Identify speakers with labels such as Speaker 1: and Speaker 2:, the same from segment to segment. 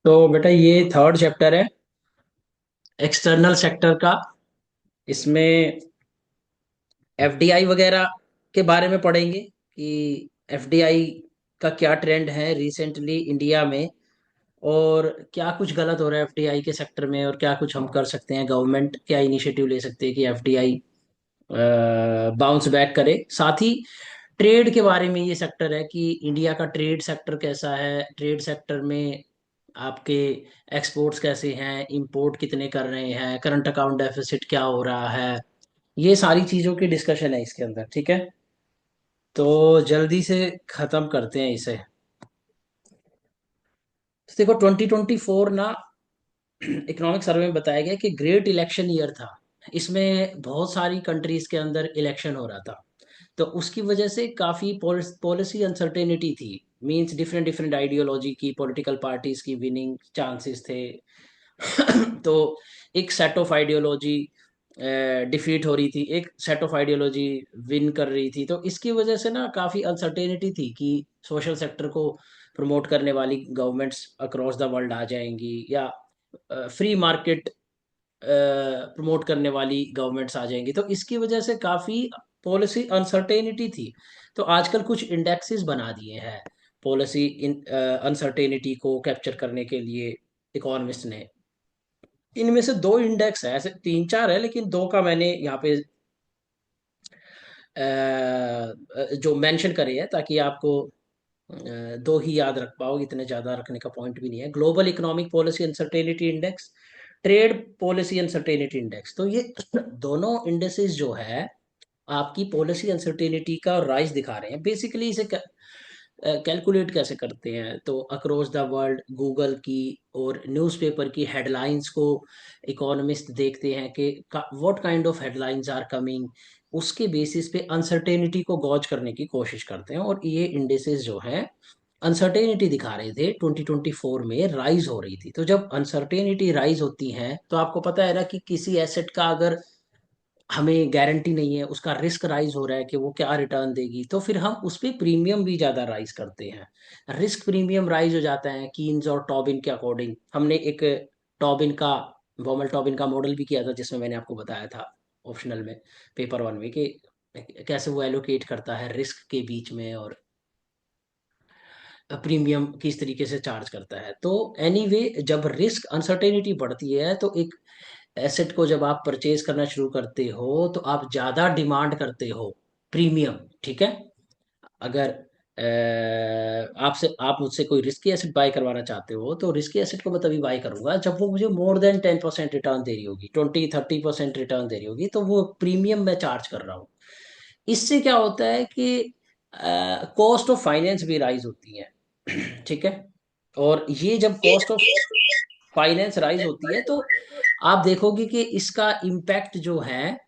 Speaker 1: तो बेटा ये थर्ड चैप्टर है एक्सटर्नल सेक्टर का। इसमें एफडीआई वगैरह के बारे में पढ़ेंगे कि एफडीआई का क्या ट्रेंड है रिसेंटली इंडिया में, और क्या कुछ गलत हो रहा है एफडीआई के सेक्टर में, और क्या कुछ हम कर सकते हैं, गवर्नमेंट क्या इनिशिएटिव ले सकते हैं कि एफडीआई बाउंस बैक करे। साथ ही ट्रेड के बारे में ये सेक्टर है कि इंडिया का ट्रेड सेक्टर कैसा है, ट्रेड सेक्टर में आपके एक्सपोर्ट्स कैसे हैं, इंपोर्ट कितने कर रहे हैं, करंट अकाउंट डेफिसिट क्या हो रहा है। ये सारी चीजों की डिस्कशन है इसके अंदर, ठीक है। तो जल्दी से खत्म करते हैं इसे। तो देखो 2024 ना इकोनॉमिक सर्वे में बताया गया कि ग्रेट इलेक्शन ईयर था। इसमें बहुत सारी कंट्रीज के अंदर इलेक्शन हो रहा था, तो उसकी वजह से काफी पॉलिसी अनसर्टेनिटी थी। मींस डिफरेंट डिफरेंट आइडियोलॉजी की पॉलिटिकल पार्टीज की विनिंग चांसेस थे। तो एक सेट ऑफ आइडियोलॉजी डिफीट हो रही थी, एक सेट ऑफ आइडियोलॉजी विन कर रही थी। तो इसकी वजह से ना काफी अनसर्टेनिटी थी कि सोशल सेक्टर को प्रमोट करने वाली गवर्नमेंट्स अक्रॉस द वर्ल्ड आ जाएंगी, या फ्री मार्केट प्रमोट करने वाली गवर्नमेंट्स आ जाएंगी। तो इसकी वजह से काफी पॉलिसी अनसर्टेनिटी थी। तो आजकल कुछ इंडेक्सेस बना दिए हैं पॉलिसी अनसर्टेनिटी को कैप्चर करने के लिए इकोनॉमिस्ट ने। इनमें से दो इंडेक्स है, ऐसे तीन चार है लेकिन दो का मैंने यहाँ पे जो मेंशन करे है, ताकि आपको दो ही याद रख पाओ, इतने ज्यादा रखने का पॉइंट भी नहीं है। Global economic policy uncertainty index, trade policy uncertainty index. तो ये दोनों इंडेक्सेस जो है आपकी पॉलिसी अनसर्टेनिटी का राइज दिखा रहे हैं। बेसिकली इसे कैलकुलेट कैसे करते हैं, तो अक्रॉस द वर्ल्ड गूगल की और न्यूज़पेपर की हेडलाइंस को इकोनॉमिस्ट देखते हैं कि what kind of headlines are coming. उसके बेसिस पे अनसर्टेनिटी को गॉज करने की कोशिश करते हैं, और ये इंडेसेस जो हैं अनसर्टेनिटी दिखा रहे थे 2024 में राइज हो रही थी। तो जब अनसर्टेनिटी राइज होती है तो आपको पता है ना कि किसी एसेट का अगर हमें गारंटी नहीं है, उसका रिस्क राइज हो रहा है कि वो क्या रिटर्न देगी, तो फिर हम उस पे प्रीमियम भी ज्यादा राइज करते हैं। रिस्क प्रीमियम राइज हो जाता है कीन्स और टॉबिन के अकॉर्डिंग। हमने एक टॉबिन का वॉमल टॉबिन का मॉडल भी किया था, जिसमें मैंने आपको बताया था ऑप्शनल में, पेपर वन में, कि कैसे वो एलोकेट करता है रिस्क के बीच में, और प्रीमियम किस तरीके से चार्ज करता है। तो एनीवे जब रिस्क अनसर्टेनिटी बढ़ती है तो एक एसेट को जब आप परचेज करना शुरू करते हो तो आप ज्यादा डिमांड करते हो प्रीमियम, ठीक है। अगर आपसे आप मुझसे कोई रिस्की एसेट बाय करवाना चाहते हो, तो रिस्की एसेट को मैं तभी बाय करूंगा जब वो मुझे मोर देन 10% रिटर्न दे रही होगी, 20-30% रिटर्न दे रही होगी, तो वो प्रीमियम मैं चार्ज कर रहा हूँ। इससे क्या होता है कि कॉस्ट ऑफ फाइनेंस भी राइज होती है, ठीक है। और ये जब कॉस्ट ऑफ फाइनेंस राइज होती है तो आप देखोगे कि इसका इम्पैक्ट जो है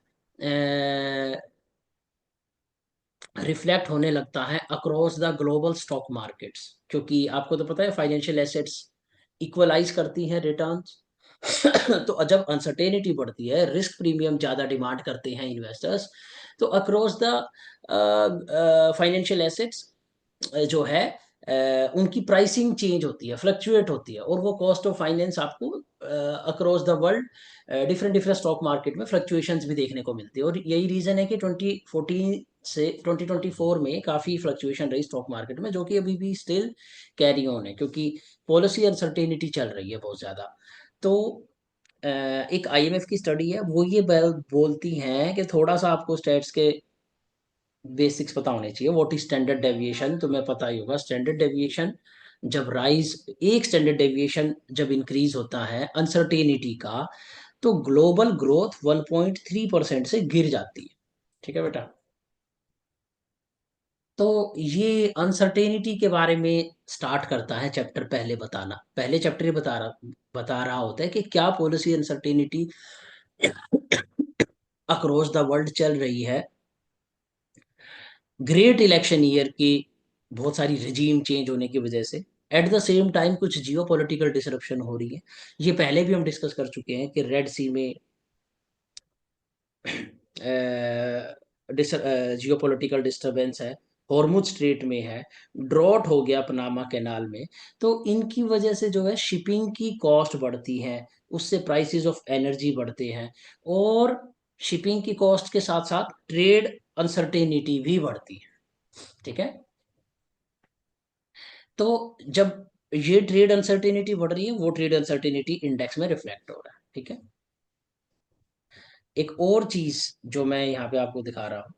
Speaker 1: रिफ्लेक्ट होने लगता है across the global stock markets, क्योंकि आपको तो पता है फाइनेंशियल एसेट्स इक्वलाइज करती हैं रिटर्न्स। तो जब अनसर्टेनिटी बढ़ती है, रिस्क प्रीमियम ज्यादा डिमांड करते हैं इन्वेस्टर्स, तो अक्रॉस द फाइनेंशियल एसेट्स जो है उनकी प्राइसिंग चेंज होती है, फ्लक्चुएट होती है, और वो कॉस्ट ऑफ फाइनेंस आपको across the world different different stock market में फ्लक्चुएशंस भी देखने को मिलती है। और यही रीजन है कि 2014 से 2024 में काफी फ्लक्चुएशन रही स्टॉक मार्केट में, जो कि अभी भी स्टिल कैरी ऑन है, क्योंकि पॉलिसी अनसर्टेनिटी चल रही है बहुत ज्यादा। तो एक आईएमएफ की स्टडी है, वो ये बोलती हैं कि थोड़ा सा आपको स्टेट्स के बेसिक्स पता होने चाहिए। व्हाट इज स्टैंडर्ड डेविएशन, तुम्हें पता ही होगा। स्टैंडर्ड डेविएशन जब राइज, एक स्टैंडर्ड डेविएशन जब इंक्रीज होता है अनसर्टेनिटी का, तो ग्लोबल ग्रोथ 1.3% से गिर जाती है, ठीक है बेटा। तो ये अनसर्टेनिटी के बारे में स्टार्ट करता है चैप्टर पहले बताना। पहले चैप्टर ये बता रहा होता है कि क्या policy uncertainty across the world चल रही है ग्रेट इलेक्शन ईयर की, बहुत सारी रिजीम चेंज होने की वजह से। एट द सेम टाइम कुछ जियो पॉलिटिकल डिसरप्शन हो रही है। ये पहले भी हम डिस्कस कर चुके हैं कि रेड सी में जियो पॉलिटिकल डिस्टरबेंस है, हॉर्मुज स्ट्रेट में है, ड्रॉट हो गया पनामा कैनाल में। तो इनकी वजह से जो है शिपिंग की कॉस्ट बढ़ती है, उससे प्राइसेस ऑफ एनर्जी बढ़ते हैं, और शिपिंग की कॉस्ट के साथ साथ ट्रेड अनसर्टेनिटी भी बढ़ती है। ठीक है। तो जब ये ट्रेड अनसर्टेनिटी बढ़ रही है, वो ट्रेड अनसर्टेनिटी इंडेक्स में रिफ्लेक्ट हो रहा है। ठीक है। एक और चीज जो मैं यहाँ पे आपको दिखा रहा हूँ,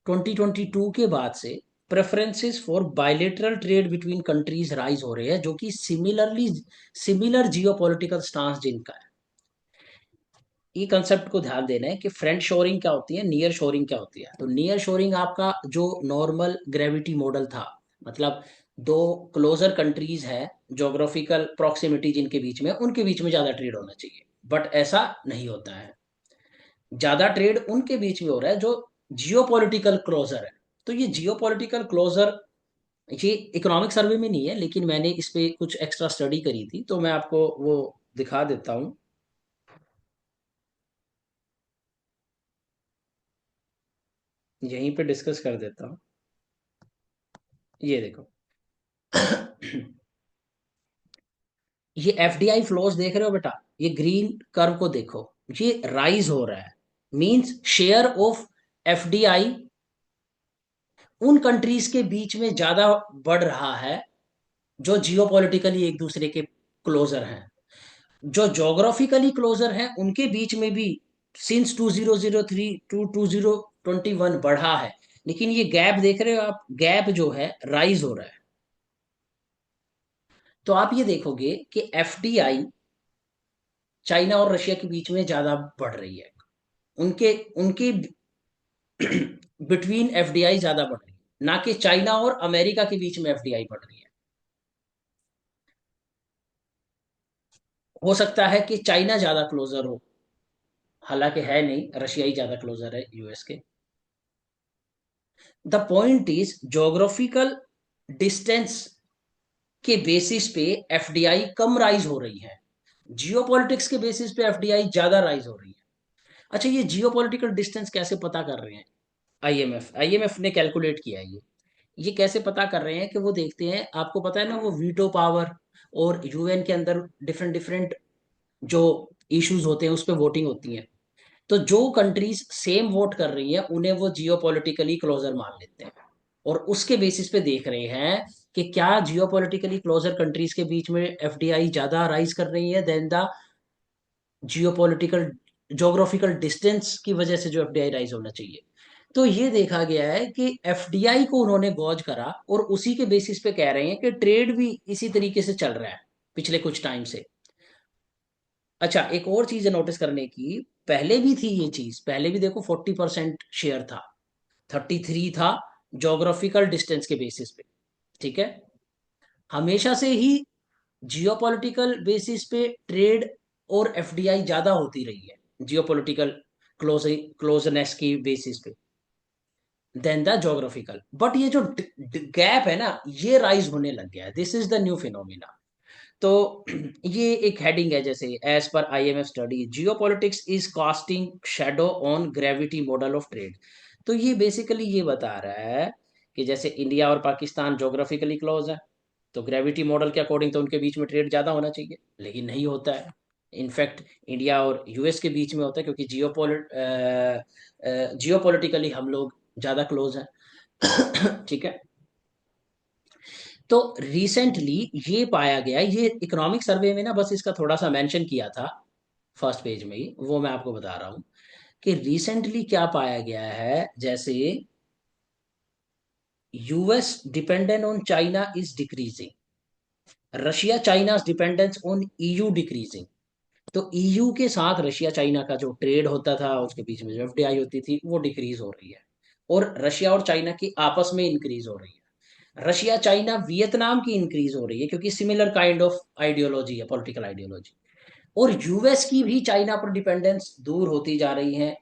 Speaker 1: 2022 के बाद से preferences for bilateral trade between countries rise हो रहे हैं, जो कि सिमिलर जियोपॉलिटिकल स्टांस जिनका है। ये कंसेप्ट को ध्यान देना है कि फ्रेंड शोरिंग क्या होती है, नियर शोरिंग क्या होती है। तो नियर शोरिंग आपका जो नॉर्मल ग्रेविटी मॉडल था, मतलब दो क्लोजर कंट्रीज है, ज्योग्राफिकल प्रॉक्सिमिटी जिनके बीच में, उनके बीच में ज्यादा ट्रेड होना चाहिए, बट ऐसा नहीं होता है। ज्यादा ट्रेड उनके बीच में हो रहा है जो जियोपॉलिटिकल क्लोजर है। तो ये जियोपॉलिटिकल क्लोजर, ये इकोनॉमिक सर्वे में नहीं है, लेकिन मैंने इस पे कुछ एक्स्ट्रा स्टडी करी थी, तो मैं आपको वो दिखा देता हूँ, यहीं पे डिस्कस कर देता हूँ। ये देखो, ये एफडीआई फ्लोज देख रहे हो बेटा, ये ग्रीन कर्व को देखो, ये राइज हो रहा है, मींस शेयर ऑफ एफडीआई उन कंट्रीज के बीच में ज्यादा बढ़ रहा है जो जियोपॉलिटिकली एक दूसरे के क्लोजर हैं। जो जोग्राफिकली क्लोजर हैं उनके बीच में भी सिंस 2003 टू 2021 बढ़ा है, लेकिन ये गैप देख रहे हो आप, गैप जो है राइज हो रहा है। तो आप ये देखोगे कि एफडीआई चाइना और रशिया के बीच में ज्यादा बढ़ रही है, उनके उनके बिटवीन एफडीआई ज्यादा बढ़ रही है, ना कि चाइना और अमेरिका के बीच में एफडीआई बढ़ रही है। हो सकता है कि चाइना ज्यादा क्लोजर हो, हालांकि है नहीं, रशिया ही ज्यादा क्लोजर है यूएस के। The point is geographical distance के बेसिस पे एफडीआई कम राइज हो रही है, जियोपॉलिटिक्स के बेसिस पे एफडीआई ज्यादा राइज हो रही है। अच्छा, ये जियोपॉलिटिकल डिस्टेंस कैसे पता कर रहे हैं? आईएमएफ ने कैलकुलेट किया है ये कैसे पता कर रहे हैं कि वो देखते हैं, आपको पता है ना, वो वीटो पावर और यूएन के अंदर डिफरेंट डिफरेंट जो इश्यूज होते हैं उस पर वोटिंग होती है। तो जो कंट्रीज सेम वोट कर रही हैं उन्हें वो जियोपॉलिटिकली क्लोजर मान लेते हैं, और उसके बेसिस पे देख रहे हैं कि क्या जियोपॉलिटिकली क्लोजर कंट्रीज के बीच में एफडीआई ज्यादा राइज कर रही है then the geopolitical geographical distance की वजह से जो एफडीआई राइज होना चाहिए। तो ये देखा गया है कि एफडीआई को उन्होंने गौज करा, और उसी के बेसिस पे कह रहे हैं कि ट्रेड भी इसी तरीके से चल रहा है पिछले कुछ टाइम से। अच्छा, एक और चीज है नोटिस करने की, पहले भी थी ये चीज, पहले भी देखो 40% शेयर था, 33 था जोग्राफिकल डिस्टेंस के बेसिस पे। ठीक है। हमेशा से ही जियोपॉलिटिकल बेसिस पे ट्रेड और एफडीआई ज्यादा होती रही है, जियोपॉलिटिकल क्लोजनेस की बेसिस पे देन द जोग्राफिकल। बट ये जो गैप है ना, ये राइज होने लग गया है, this is the new phenomena. तो ये एक हेडिंग है, जैसे as per IMF study geopolitics is casting shadow on gravity model of trade. तो ये बेसिकली ये बता रहा है कि जैसे इंडिया और पाकिस्तान जोग्राफिकली क्लोज है, तो ग्रेविटी मॉडल के अकॉर्डिंग तो उनके बीच में ट्रेड ज्यादा होना चाहिए, लेकिन नहीं होता है। इनफैक्ट इंडिया और यूएस के बीच में होता है, क्योंकि जियोपॉलिटिकली हम लोग ज्यादा क्लोज हैं। ठीक है। तो रिसेंटली ये पाया गया, ये इकोनॉमिक सर्वे में ना बस इसका थोड़ा सा मेंशन किया था फर्स्ट पेज में ही, वो मैं आपको बता रहा हूं कि रिसेंटली क्या पाया गया है। जैसे US dependent on China is decreasing, Russia China dependence on EU decreasing. तो ईयू के साथ रशिया चाइना का जो ट्रेड होता था, उसके बीच में जो एफडीआई होती थी, वो डिक्रीज हो रही है, और रशिया और चाइना की आपस में इंक्रीज हो रही है। रशिया चाइना वियतनाम की इंक्रीज हो रही है, क्योंकि सिमिलर काइंड ऑफ आइडियोलॉजी है, पॉलिटिकल आइडियोलॉजी। और यूएस की भी चाइना पर डिपेंडेंस दूर होती जा रही है।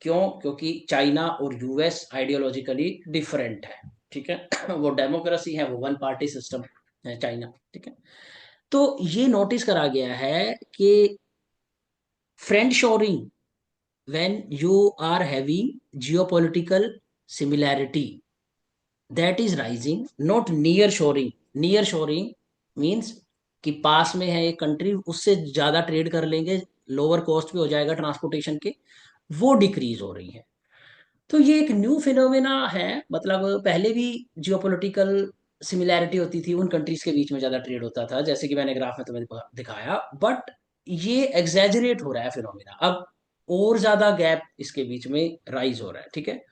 Speaker 1: क्यों? क्योंकि चाइना और यूएस आइडियोलॉजिकली डिफरेंट है। ठीक है। वो डेमोक्रेसी है, वो वन पार्टी सिस्टम है चाइना। ठीक है। तो ये नोटिस करा गया है कि friend shoring, when you are having geopolitical similarity that is rising, not near shoring. Near shoring means कि पास में है एक कंट्री, उससे ज्यादा ट्रेड कर लेंगे, लोअर कॉस्ट पे हो जाएगा ट्रांसपोर्टेशन के, वो डिक्रीज हो रही है। तो ये एक न्यू फिनोमेना है। मतलब पहले भी जियोपॉलिटिकल सिमिलैरिटी होती थी, उन कंट्रीज के बीच में ज्यादा ट्रेड होता था, जैसे कि मैंने ग्राफ में तुम्हें दिखाया, बट ये एग्जैजरेट हो रहा है फिनोमेना अब, और ज्यादा गैप इसके बीच में राइज हो रहा है, ठीक है।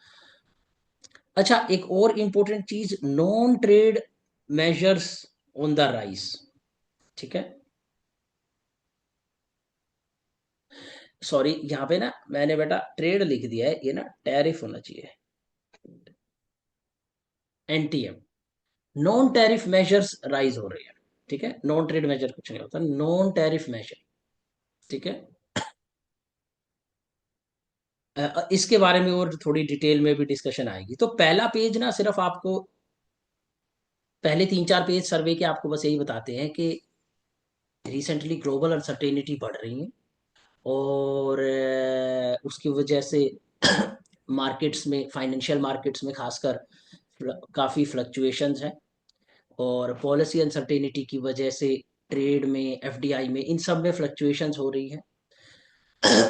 Speaker 1: अच्छा, एक और इंपॉर्टेंट चीज, non trade measures on the rise, ठीक है। सॉरी, यहाँ पे ना मैंने बेटा ट्रेड लिख दिया है, ये ना टैरिफ होना चाहिए, NTM. Non tariff measures rise हो रही है, ठीक है। नॉन ट्रेड मेजर कुछ नहीं होता, नॉन टैरिफ मेजर, ठीक है। इसके बारे में और थोड़ी डिटेल में भी डिस्कशन आएगी। तो पहला पेज ना सिर्फ आपको, पहले 3-4 पेज सर्वे के आपको बस यही बताते हैं कि रिसेंटली ग्लोबल अनसर्टेनिटी बढ़ रही है, और उसकी वजह से मार्केट्स में, फाइनेंशियल मार्केट्स में खासकर काफ़ी फ्लक्चुएशंस हैं, और पॉलिसी अनसर्टेनिटी की वजह से ट्रेड में, एफडीआई में, इन सब में फ्लक्चुएशंस हो रही है।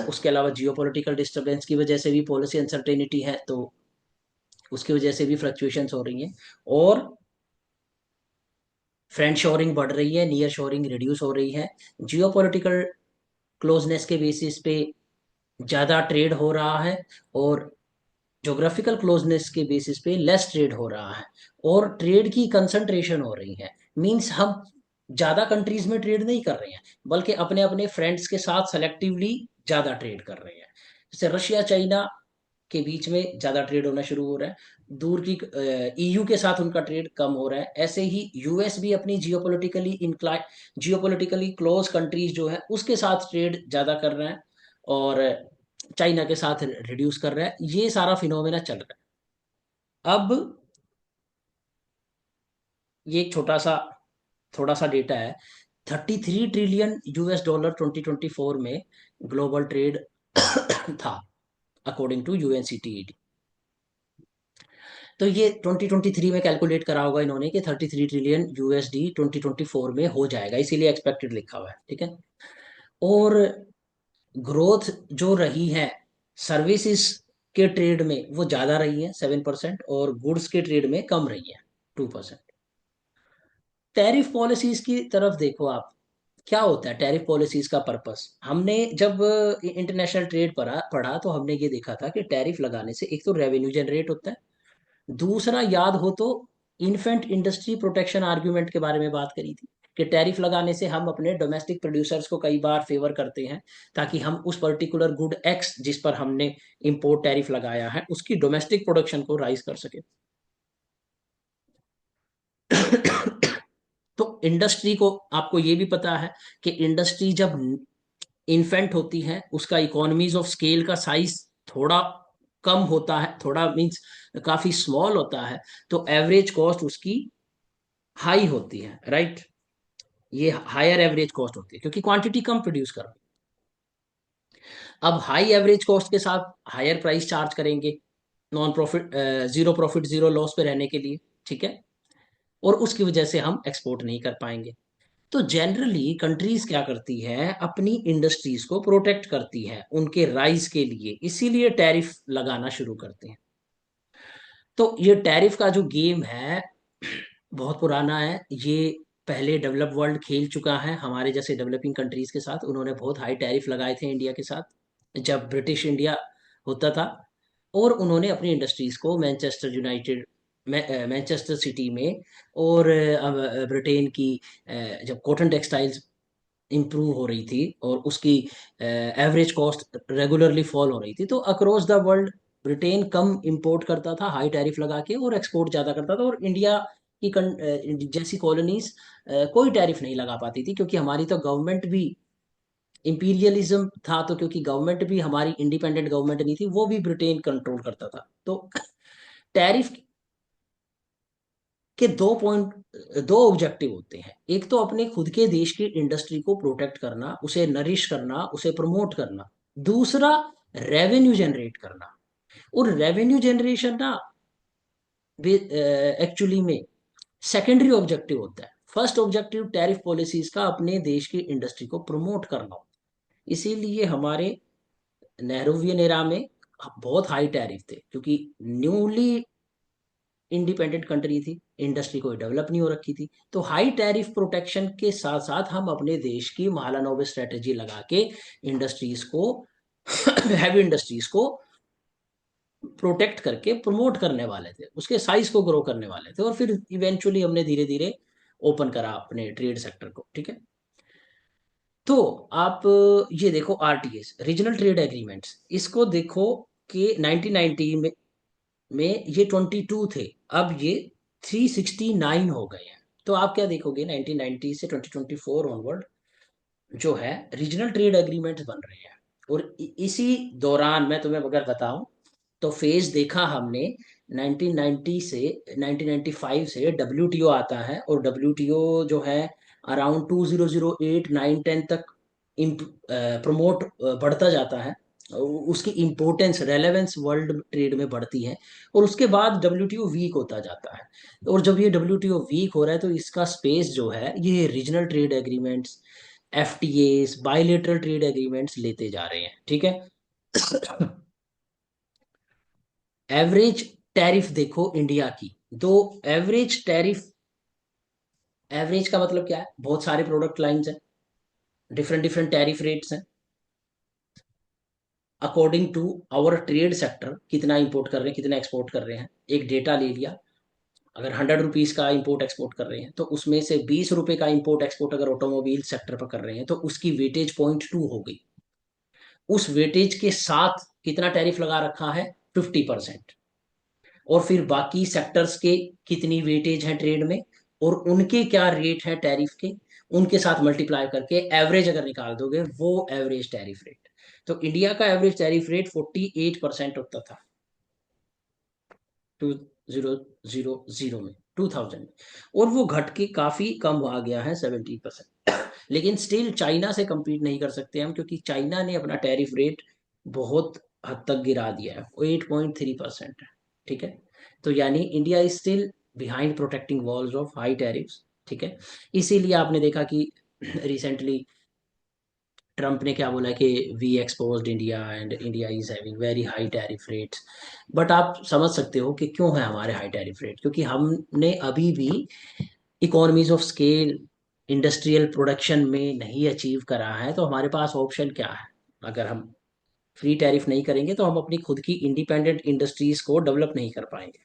Speaker 1: उसके अलावा जियोपॉलिटिकल डिस्टर्बेंस की वजह से भी पॉलिसी अनसर्टेनिटी है, तो उसकी वजह से भी फ्लक्चुएशंस हो रही हैं। और फ्रेंड शोरिंग बढ़ रही है, नियर शोरिंग रिड्यूस हो रही है। जियोपॉलिटिकल क्लोजनेस के बेसिस पे ज़्यादा ट्रेड हो रहा है, और जोग्राफिकल क्लोजनेस के बेसिस पे लेस ट्रेड हो रहा है, और ट्रेड की कंसंट्रेशन हो रही है। मींस हम ज्यादा कंट्रीज में ट्रेड नहीं कर रहे हैं, बल्कि अपने अपने फ्रेंड्स के साथ सेलेक्टिवली ज्यादा ट्रेड कर रहे हैं। जैसे रशिया चाइना के बीच में ज्यादा ट्रेड होना शुरू हो रहा है, दूर की ईयू के साथ उनका ट्रेड कम हो रहा है। ऐसे ही यूएस भी अपनी जियोपोलिटिकली क्लोज कंट्रीज जो है उसके साथ ट्रेड ज्यादा कर रहा है, और चाइना के साथ रिड्यूस कर रहा है। ये सारा फिनोमेना चल रहा है। अब ये एक थोड़ा सा डेटा है। 33 ट्रिलियन US डॉलर 2024 में ग्लोबल ट्रेड था, अकॉर्डिंग टू यूएनसीटीईडी। तो ये 2023 में कैलकुलेट करा होगा इन्होंने कि 33 ट्रिलियन USD 2024 में हो जाएगा, इसीलिए एक्सपेक्टेड लिखा हुआ है, ठीक है। और ग्रोथ जो रही है सर्विसेज के ट्रेड में, वो ज्यादा रही है 7%, और गुड्स के ट्रेड में कम रही है 2%। टैरिफ पॉलिसीज की तरफ देखो आप, क्या होता है टैरिफ पॉलिसीज का पर्पस। हमने जब इंटरनेशनल ट्रेड पढ़ा पढ़ा तो हमने ये देखा था कि टैरिफ लगाने से एक तो रेवेन्यू जनरेट होता है, दूसरा याद हो तो इन्फेंट इंडस्ट्री प्रोटेक्शन आर्ग्यूमेंट के बारे में बात करी थी, कि टैरिफ लगाने से हम अपने डोमेस्टिक प्रोड्यूसर्स को कई बार फेवर करते हैं, ताकि हम उस पर्टिकुलर गुड एक्स जिस पर हमने इंपोर्ट टैरिफ लगाया है उसकी डोमेस्टिक प्रोडक्शन को राइज कर सके। तो इंडस्ट्री को, आपको ये भी पता है कि इंडस्ट्री जब इन्फेंट होती है उसका इकोनॉमीज ऑफ स्केल का साइज थोड़ा कम होता है, थोड़ा मीन्स काफी स्मॉल होता है, तो एवरेज कॉस्ट उसकी हाई होती है, राइट। ये हायर एवरेज कॉस्ट होती है क्योंकि क्वांटिटी कम प्रोड्यूस कर। अब हाई एवरेज कॉस्ट के साथ हायर प्राइस चार्ज करेंगे, non profit, zero profit zero loss पे रहने के लिए, ठीक है। और उसकी वजह से हम एक्सपोर्ट नहीं कर पाएंगे। तो जनरली कंट्रीज क्या करती है, अपनी इंडस्ट्रीज को प्रोटेक्ट करती है उनके राइज के लिए, इसीलिए टैरिफ लगाना शुरू करते हैं। तो ये टैरिफ का जो गेम है बहुत पुराना है। ये पहले डेवलप वर्ल्ड खेल चुका है हमारे जैसे डेवलपिंग कंट्रीज के साथ, उन्होंने बहुत हाई टैरिफ लगाए थे इंडिया के साथ जब ब्रिटिश इंडिया होता था। और उन्होंने अपनी इंडस्ट्रीज को मैनचेस्टर यूनाइटेड, मैनचेस्टर सिटी में, और ब्रिटेन की जब कॉटन टेक्सटाइल्स इंप्रूव हो रही थी और उसकी एवरेज कॉस्ट रेगुलरली फॉल हो रही थी, तो across the world Britain come import करता था हाई टैरिफ लगा के, और एक्सपोर्ट ज़्यादा करता था, और इंडिया की जैसी कॉलोनीज कोई टैरिफ नहीं लगा पाती थी, क्योंकि हमारी तो गवर्नमेंट भी इंपीरियलिज्म था, तो क्योंकि गवर्नमेंट भी हमारी इंडिपेंडेंट गवर्नमेंट नहीं थी, वो भी ब्रिटेन कंट्रोल करता था। तो टैरिफ के दो ऑब्जेक्टिव होते हैं। एक तो अपने खुद के देश की इंडस्ट्री को प्रोटेक्ट करना, उसे नरिश करना, उसे प्रमोट करना। दूसरा रेवेन्यू जनरेट करना। और रेवेन्यू जनरेशन ना एक्चुअली में सेकेंडरी ऑब्जेक्टिव होता है। फर्स्ट ऑब्जेक्टिव टैरिफ पॉलिसीज का अपने देश की इंडस्ट्री को प्रमोट करना होता है। इसीलिए हमारे नेहरूवियन एरा में बहुत हाई टैरिफ थे, क्योंकि न्यूली इंडिपेंडेंट कंट्री थी, इंडस्ट्री कोई डेवलप नहीं हो रखी थी। तो हाई टैरिफ प्रोटेक्शन के साथ साथ हम अपने देश की महालानोबिस स्ट्रेटेजी लगा के इंडस्ट्रीज को हैवी इंडस्ट्रीज को प्रोटेक्ट करके प्रमोट करने वाले थे, उसके साइज को ग्रो करने वाले थे, और फिर इवेंचुअली हमने धीरे धीरे ओपन करा अपने ट्रेड सेक्टर को। ठीक है। तो आप ये देखो, आरटीएस रीजनल ट्रेड एग्रीमेंट्स, इसको देखो कि 1990 में ये 22 थे, अब ये 369 हो गए हैं। तो आप क्या देखोगे, 1990 से 2024 ऑनवर्ड जो है रीजनल ट्रेड एग्रीमेंट्स बन रहे हैं। और इसी दौरान मैं तुम्हें अगर बताऊं, तो फेज देखा हमने 1990 से 1995 से डब्ल्यूटीओ आता है, और डब्ल्यूटीओ जो है अराउंड 2008 9 10 तक प्रमोट बढ़ता जाता है। उसकी इम्पोर्टेंस रेलेवेंस वर्ल्ड ट्रेड में बढ़ती है, और उसके बाद डब्ल्यूटीओ वीक होता जाता है। और जब ये डब्ल्यूटीओ वीक हो रहा है, तो इसका स्पेस जो है ये regional trade agreements, FTS, bilateral trade agreements लेते जा रहे हैं। ठीक है। एवरेज टैरिफ देखो इंडिया की, दो एवरेज टैरिफ, एवरेज का मतलब क्या है, बहुत सारे प्रोडक्ट लाइंस हैं, डिफरेंट डिफरेंट टैरिफ रेट्स हैं, according to our trade sector कितना इंपोर्ट कर रहे हैं, कितना एक्सपोर्ट कर रहे हैं, एक डेटा ले लिया। अगर 100 रुपीज का इंपोर्ट एक्सपोर्ट कर रहे हैं, तो उसमें से 20 रुपए का इंपोर्ट एक्सपोर्ट अगर ऑटोमोबाइल सेक्टर पर कर रहे हैं, तो उसकी वेटेज 0.2 हो गई। उस वेटेज के साथ कितना टैरिफ लगा रखा है, 50%। और फिर बाकी सेक्टर्स के कितनी वेटेज है ट्रेड में, और उनके क्या रेट है टैरिफ के, उनके साथ मल्टीप्लाई करके एवरेज अगर निकाल दोगे, वो एवरेज टैरिफ रेट। तो इंडिया का एवरेज टैरिफ रेट 48% होता था 2000 में, 2000 में, और वो घट के काफी कम आ गया है 70%। लेकिन स्टिल चाइना से compete नहीं कर सकते हम, क्योंकि चाइना ने अपना टैरिफ रेट बहुत हद तक गिरा दिया है, वो 8.3% है। ठीक है। तो यानी India is still behind protecting walls of high tariffs. ठीक है। इसीलिए आपने देखा कि रिसेंटली ट्रम्प ने क्या बोला कि we exposed India and India is having very high tariff rates. But आप समझ सकते हो कि क्यों है हमारे हाई टैरिफ रेट, क्योंकि हमने अभी भी economies of scale industrial production में नहीं अचीव करा है। तो हमारे पास ऑप्शन क्या है, अगर हम फ्री टैरिफ नहीं करेंगे, तो हम अपनी खुद की इंडिपेंडेंट इंडस्ट्रीज को डेवलप नहीं कर पाएंगे।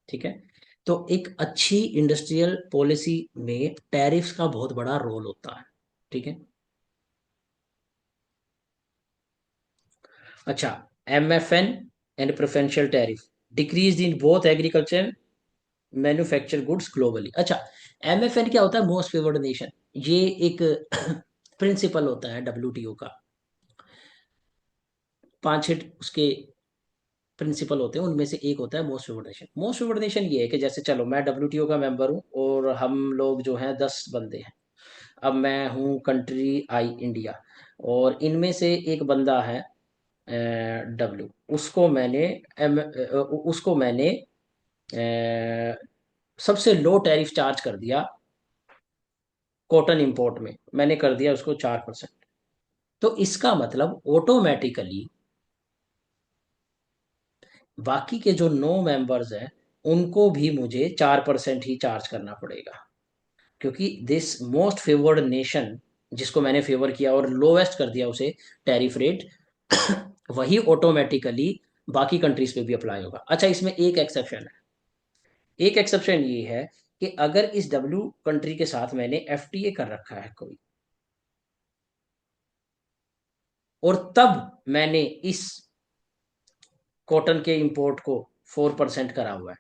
Speaker 1: ठीक है। तो एक अच्छी इंडस्ट्रियल पॉलिसी में टैरिफ्स का बहुत बड़ा रोल होता है। ठीक है। अच्छा, MFN and preferential tariff decrease in both agriculture manufacture goods globally. अच्छा, एमएफएन क्या होता है, मोस्ट फेवर्ड नेशन। ये एक प्रिंसिपल होता है डब्ल्यूटीओ का, पांच छह उसके प्रिंसिपल होते हैं, उनमें से एक होता है most favoured nation. Most favoured nation ये है कि जैसे चलो मैं डब्ल्यूटीओ का मेंबर हूँ, और हम लोग जो हैं 10 बंदे हैं। अब मैं हूँ कंट्री आई इंडिया, और इनमें से एक बंदा है डब्ल्यू, उसको मैंने उसको मैंने सबसे लो टैरिफ चार्ज कर दिया। कॉटन इंपोर्ट में मैंने कर दिया उसको 4%। तो इसका मतलब ऑटोमेटिकली बाकी के जो 9 मेंबर्स हैं, उनको भी मुझे 4% ही चार्ज करना पड़ेगा, क्योंकि दिस मोस्ट फेवर्ड नेशन जिसको मैंने फेवर किया और लोवेस्ट कर दिया उसे टैरिफ रेट, वही ऑटोमेटिकली बाकी कंट्रीज पे भी अप्लाई होगा। अच्छा, इसमें एक एक्सेप्शन है। एक एक्सेप्शन ये है कि अगर इस डब्ल्यू कंट्री के साथ मैंने एफटीए कर रखा है कोई, और तब मैंने इस कॉटन के इंपोर्ट को 4% करा हुआ है,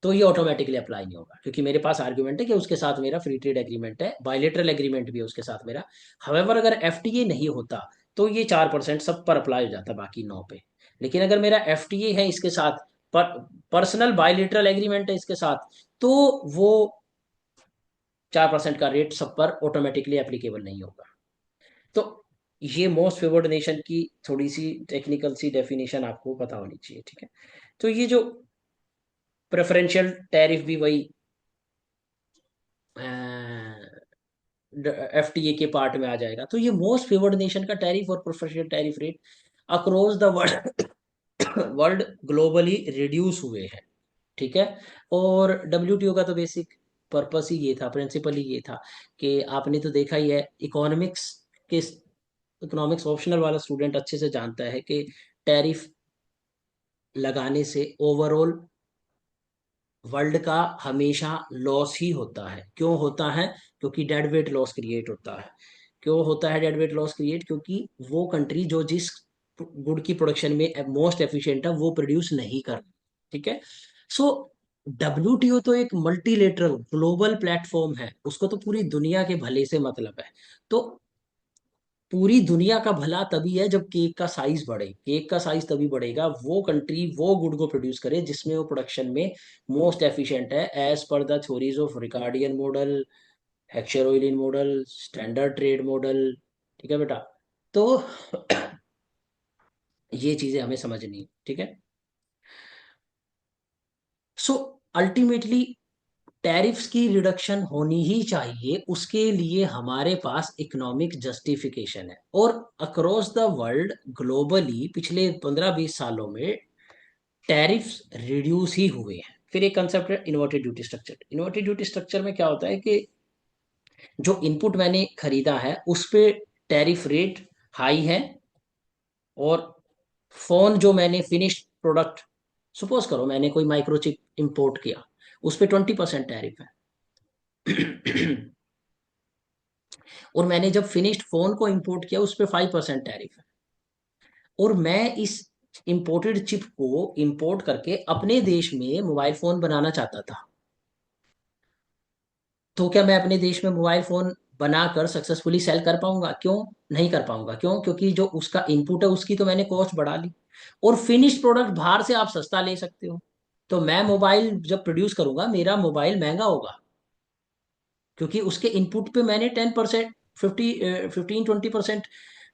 Speaker 1: तो ये ऑटोमेटिकली अप्लाई नहीं होगा, क्योंकि मेरे पास आर्ग्यूमेंट है कि उसके साथ मेरा फ्री ट्रेड एग्रीमेंट है, बायलेटरल एग्रीमेंट भी है उसके साथ मेरा। हवेवर अगर एफटीए नहीं होता, तो ये 4% सब पर अप्लाई हो जाता, बाकी 9 पे। लेकिन अगर मेरा एफटीए है इसके साथ, पर्सनल बायलेटरल एग्रीमेंट है इसके साथ, तो वो 4% का रेट सब पर ऑटोमेटिकली एप्लीकेबल नहीं होगा। तो ये मोस्ट फेवर्ड नेशन की थोड़ी सी टेक्निकल सी डेफिनेशन आपको पता होनी चाहिए। ठीक है। तो ये जो प्रेफरेंशियल टैरिफ भी वही एफटीए के पार्ट में आ जाएगा। तो ये मोस्ट फेवर्ड नेशन का टैरिफ और preferential tariff rate across the world world globally reduce हुए हैं। ठीक है। और डब्ल्यूटीओ का तो बेसिक पर्पस ही ये था, प्रिंसिपल ही ये था कि आपने तो देखा ही है, इकोनॉमिक्स के इकोनॉमिक्स ऑप्शनल वाला स्टूडेंट अच्छे से जानता है कि टैरिफ लगाने से ओवरऑल वर्ल्ड का हमेशा लॉस ही होता है। क्यों होता है? क्योंकि डेड वेट लॉस क्रिएट होता है। क्यों होता है डेड वेट लॉस क्रिएट? क्योंकि वो कंट्री जो जिस गुड की प्रोडक्शन में मोस्ट एफिशिएंट है वो प्रोड्यूस नहीं कर। ठीक है। सो डब्ल्यूटीओ तो एक मल्टीलेटरल ग्लोबल प्लेटफॉर्म है, उसको तो पूरी दुनिया के भले से मतलब है। तो पूरी दुनिया का भला तभी है जब केक का साइज बढ़े। केक का साइज तभी बढ़ेगा वो कंट्री वो गुड को प्रोड्यूस करे जिसमें वो प्रोडक्शन में मोस्ट एफिशिएंट है, as per the theories of Ricardian model, Heckscher model, standard trade model. ठीक है बेटा। तो ये चीजें हमें समझनी है। ठीक है। सो अल्टीमेटली टैरिफ्स की रिडक्शन होनी ही चाहिए, उसके लिए हमारे पास इकोनॉमिक जस्टिफिकेशन है। और अक्रॉस द वर्ल्ड ग्लोबली पिछले 15-20 सालों में टैरिफ्स रिड्यूस ही हुए हैं। फिर एक कंसेप्ट है inverted duty structure. Inverted duty structure में क्या होता है कि जो इनपुट मैंने खरीदा है उस पे टैरिफ रेट हाई है, और फोन जो मैंने फिनिश्ड प्रोडक्ट, सपोज करो मैंने कोई माइक्रोचिप इंपोर्ट किया, उस पे 20% टैरिफ है। और मैंने जब फिनिश्ड फोन को इंपोर्ट किया उस पे 5% टैरिफ है। और मैं इस इंपोर्टेड चिप को इंपोर्ट करके अपने देश में मोबाइल फोन बनाना चाहता था। तो क्या मैं अपने देश में मोबाइल फोन बनाकर सक्सेसफुली सेल कर पाऊंगा? क्यों नहीं कर पाऊंगा? क्यों? क्योंकि जो उसका इनपुट है उसकी तो मैंने कॉस्ट बढ़ा ली, और फिनिश्ड प्रोडक्ट बाहर से आप सस्ता ले सकते हो। तो मैं मोबाइल जब प्रोड्यूस करूंगा मेरा मोबाइल महंगा होगा, क्योंकि उसके इनपुट पे मैंने 10%, 15-20%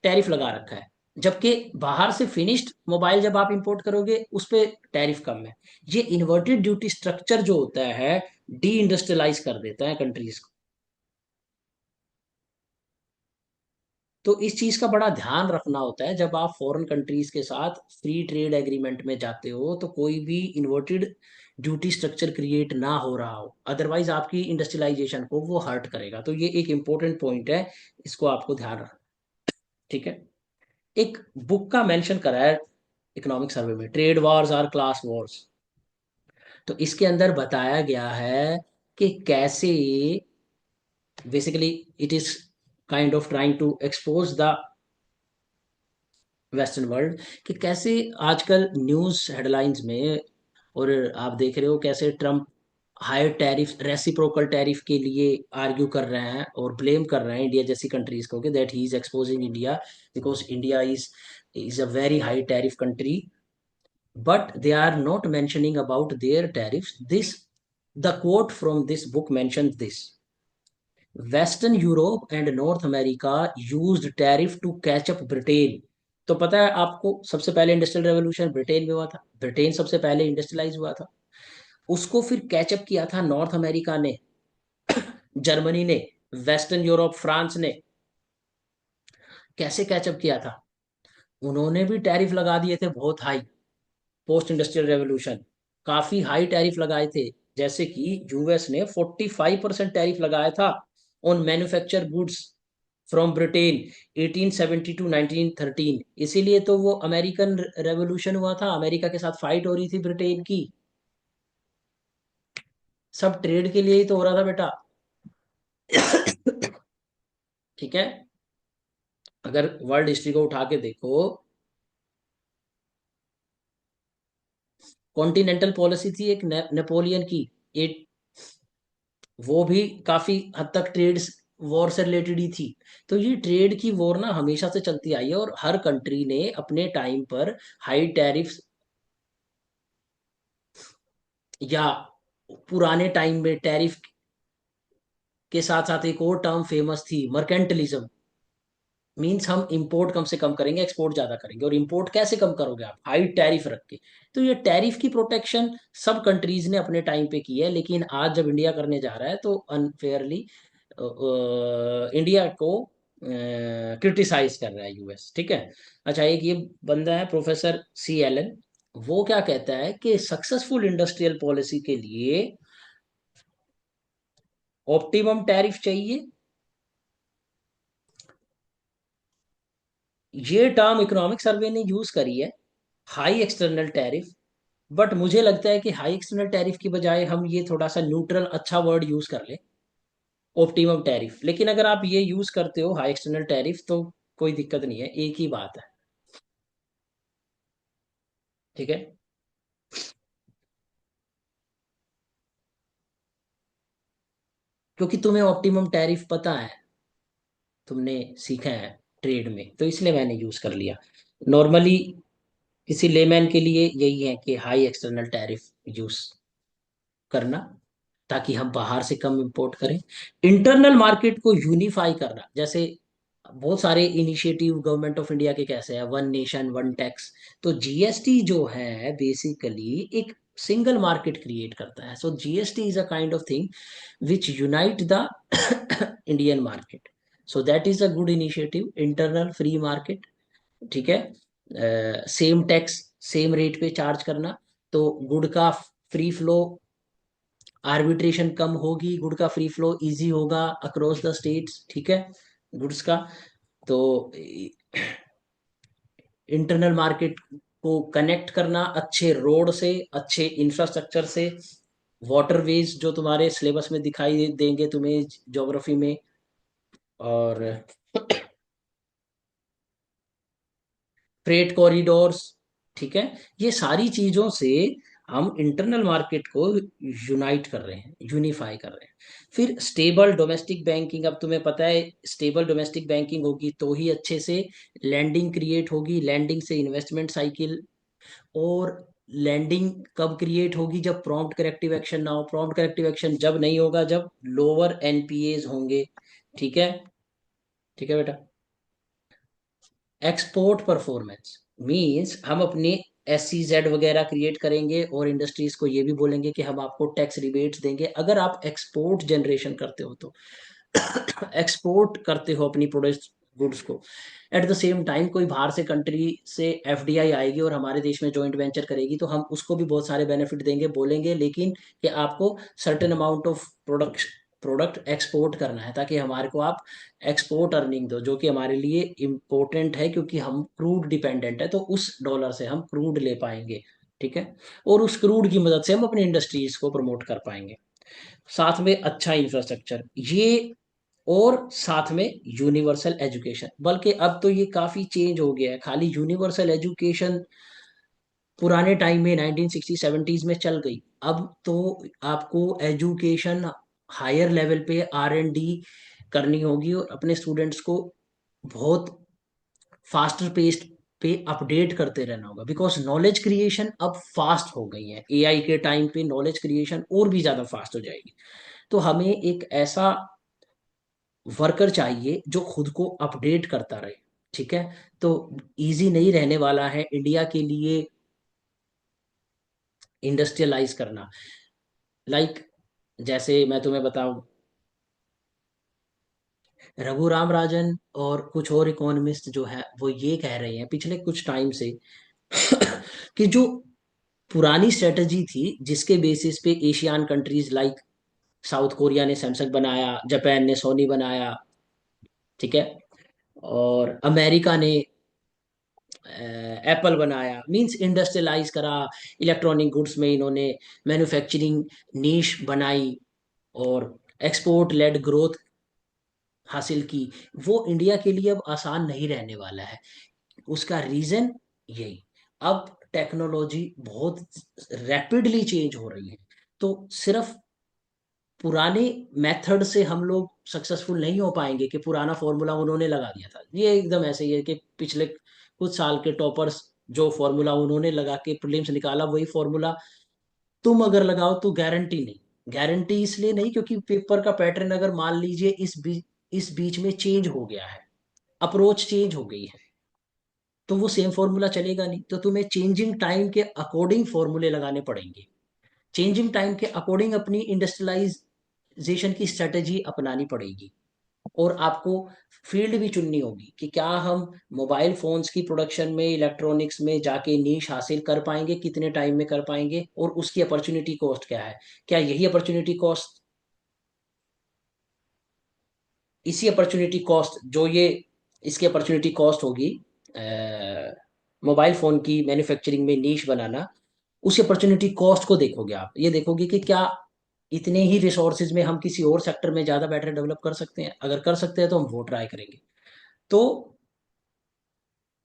Speaker 1: टैरिफ लगा रखा है। जबकि बाहर से फिनिश्ड मोबाइल जब आप इंपोर्ट करोगे उस पे टैरिफ कम है। ये इन्वर्टेड ड्यूटी स्ट्रक्चर जो होता है डी इंडस्ट्रियलाइज कर देता है कंट्रीज को। तो इस चीज का बड़ा ध्यान रखना होता है जब आप फॉरेन कंट्रीज के साथ फ्री ट्रेड एग्रीमेंट में जाते हो, तो कोई भी इन्वर्टेड ड्यूटी स्ट्रक्चर क्रिएट ना हो रहा हो, अदरवाइज आपकी इंडस्ट्रियलाइजेशन को वो हर्ट करेगा। तो ये एक इंपॉर्टेंट पॉइंट है, इसको आपको ध्यान रखना। ठीक है। एक बुक का मेंशन करा है इकोनॉमिक सर्वे में, trade wars are class wars. तो इसके अंदर बताया गया है कि कैसे basically it is kind of trying to expose the western world, कि कैसे आजकल न्यूज हेडलाइंस में, और आप देख रहे हो कैसे Trump higher tariff, reciprocal tariff के लिए आर्ग्यू कर रहे हैं और ब्लेम कर रहे हैं इंडिया जैसी कंट्रीज को कि that he is exposing India, because India is a very high tariff country, but they are not mentioning about their tariffs. This the quote from this book mentions this: western Europe and North America used tariff to catch up Britain. तो पता है आपको, सबसे पहले industrial revolution Britain में हुआ था, Britain सबसे पहले इंडस्ट्रियलाइज हुआ था। उसको फिर कैचअप किया था नॉर्थ अमेरिका ने, जर्मनी ने, वेस्टर्न यूरोप फ्रांस ने। कैसे कैचअप किया था? उन्होंने भी टैरिफ लगा दिए थे बहुत हाई। पोस्ट इंडस्ट्रियल रेवोल्यूशन काफी हाई टैरिफ लगाए थे, जैसे कि यूएस ने 45% टैरिफ लगाया था on manufacture goods from Britain 1870 to 1913। इसीलिए तो वो अमेरिकन रेवोल्यूशन हुआ था, अमेरिका के साथ फाइट हो रही थी ब्रिटेन की। सब ट्रेड के लिए ही तो हो रहा था बेटा। ठीक है। अगर वर्ल्ड हिस्ट्री को उठा के देखो, कॉन्टिनेंटल पॉलिसी थी एक नेपोलियन की, एक वो भी काफी हद तक ट्रेड वॉर से रिलेटेड ही थी। तो ये ट्रेड की वॉर ना हमेशा से चलती आई है, और हर कंट्री ने अपने टाइम पर हाई टैरिफ्स, या पुराने टाइम में टैरिफ के साथ साथ एक और टर्म फेमस थी, मर्केंटलिज्म। मीन्स हम इंपोर्ट कम से कम करेंगे, एक्सपोर्ट ज्यादा करेंगे। और इंपोर्ट कैसे कम करोगे आप? हाई टैरिफ रख के। तो ये टैरिफ की प्रोटेक्शन सब कंट्रीज ने अपने टाइम पे की है, लेकिन आज जब इंडिया करने जा रहा है तो अनफेयरली इंडिया को क्रिटिसाइज कर रहा है यूएस। ठीक है। अच्छा, एक ये बंदा है प्रोफेसर सी एलन, वो क्या कहता है कि सक्सेसफुल इंडस्ट्रियल पॉलिसी के लिए ऑप्टिमम टैरिफ चाहिए। ये टर्म इकोनॉमिक सर्वे ने यूज करी है, हाई एक्सटर्नल टैरिफ। बट मुझे लगता है कि हाई एक्सटर्नल टैरिफ की बजाय हम ये थोड़ा सा न्यूट्रल अच्छा वर्ड यूज कर ले, ऑप्टिमम टैरिफ। लेकिन अगर आप ये यूज करते हो हाई एक्सटर्नल टैरिफ तो कोई दिक्कत नहीं है, एक ही बात है। ठीक है। क्योंकि तुम्हें ऑप्टिमम टैरिफ पता है, तुमने सीखा है ट्रेड में, तो इसलिए मैंने यूज कर लिया। नॉर्मली किसी लेमैन के लिए यही है कि हाई एक्सटर्नल टैरिफ यूज करना, ताकि हम बाहर से कम इंपोर्ट करें। इंटरनल मार्केट को यूनिफाई करना, जैसे बहुत सारे इनिशिएटिव गवर्नमेंट ऑफ इंडिया के कैसे है, वन नेशन वन टैक्स। तो जीएसटी जो है बेसिकली एक सिंगल मार्केट क्रिएट करता है। So GST is a kind of thing which unite the Indian market. So that is a good initiative, internal free market. ठीक है। सेम टैक्स सेम रेट पे charge करना, तो गुड का free flow, arbitration कम होगी, good का free flow easy होगा across the states. ठीक है। गुड्स का। तो इंटरनल मार्केट को कनेक्ट करना अच्छे रोड से, अच्छे इंफ्रास्ट्रक्चर से, वाटरवेज जो तुम्हारे सिलेबस में दिखाई देंगे तुम्हें ज्योग्राफी में, और फ्रेट कॉरिडोर्स। ठीक है। ये सारी चीजों से हम इंटरनल मार्केट को यूनाइट कर रहे हैं, यूनिफाई कर रहे हैं। फिर स्टेबल डोमेस्टिक बैंकिंग। अब तुम्हें पता है स्टेबल डोमेस्टिक बैंकिंग होगी तो ही अच्छे से लैंडिंग क्रिएट होगी, लैंडिंग से इन्वेस्टमेंट साइकिल। और लैंडिंग कब क्रिएट होगी? जब प्रॉम्प्ट करेक्टिव एक्शन ना हो। प्रॉम्प्ट करेक्टिव एक्शन जब नहीं होगा जब लोअर एनपीएज होंगे। ठीक है। ठीक है बेटा। एक्सपोर्ट परफॉर्मेंस मींस हम अपने SEZ वगैरह क्रिएट करेंगे और इंडस्ट्रीज को ये भी बोलेंगे कि हम आपको टैक्स रिबेट्स देंगे अगर आप एक्सपोर्ट जनरेशन करते हो तो। एक्सपोर्ट करते हो अपनी प्रोडक्ट्स, गुड्स को। एट द सेम टाइम कोई बाहर से कंट्री से एफडीआई आएगी और हमारे देश में जॉइंट वेंचर करेगी तो हम उसको भी बहुत सारे बेनिफिट देंगे, बोलेंगे लेकिन कि आपको certain amount of product export करना है, ताकि हमारे को आप एक्सपोर्ट अर्निंग दो, जो कि हमारे लिए इम्पोर्टेंट है क्योंकि हम क्रूड डिपेंडेंट है, तो उस डॉलर से हम क्रूड ले पाएंगे। ठीक है। और उस क्रूड की मदद से हम अपनी इंडस्ट्रीज को प्रमोट कर पाएंगे। साथ में अच्छा इंफ्रास्ट्रक्चर ये, और साथ में यूनिवर्सल एजुकेशन। बल्कि अब तो ये काफी चेंज हो गया है, खाली यूनिवर्सल एजुकेशन पुराने टाइम में 1960 70s में चल गई। अब तो आपको एजुकेशन हायर लेवल पे R&D करनी होगी और अपने स्टूडेंट्स को बहुत फास्टर पेस्ट पे अपडेट करते रहना होगा, बिकॉज नॉलेज क्रिएशन अब फास्ट हो गई है। AI के टाइम पे नॉलेज क्रिएशन और भी ज्यादा फास्ट हो जाएगी। तो हमें एक ऐसा वर्कर चाहिए जो खुद को अपडेट करता रहे। ठीक है। तो इजी नहीं रहने वाला है इंडिया के लिए इंडस्ट्रियलाइज करना। लाइक जैसे मैं तुम्हें बताऊं, रघुराम राजन और कुछ और इकोनॉमिस्ट जो है वो ये कह रहे हैं पिछले कुछ टाइम से कि जो पुरानी स्ट्रेटजी थी जिसके बेसिस पे Asian countries like South Korea ने सैमसंग बनाया, जापान ने सोनी बनाया। ठीक है। और अमेरिका ने एप्पल बनाया, मींस इंडस्ट्रियलाइज करा। इलेक्ट्रॉनिक गुड्स में इन्होंने मैन्युफैक्चरिंग नीश बनाई और एक्सपोर्ट लेड ग्रोथ हासिल की। वो इंडिया के लिए अब आसान नहीं रहने वाला है। उसका रीजन यही, अब टेक्नोलॉजी बहुत रैपिडली चेंज हो रही है। तो सिर्फ पुराने मेथड से हम लोग सक्सेसफुल नहीं हो पाएंगे कि पुराना फॉर्मूला उन्होंने लगा दिया था, ये एकदम ऐसे ही है कि पिछले कुछ साल के टॉपर्स जो फॉर्मूला उन्होंने लगा के प्रीलिम्स निकाला वही फॉर्मूला तुम अगर लगाओ तो गारंटी नहीं। गारंटी इसलिए नहीं क्योंकि पेपर का पैटर्न अगर मान लीजिए इस बीच में चेंज हो गया है, अप्रोच चेंज हो गई है, तो वो सेम फॉर्मूला चलेगा नहीं, तो तुम्हें चेंजिंग टाइम के अकॉर्डिंग फॉर्मूले लगाने पड़ेंगे। चेंजिंग टाइम के अकॉर्डिंग अपनी इंडस्ट्रियलाइजेशन की स्ट्रेटेजी अपनानी पड़ेगी। और आपको फील्ड भी चुननी होगी कि क्या हम मोबाइल फोन्स की प्रोडक्शन में, इलेक्ट्रॉनिक्स में जाके नीश हासिल कर पाएंगे, कितने टाइम में कर पाएंगे, और उसकी अपॉर्चुनिटी कॉस्ट क्या है। क्या यही अपॉर्चुनिटी कॉस्ट, इसी अपॉर्चुनिटी कॉस्ट जो ये, इसकी अपॉर्चुनिटी कॉस्ट होगी मोबाइल फोन की मैन्युफैक्चरिंग में नीश बनाना, उसी अपॉर्चुनिटी कॉस्ट को देखोगे आप, ये देखोगे कि क्या इतने ही रिसोर्सेज में हम किसी और सेक्टर में ज्यादा बेटर डेवलप कर सकते हैं। अगर कर सकते हैं तो हम वो ट्राई करेंगे। तो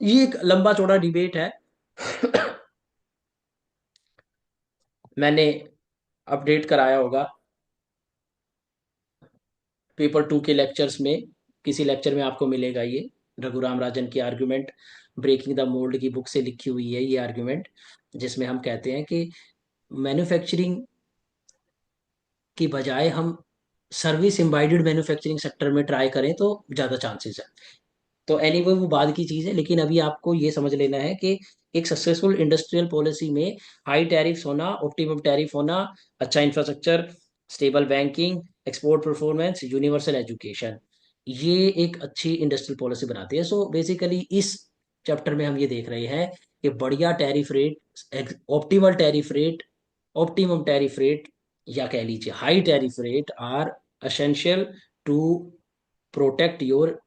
Speaker 1: ये एक लंबा चौड़ा डिबेट है। मैंने अपडेट कराया होगा पेपर 2 के लेक्चर्स में, किसी लेक्चर में आपको मिलेगा ये। रघुराम राजन की आर्गुमेंट, ब्रेकिंग द मोल्ड की बुक से लिखी हुई है ये आर्गुमेंट, जिसमें हम कहते हैं कि मैन्युफैक्चरिंग की बजाय हम सर्विस एम्बाइडेड मैन्युफैक्चरिंग सेक्टर में ट्राई करें तो ज़्यादा चांसेस है। तो एनीवे वो बाद की चीज़ है, लेकिन अभी आपको ये समझ लेना है कि एक सक्सेसफुल इंडस्ट्रियल पॉलिसी में हाई टैरिफ्स होना, ऑप्टिमम टैरिफ होना, अच्छा infrastructure, stable banking, export performance, universal education, ये एक अच्छी इंडस्ट्रियल पॉलिसी बनाती है। सो बेसिकली इस चैप्टर में हम ये देख रहे हैं कि बढ़िया tariff rate, optimal tariff rate, optimum tariff rate, या कह लीजिए high tariff rate are essential to protect your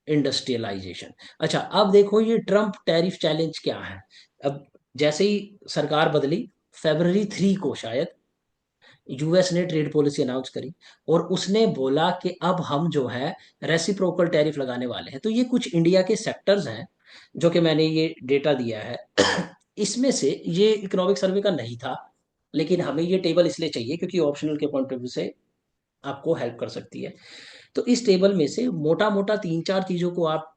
Speaker 1: industrialisation. अच्छा, अब देखो ये ट्रम्प टैरिफ चैलेंज क्या है। अब जैसे ही सरकार बदली, February 3 को शायद यूएस ने ट्रेड पॉलिसी अनाउंस करी, और उसने बोला कि अब हम जो है रेसिप्रोकल टैरिफ लगाने वाले हैं। तो ये कुछ इंडिया के सेक्टर्स हैं जो कि मैंने ये डेटा दिया है। इसमें से ये इकोनॉमिक सर्वे का नहीं था, लेकिन हमें ये टेबल इसलिए चाहिए क्योंकि ऑप्शनल के पॉइंट ऑफ व्यू से आपको हेल्प कर सकती है। तो इस टेबल में से मोटा मोटा 3-4 चीजों को आप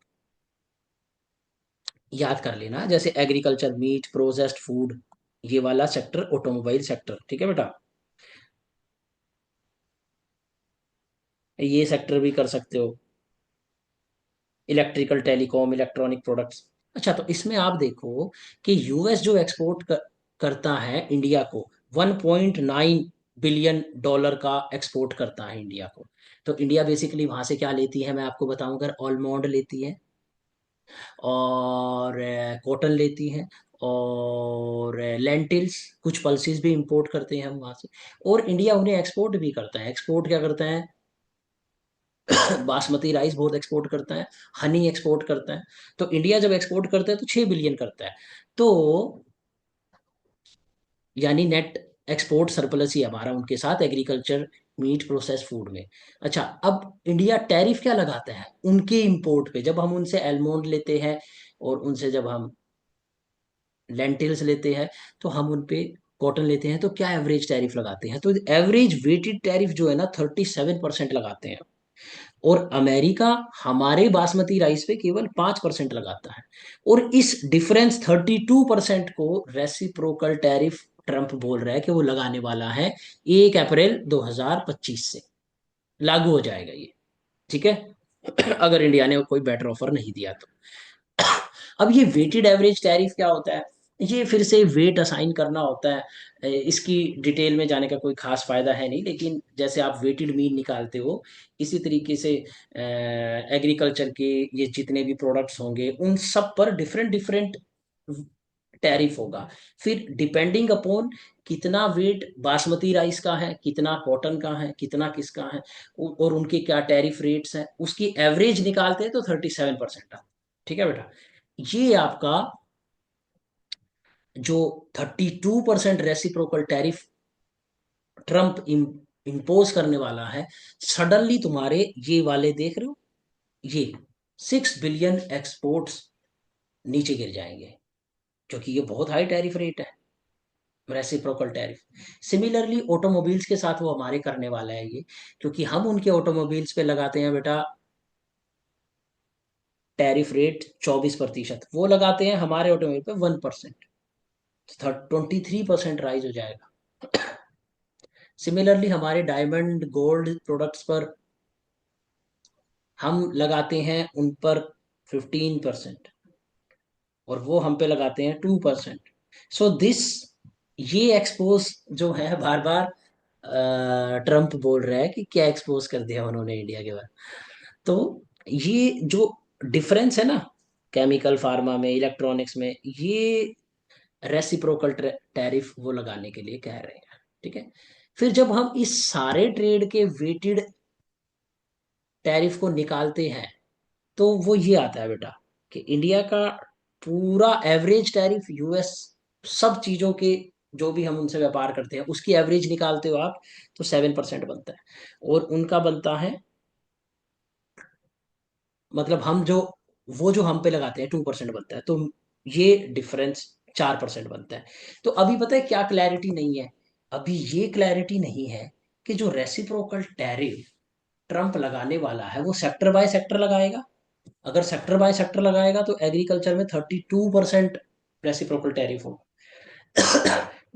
Speaker 1: याद कर लेना, जैसे एग्रीकल्चर, मीट, प्रोसेस्ड फूड, ये वाला सेक्टर, ऑटोमोबाइल सेक्टर, ठीक है बेटा, ये सेक्टर भी कर सकते हो, इलेक्ट्रिकल, टेलीकॉम, इलेक्ट्रॉनिक प्रोडक्ट्स। अच्छा, तो इसमें आप देखो कि यूएस जो करता है इंडिया को, 1.9 बिलियन डॉलर का एक्सपोर्ट करता है इंडिया को। तो इंडिया बेसिकली वहां से क्या लेती है मैं आपको बताऊं, अगर ऑलमोंड लेती है, और कॉटन लेती हैं, और लेंटिल्स, कुछ पल्सेस भी इंपोर्ट करते हैं हम वहां से। और इंडिया उन्हें एक्सपोर्ट भी करता है। एक्सपोर्ट क्या करता है? बासमती राइस बहुत एक्सपोर्ट करता है, हनी एक्सपोर्ट करता है। तो इंडिया जब एक्सपोर्ट करता है तो 6 बिलियन करता है। तो यानी नेट एक्सपोर्ट सरप्लस ही हमारा उनके साथ, एग्रीकल्चर, मीट, प्रोसेस फूड में। अच्छा, अब इंडिया टैरिफ क्या लगाता है उनके इंपोर्ट पे, जब हम उनसे एलमोंड लेते हैं, और उनसे जब हम लेंटिल्स लेते हैं, तो हम उन पे कॉटन लेते हैं, तो क्या एवरेज टैरिफ लगाते हैं? तो एवरेज वेटेड टैरिफ जो है ना, 37% लगाते हैं। और अमेरिका हमारे बासमती राइस पे केवल 5% लगाता है। और इस डिफरेंस 32% को रेसिप्रोकल टैरिफ ट्रंप बोल रहा है कि वो लगाने वाला है 1 अप्रैल 2025 से, लागू हो जाएगा ये, ठीक है। अगर इंडिया ने कोई बेटर ऑफर नहीं दिया तो। अब ये वेटेड एवरेज टैरिफ क्या होता है? ये फिर से वेट असाइन करना होता है। इसकी डिटेल में जाने का कोई खास फायदा है नहीं, लेकिन जैसे आप वेटेड मीन निकालते हो, इसी तरीके से एग्रीकल्चर के ये जितने भी प्रोडक्ट्स होंगे उन सब पर डिफरेंट डिफरेंट टैरिफ होगा। फिर डिपेंडिंग अपॉन कितना वेट बासमती राइस का है, कितना कॉटन का है, कितना किसका है, और उनके क्या टैरिफ रेट्स हैं, उसकी एवरेज निकालते हैं तो 37% आता है। ठीक है बेटा, ये आपका जो 32% रेसिप्रोकल टैरिफ ट्रंप इम्पोज करने वाला है, सडनली तुम्हारे ये वाले देख रहे हो, ये 6 बिलियन एक्सपोर्ट्स नीचे गिर जाएंगे, क्योंकि ये बहुत हाई टैरिफ रेट है, रेसिप्रोकल टैरिफ। सिमिलरली ऑटोमोबाइल्स के साथ वो हमारे करने वाला है ये, क्योंकि हम उनके ऑटोमोबाइल्स पे लगाते हैं बेटा टैरिफ रेट 24%, वो लगाते हैं हमारे ऑटोमोबाइल पे 1%, 23% राइज हो जाएगा। सिमिलरली हमारे डायमंड गोल्ड प्रोडक्ट्स पर हम लगाते हैं उन पर 15%, और वो हम पे लगाते हैं 2%। सो दिस, ये एक्सपोज जो है, बार बार ट्रम्प बोल रहा है कि क्या एक्सपोज कर दिया उन्होंने इंडिया के बारे में। तो ये जो डिफरेंस है ना, केमिकल, फार्मा में, इलेक्ट्रॉनिक्स में, ये रेसिप्रोकल टैरिफ वो लगाने के लिए कह रहे हैं। ठीक है। फिर जब हम इस सारे ट्रेड के वेटेड टैरिफ को निकालते हैं, तो वो ये आता है बेटा, कि इंडिया का पूरा एवरेज टैरिफ यूएस, सब चीजों के, जो भी हम उनसे व्यापार करते हैं उसकी एवरेज निकालते हो आप, तो 7% बनता है। और उनका बनता है, मतलब हम जो, वो जो हम पे लगाते हैं 2% बनता है, तो ये डिफरेंस 4% बनता है। तो अभी पता है क्या क्लैरिटी नहीं है? अभी ये क्लैरिटी नहीं है कि जो रेसिप्रोकल टैरिफ ट्रम्प लगाने वाला है वो सेक्टर बाय सेक्टर लगाएगा। अगर सेक्टर बाय सेक्टर लगाएगा तो एग्रीकल्चर में 32% रेसिप्रोकल टैरिफ हो,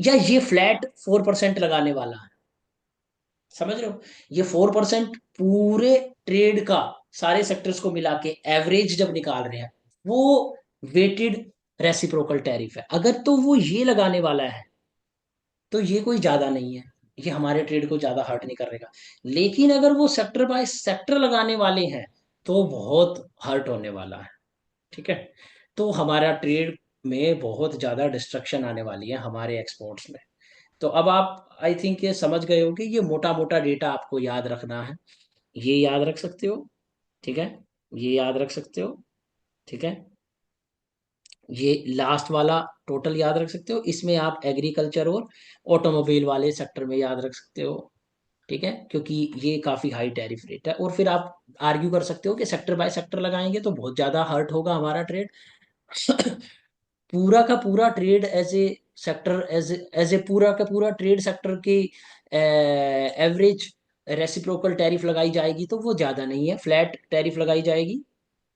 Speaker 1: या ये फ्लैट 4% लगाने वाला है। समझ रहे हो? ये 4% पूरे ट्रेड का, सारे सेक्टर्स को मिला के एवरेज जब निकाल रहे हैं, वो वेटेड रेसिप्रोकल टैरिफ है। अगर तो वो ये लगाने वाला है, तो ये कोई ज्यादा नहीं है, ये हमारे ट्रेड को ज्यादा हर्ट नहीं करेगा। लेकिन अगर वो सेक्टर बाय सेक्टर लगाने वाले हैं, तो बहुत हर्ट होने वाला है। ठीक है। तो हमारा ट्रेड में बहुत ज्यादा डिस्ट्रक्शन आने वाली है हमारे एक्सपोर्ट्स में। तो अब आप आई थिंक ये समझ गए हो कि ये मोटा मोटा डेटा आपको याद रखना है। ये याद रख सकते हो। ठीक है। ये याद रख सकते हो। ठीक है। ये लास्ट वाला टोटल याद रख सकते हो। इसमें आप एग्रीकल्चर और ऑटोमोबाइल वाले सेक्टर में याद रख सकते हो। ठीक है, क्योंकि ये काफी हाई टैरिफ रेट है। और फिर आप आर्ग्यू कर सकते हो कि सेक्टर बाय सेक्टर लगाएंगे तो बहुत ज्यादा हर्ट होगा हमारा ट्रेड। पूरा का पूरा trade as a sector, as a पूरा का पूरा ट्रेड सेक्टर की एवरेज रेसिप्रोकल टैरिफ लगाई जाएगी तो वो ज्यादा नहीं है, फ्लैट टैरिफ लगाई जाएगी।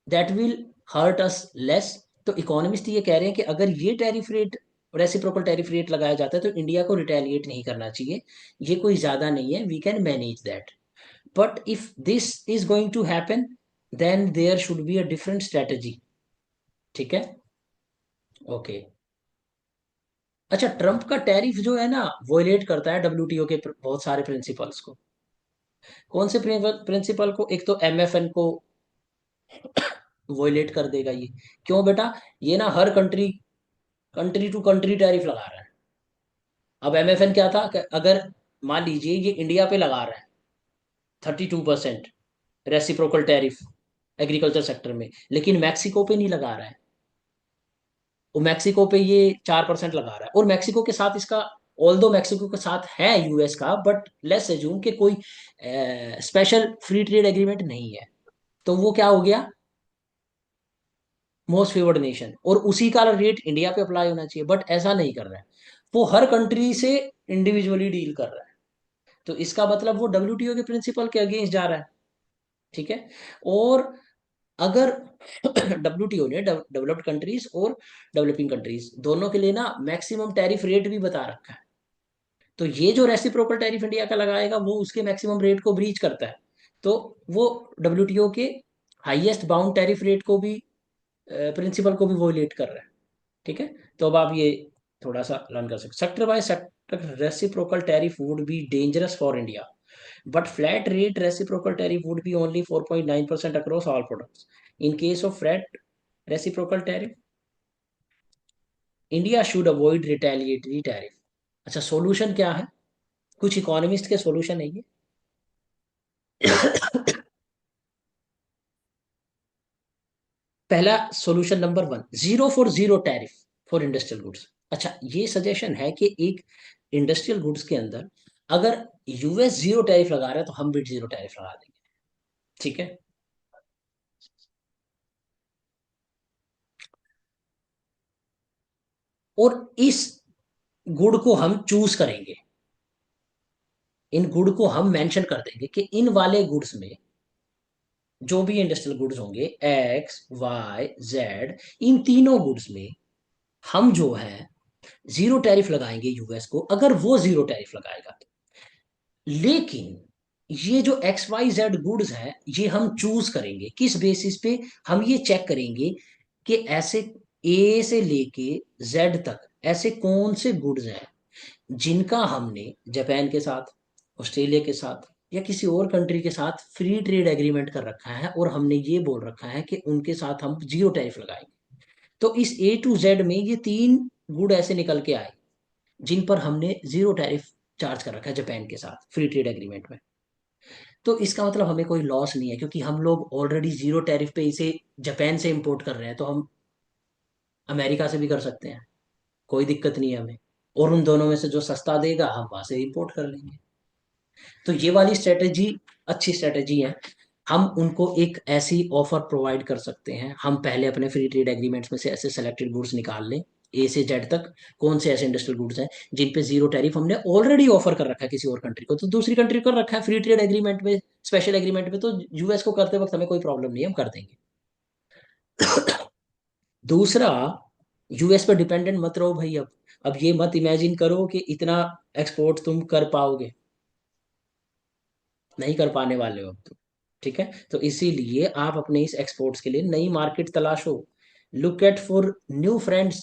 Speaker 1: That will hurt us less. तो इकोनॉमिस्ट ये कह रहे हैं कि अगर ये tariff rate, reciprocal tariff rate लगाया जाता है, तो इंडिया को रिटेलिएट नहीं करना चाहिए। ये कोई ज्यादा नहीं है, we can manage that. But if this is going to happen, then there should be a different strategy. ठीक है। ओके। अच्छा, ट्रम्प का टैरिफ जो है ना, वोलेट करता है डब्ल्यूटीओ के बहुत सारे प्रिंसिपल्स को। कौन से प्रिंसिपल को? एक तो एमएफएन को वोलेट कर देगा ये। क्यों बेटा? ये ना हर country, country to country tariff लगा रहा है। अब एमएफएन क्या था कि अगर मान लीजिए ये इंडिया पे लगा रहा है 32% रेसिप्रोकल टैरिफ एग्रीकल्चर सेक्टर में, लेकिन मैक्सिको पे नहीं लगा रहा है, वो मैक्सिको पे ये 4% लगा रहा है। और मैक्सिको के साथ इसका, ऑल दो मैक्सिको के साथ है यूएस का, बट लेट्स एज्यूम कि कोई स्पेशल फ्री ट्रेड एग्रीमेंट नहीं है, तो वो क्या हो गया? मोस्ट फेवर्ड नेशन, और उसी का रेट इंडिया पे अप्लाई होना चाहिए, बट ऐसा नहीं कर रहा है। वो हर कंट्री से इंडिविजुअली डील कर रहा है। तो इसका मतलब वो डब्ल्यूटीओ के प्रिंसिपल के अगेंस्ट जा रहा है। ठीक है। और अगर डब्ल्यूटीओ ने डेवलप्ड कंट्रीज और डेवलपिंग कंट्रीज दोनों के लिए ना मैक्सिमम टैरिफ रेट भी बता रखा है, तो ये जो रेसिप्रोकल टैरिफ इंडिया का लगाएगा वो उसके मैक्सिमम रेट को ब्रीच करता है। तो वो डब्ल्यूटीओ के हाईएस्ट बाउंड टैरिफ रेट को भी, प्रिंसिपल को भी वोलेट कर रहा है। ठीक है। तो अब आप ये थोड़ा सा लर्न कर सकते। Sector by sector reciprocal tariff would be dangerous for India, but flat rate reciprocal tariff would be only 4.9% across all products. In case of flat reciprocal tariff, India should avoid retaliatory tariff. अच्छा, solution क्या है? कुछ economist के solution है ये। पहला solution number one, zero for zero tariff for industrial goods. अच्छा, ये सजेशन है कि एक इंडस्ट्रियल गुड्स के अंदर अगर यूएस जीरो टैरिफ लगा रहा है तो हम भी जीरो टैरिफ लगा देंगे। ठीक है। और इस गुड को हम चूज करेंगे, इन गुड को हम मेंशन कर देंगे कि इन वाले गुड्स में, जो भी इंडस्ट्रियल गुड्स होंगे, एक्स वाई जेड, इन तीनों गुड्स में हम जो है जीरो टैरिफ लगाएंगे यूएस को, अगर वो जीरो टैरिफ लगाएगा तो। लेकिन ये जो एक्स वाई जेड गुड्स है, ये हम चूज करेंगे किस बेसिस पे? हम ये चेक करेंगे कि ऐसे ए से लेके जेड तक ऐसे कौन से गुड्स हैं जिनका हमने जापान के साथ, ऑस्ट्रेलिया के साथ या किसी और कंट्री के साथ फ्री ट्रेड एग्रीमेंट कर रखा है, और हमने ये बोल रखा है कि उनके साथ हम जीरो टैरिफ लगाएंगे। तो इस ए टू जेड में ये तीन गुड ऐसे निकल के आए जिन पर हमने जीरो टैरिफ चार्ज कर रखा है जापान के साथ फ्री ट्रेड एग्रीमेंट में। तो इसका मतलब हमें कोई लॉस नहीं है, क्योंकि हम लोग ऑलरेडी जीरो टैरिफ पे इसे जापान से इंपोर्ट कर रहे हैं, तो हम अमेरिका से भी कर सकते हैं, कोई दिक्कत नहीं है हमें। और उन दोनों में से जो सस्ता देगा हम वहां से इंपोर्ट कर लेंगे। तो ये वाली स्ट्रेटेजी अच्छी स्ट्रेटेजी है। हम उनको एक ऐसी ऑफर प्रोवाइड कर सकते हैं, हम पहले अपने फ्री ट्रेड एग्रीमेंट्स में से ऐसे सेलेक्टेड गुड्स निकाल लें, ए से जेड तक कौन से ऐसे इंडस्ट्रियल गुड्स हैं जिन पे जीरो टैरिफ हमने ऑलरेडी ऑफर कर रखा है किसी और कंट्री को, तो दूसरी कंट्री को कर रखा है फ्री ट्रेड एग्रीमेंट में, स्पेशल एग्रीमेंट में, तो यूएस को करते वक्त हमें कोई प्रॉब्लम नहीं है, हम कर देंगे। दूसरा, यूएस पे डिपेंडेंट मत रहो भाई। अब ये मत इमेजिन करो कि इतना एक्सपोर्ट तुम कर पाओगे, नहीं कर पाने वाले हो अब तुम। ठीक है, तो इसीलिए आप अपने इस एक्सपोर्ट्स के लिए नई मार्केट तलाशो। Look at for new friends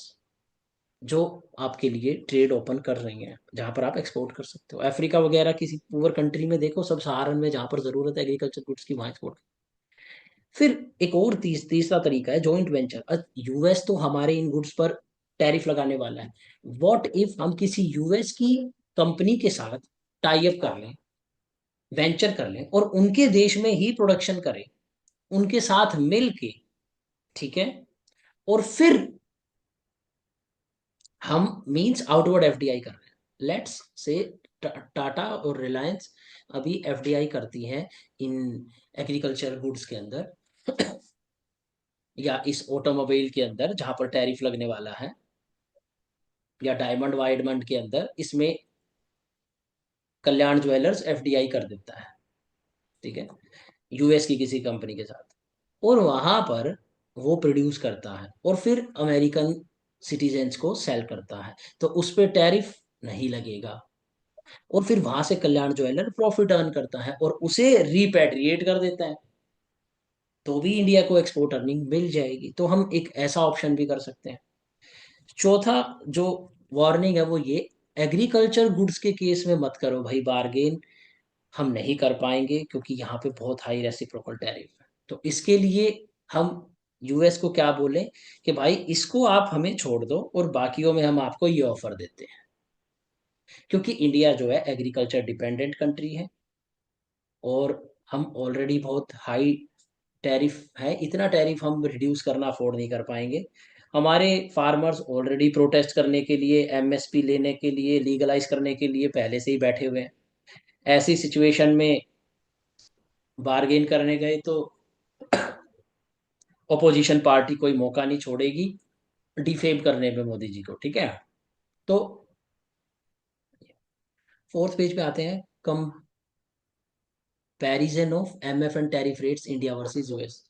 Speaker 1: जो आपके लिए ट्रेड ओपन कर रही हैं, जहां पर आप एक्सपोर्ट कर सकते हो। अफ्रीका वगैरह किसी पुअर कंट्री में देखो, सब सहारन में, जहां पर जरूरत है एग्रीकल्चर गुड्स की, वहां एक्सपोर्ट। फिर एक और तीसरा तरीका है जॉइंट वेंचर। यूएस तो हमारे इन गुड्स पर टैरिफ लगाने वाला है। व्हाट इफ हम किसी यूएस की कंपनी के साथ टाई अप कर लें, वेंचर कर लें, और उनके देश में ही प्रोडक्शन करें, उनके साथ मिल के, ठीक है, और फिर हम मींस आउटवर्ड एफडीआई कर रहे हैं। लेट्स से टाटा और रिलायंस अभी एफडीआई करती हैं इन एग्रीकल्चर गुड्स के अंदर, या इस ऑटोमोबाइल के अंदर जहां पर टैरिफ लगने वाला है, या डायमंड वाइडमंड के अंदर, इसमें कल्याण ज्वेलर्स एफडीआई कर देता है, ठीक है, यूएस की किसी कंपनी के साथ, और वहां पर वो प्रोड्यूस करता है और फिर अमेरिकन सिटीजन्स को सेल करता है, तो उस पर टैरिफ नहीं लगेगा। और फिर वहां से कल्याण ज्वेलर प्रॉफिट अर्न करता है और उसे रिपेट्रिएट कर देता है, तो भी इंडिया को एक्सपोर्ट अर्निंग मिल जाएगी। तो हम एक ऐसा ऑप्शन भी कर सकते हैं। चौथा जो वार्निंग है वो ये, एग्रीकल्चर गुड्स के केस में मत करो भाई बार्गेन, हम नहीं कर पाएंगे क्योंकि यहाँ पे बहुत हाई रेसिप्रोकल टैरिफ है। तो इसके लिए हम यूएस को क्या बोलें कि भाई इसको आप हमें छोड़ दो और बाकियों में हम आपको ये ऑफर देते हैं, क्योंकि इंडिया जो है एग्रीकल्चर डिपेंडेंट कंट्री है, और हम ऑलरेडी बहुत हाई टैरिफ है, इतना टैरिफ हम रिड्यूस करना अफोर्ड नहीं कर पाएंगे। हमारे फार्मर्स ऑलरेडी प्रोटेस्ट करने के लिए, एमएसपी लेने के लिए, लीगलाइज करने के लिए पहले से ही बैठे हुए हैं। ऐसी सिचुएशन में बार्गेन करने गए तो अपोजिशन पार्टी कोई मौका नहीं छोड़ेगी डिफेम करने में मोदी जी को, ठीक है। तो फोर्थ पेज पे आते हैं, comparison of MF and tariff rates India versus US.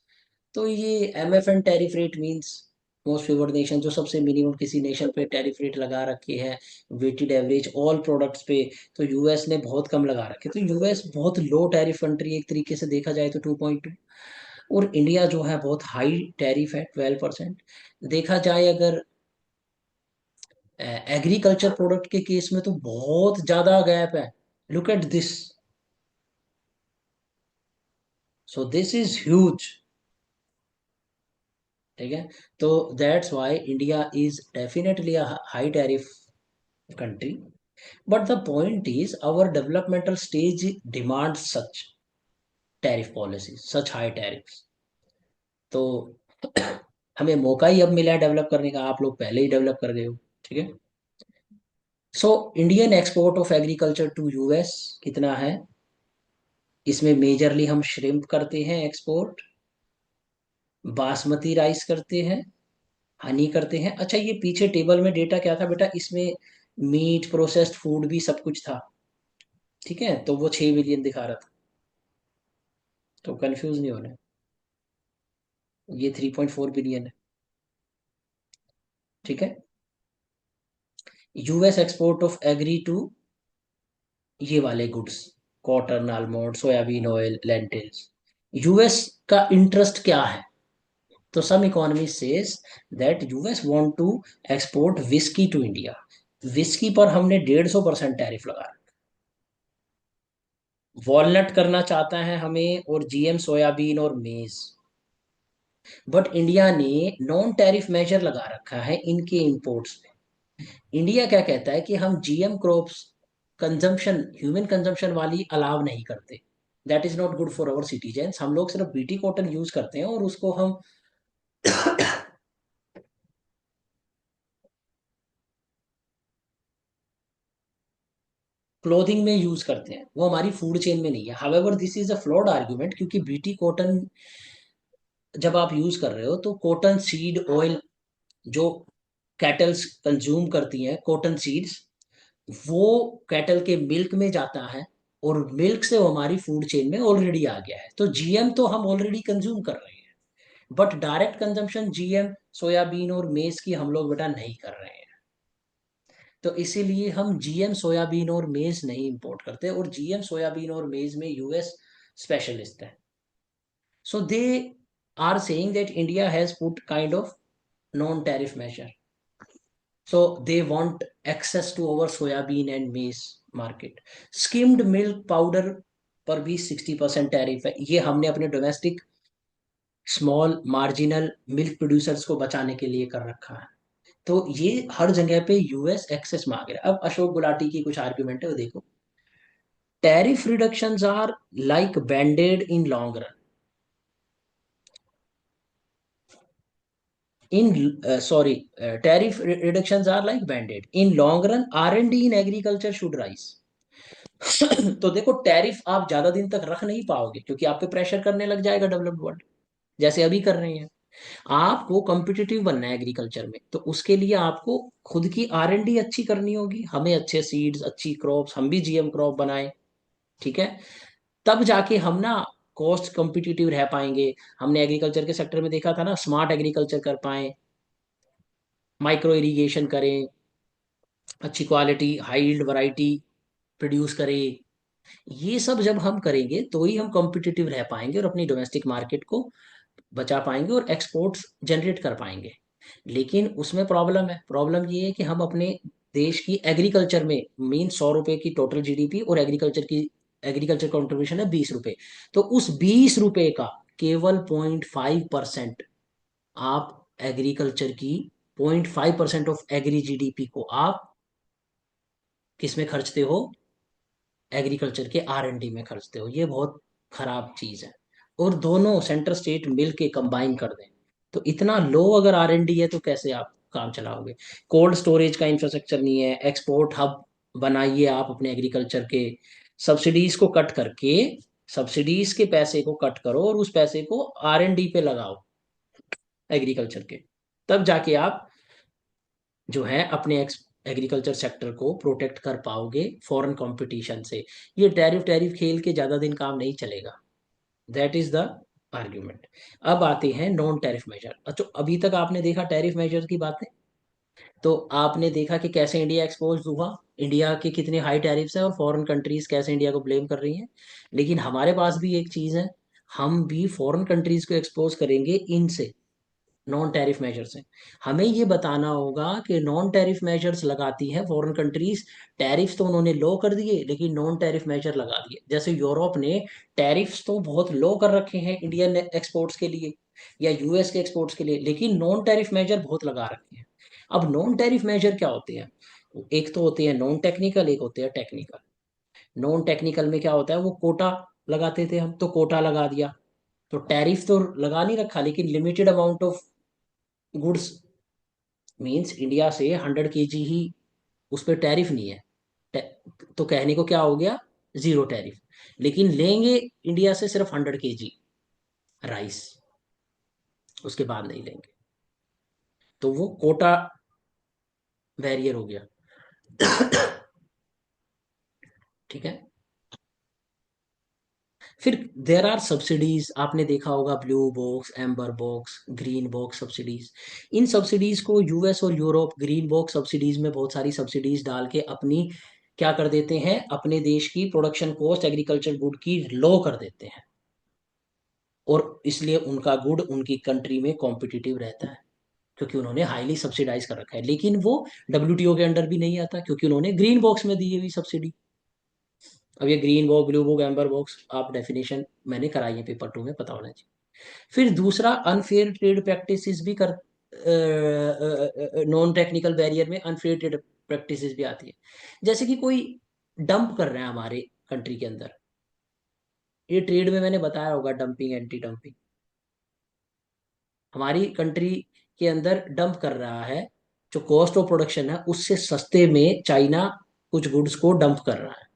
Speaker 1: तो ये MF and tariff rate means most favoured nation, जो सबसे मिनिमम किसी नेशन पे टैरिफ रेट लगा रखे हैं, वेटेड एवरेज ऑल प्रोडक्ट्स पे। तो यूएस ने बहुत कम लगा रखे, तो यूएस बहुत लो टैरिफ कंट्री एक तरीके से देखा जाए तो 2.2। और इंडिया जो है बहुत हाई टैरिफ है 12%। देखा जाए अगर एग्रीकल्चर प्रोडक्ट के केस में तो बहुत ज्यादा गैप है। Look at this, so this is huge, ठीक है। तो that's why India is definitely a high tariff country, but the point is our developmental stage demands such tariff policies, such high tariffs। तो हमें मौका ही अब मिला है डेवलप करने का, आप लोग पहले ही डेवलप कर गए हो, ठीक है। So Indian export of agriculture to US कितना है? इसमें मेजरली हम श्रिम्प करते हैं एक्सपोर्ट, बासमती राइस करते हैं, हनी करते हैं। अच्छा, ये पीछे टेबल में डेटा क्या था बेटा? इसमें मीट, प्रोसेस्ड फूड भी सब कुछ था, ठीक है, तो वो 6 बिलियन दिखा रहा था, तो कंफ्यूज नहीं होना। ये 3.4 बिलियन है, ठीक है। US export of agri to ये वाले goods, cotton, almond, soybean oil, lentils. US का इंटरेस्ट क्या है? तो some economy says that US want to export whisky to India. Whisky पर हमने 150% टैरिफ लगा। वॉलनट करना चाहता है हमें, और जीएम सोयाबीन और मेज। बट इंडिया ने नॉन टैरिफ मेजर लगा रखा है इनके इंपोर्ट्स पे। इंडिया क्या कहता है कि हम GM crops consumption, human consumption वाली अलाउ नहीं करते। That is not good for our citizens. हम लोग सिर्फ बीटी कॉटन यूज करते हैं और उसको हम क्लोथिंग में यूज करते हैं, वो हमारी फूड चेन में नहीं है। However this is a flawed argument, क्योंकि बीटी कॉटन जब आप यूज कर रहे हो तो कॉटन सीड ऑयल जो कैटल्स कंज्यूम करती हैं, कॉटन सीड्स, वो कैटल के मिल्क में जाता है, और मिल्क से वो हमारी फूड चेन में ऑलरेडी आ गया है। तो जीएम तो हम ऑलरेडी कंज्यूम कर रहे हैं, but direct consumption GM soybean और मेज की हम लोग बेटा नहीं कर रहे हैं। तो इसीलिए हम जीएम सोयाबीन और मेज नहीं इंपोर्ट करते, और जीएम सोयाबीन और मेज में यूएस स्पेशलिस्ट है। So they are saying that India has put kind of non tariff measure. So they want access to our soybean and maize market. Skimmed milk powder पर भी 60% tariff है। ये हमने अपने domestic small marginal milk producers को बचाने के लिए कर रखा है। तो ये हर जगह पे यूएस एक्सेस मांग रहा है। अब अशोक गुलाटी की कुछ आर्ग्यूमेंट है, वो देखो। Tariff reductions are like banded in long run. In sorry, tariff reductions are like band-aid. In long run, R&D in agriculture should rise. तो देखो, टैरिफ आप ज्यादा दिन तक रख नहीं पाओगे, क्योंकि आप पे प्रेशर करने लग जाएगा डेवलप्ड वर्ल्ड, जैसे अभी कर रहे हैं। आपको कॉम्पिटिटिव बनना है एग्रीकल्चर में, तो उसके लिए आपको खुद की R&D अच्छी करनी होगी। हमें अच्छे सीड्स, अच्छी क्रॉप्स, हम भी जीएम क्रॉप बनाए, ठीक है। तब जाके हम ना कॉस्ट कॉम्पिटिटिव रह पाएंगे। हमने एग्रीकल्चर के सेक्टर में देखा था ना, स्मार्ट एग्रीकल्चर कर पाए, माइक्रो इरिगेशन करें, अच्छी quality high yield variety produce करें। ये सब जब हम करेंगे तो ही हम कॉम्पिटिटिव रह पाएंगे और अपनी डोमेस्टिक मार्केट को बचा पाएंगे और एक्सपोर्ट्स जनरेट कर पाएंगे। लेकिन उसमें प्रॉब्लम है। प्रॉब्लम ये है कि हम अपने देश की एग्रीकल्चर में, मीन 100 रुपए की टोटल जीडीपी, और एग्रीकल्चर कंट्रीब्यूशन है 20 रुपए। तो उस 20 रुपए का केवल 0.5% आप एग्रीकल्चर की, 0.5% ऑफ एग्री जीडीपी को आप किस में खर्चते हो? एग्रीकल्चर के R&D में खर्चते हो। ये बहुत खराब चीज है। और दोनों सेंटर स्टेट मिल के कंबाइन कर दें, तो इतना लो अगर R&D है तो कैसे आप काम चलाओगे? कोल्ड स्टोरेज का इंफ्रास्ट्रक्चर नहीं है, एक्सपोर्ट हब बनाइए आप अपने एग्रीकल्चर के। सब्सिडीज को कट करके, सब्सिडीज के पैसे को कट करो और उस पैसे को R&D पे लगाओ एग्रीकल्चर के। तब जाके आप जो है अपने एग्रीकल्चर सेक्टर को प्रोटेक्ट कर पाओगे फॉरेन कंपटीशन से। ये टैरिफ टैरिफ खेल के ज्यादा दिन काम नहीं चलेगा। That is the argument. अब आते हैं नॉन टैरिफ मेजर। अच्छा, अभी तक आपने देखा टैरिफ मेजर की बातें, तो आपने देखा कि कैसे इंडिया एक्सपोज हुआ, इंडिया के कितने हाई टैरिफ्स हैं और फॉरेन कंट्रीज कैसे इंडिया को ब्लेम कर रही हैं। लेकिन हमारे पास भी एक चीज है, हम भी फॉरेन कंट्रीज को एक्सपोज करेंगे इनसे, नॉन टैरिफ मेजर्स हैं। हमें ये बताना होगा कि नॉन टैरिफ मेजर्स लगाती हैं फॉरेन कंट्रीज। टैरिफ्स तो उन्होंने लो कर दिए, लेकिन नॉन टैरिफ मेजर लगा दिए। जैसे यूरोप ने टैरिफ्स तो बहुत लो कर रखे हैं इंडियन एक्सपोर्ट्स के लिए या यूएस के एक्सपोर्ट्स के लिए, लेकिन नॉन टैरिफ मेजर बहुत लगा रखे हैं। अब नॉन टैरिफ मेजर क्या होते हैं? एक तो होते हैं नॉन टेक्निकल, एक होते हैं टेक्निकल। नॉन टेक्निकल में क्या होता है, वो कोटा लगाते थे हम, तो कोटा लगा दिया। तो टैरिफ तो लगा नहीं रखा, लेकिन limited amount of goods, means India से 100 kg ही उस पर टैरिफ नहीं है। तो कहने को क्या हो गया, जीरो टैरिफ। लेकिन लेंगे इंडिया से सिर्फ 100 kg राइस, उसके बाद नहीं लेंगे। तो वो कोटा बैरियर हो गया। ठीक है। फिर देर आर सब्सिडीज, आपने देखा होगा, blue box, amber box, green box subsidies. इन सब्सिडीज को यूएस और यूरोप ग्रीन बॉक्स सब्सिडीज में बहुत सारी सब्सिडीज डाल के अपनी क्या कर देते हैं, अपने देश की प्रोडक्शन कॉस्ट एग्रीकल्चर गुड की लो कर देते हैं, और इसलिए उनका गुड उनकी कंट्री में कॉम्पिटिटिव रहता है, क्योंकि उन्होंने हाईली सब्सिडाइज कर रखा है। लेकिन वो डब्ल्यूटीओ के अंडर भी नहीं आता, क्योंकि उन्होंने ग्रीन बॉक्स में दी है भी सब्सिडी। अब ये green box, blue box, amber box, आप डेफिनेशन मैंने कराई है पेपर 2 में, पता होना चाहिए। फिर दूसरा, अनफेयर ट्रेड प्रैक्टिसेस भी कर, नॉन टेक्निकल बैरियर में अनफेयर ट्रेड प्रैक्टिसेस भी आती है। जैसे कि कोई डंप कर रहा है हमारे कंट्री के अंदर, ये ट्रेड में मैंने बताया होगा, डंपिंग, एंटी डंपिंग। हमारी कंट्री के अंदर डंप कर रहा है, जो कॉस्ट ऑफ प्रोडक्शन है उससे सस्ते में चाइना कुछ गुड्स को डंप कर रहा है,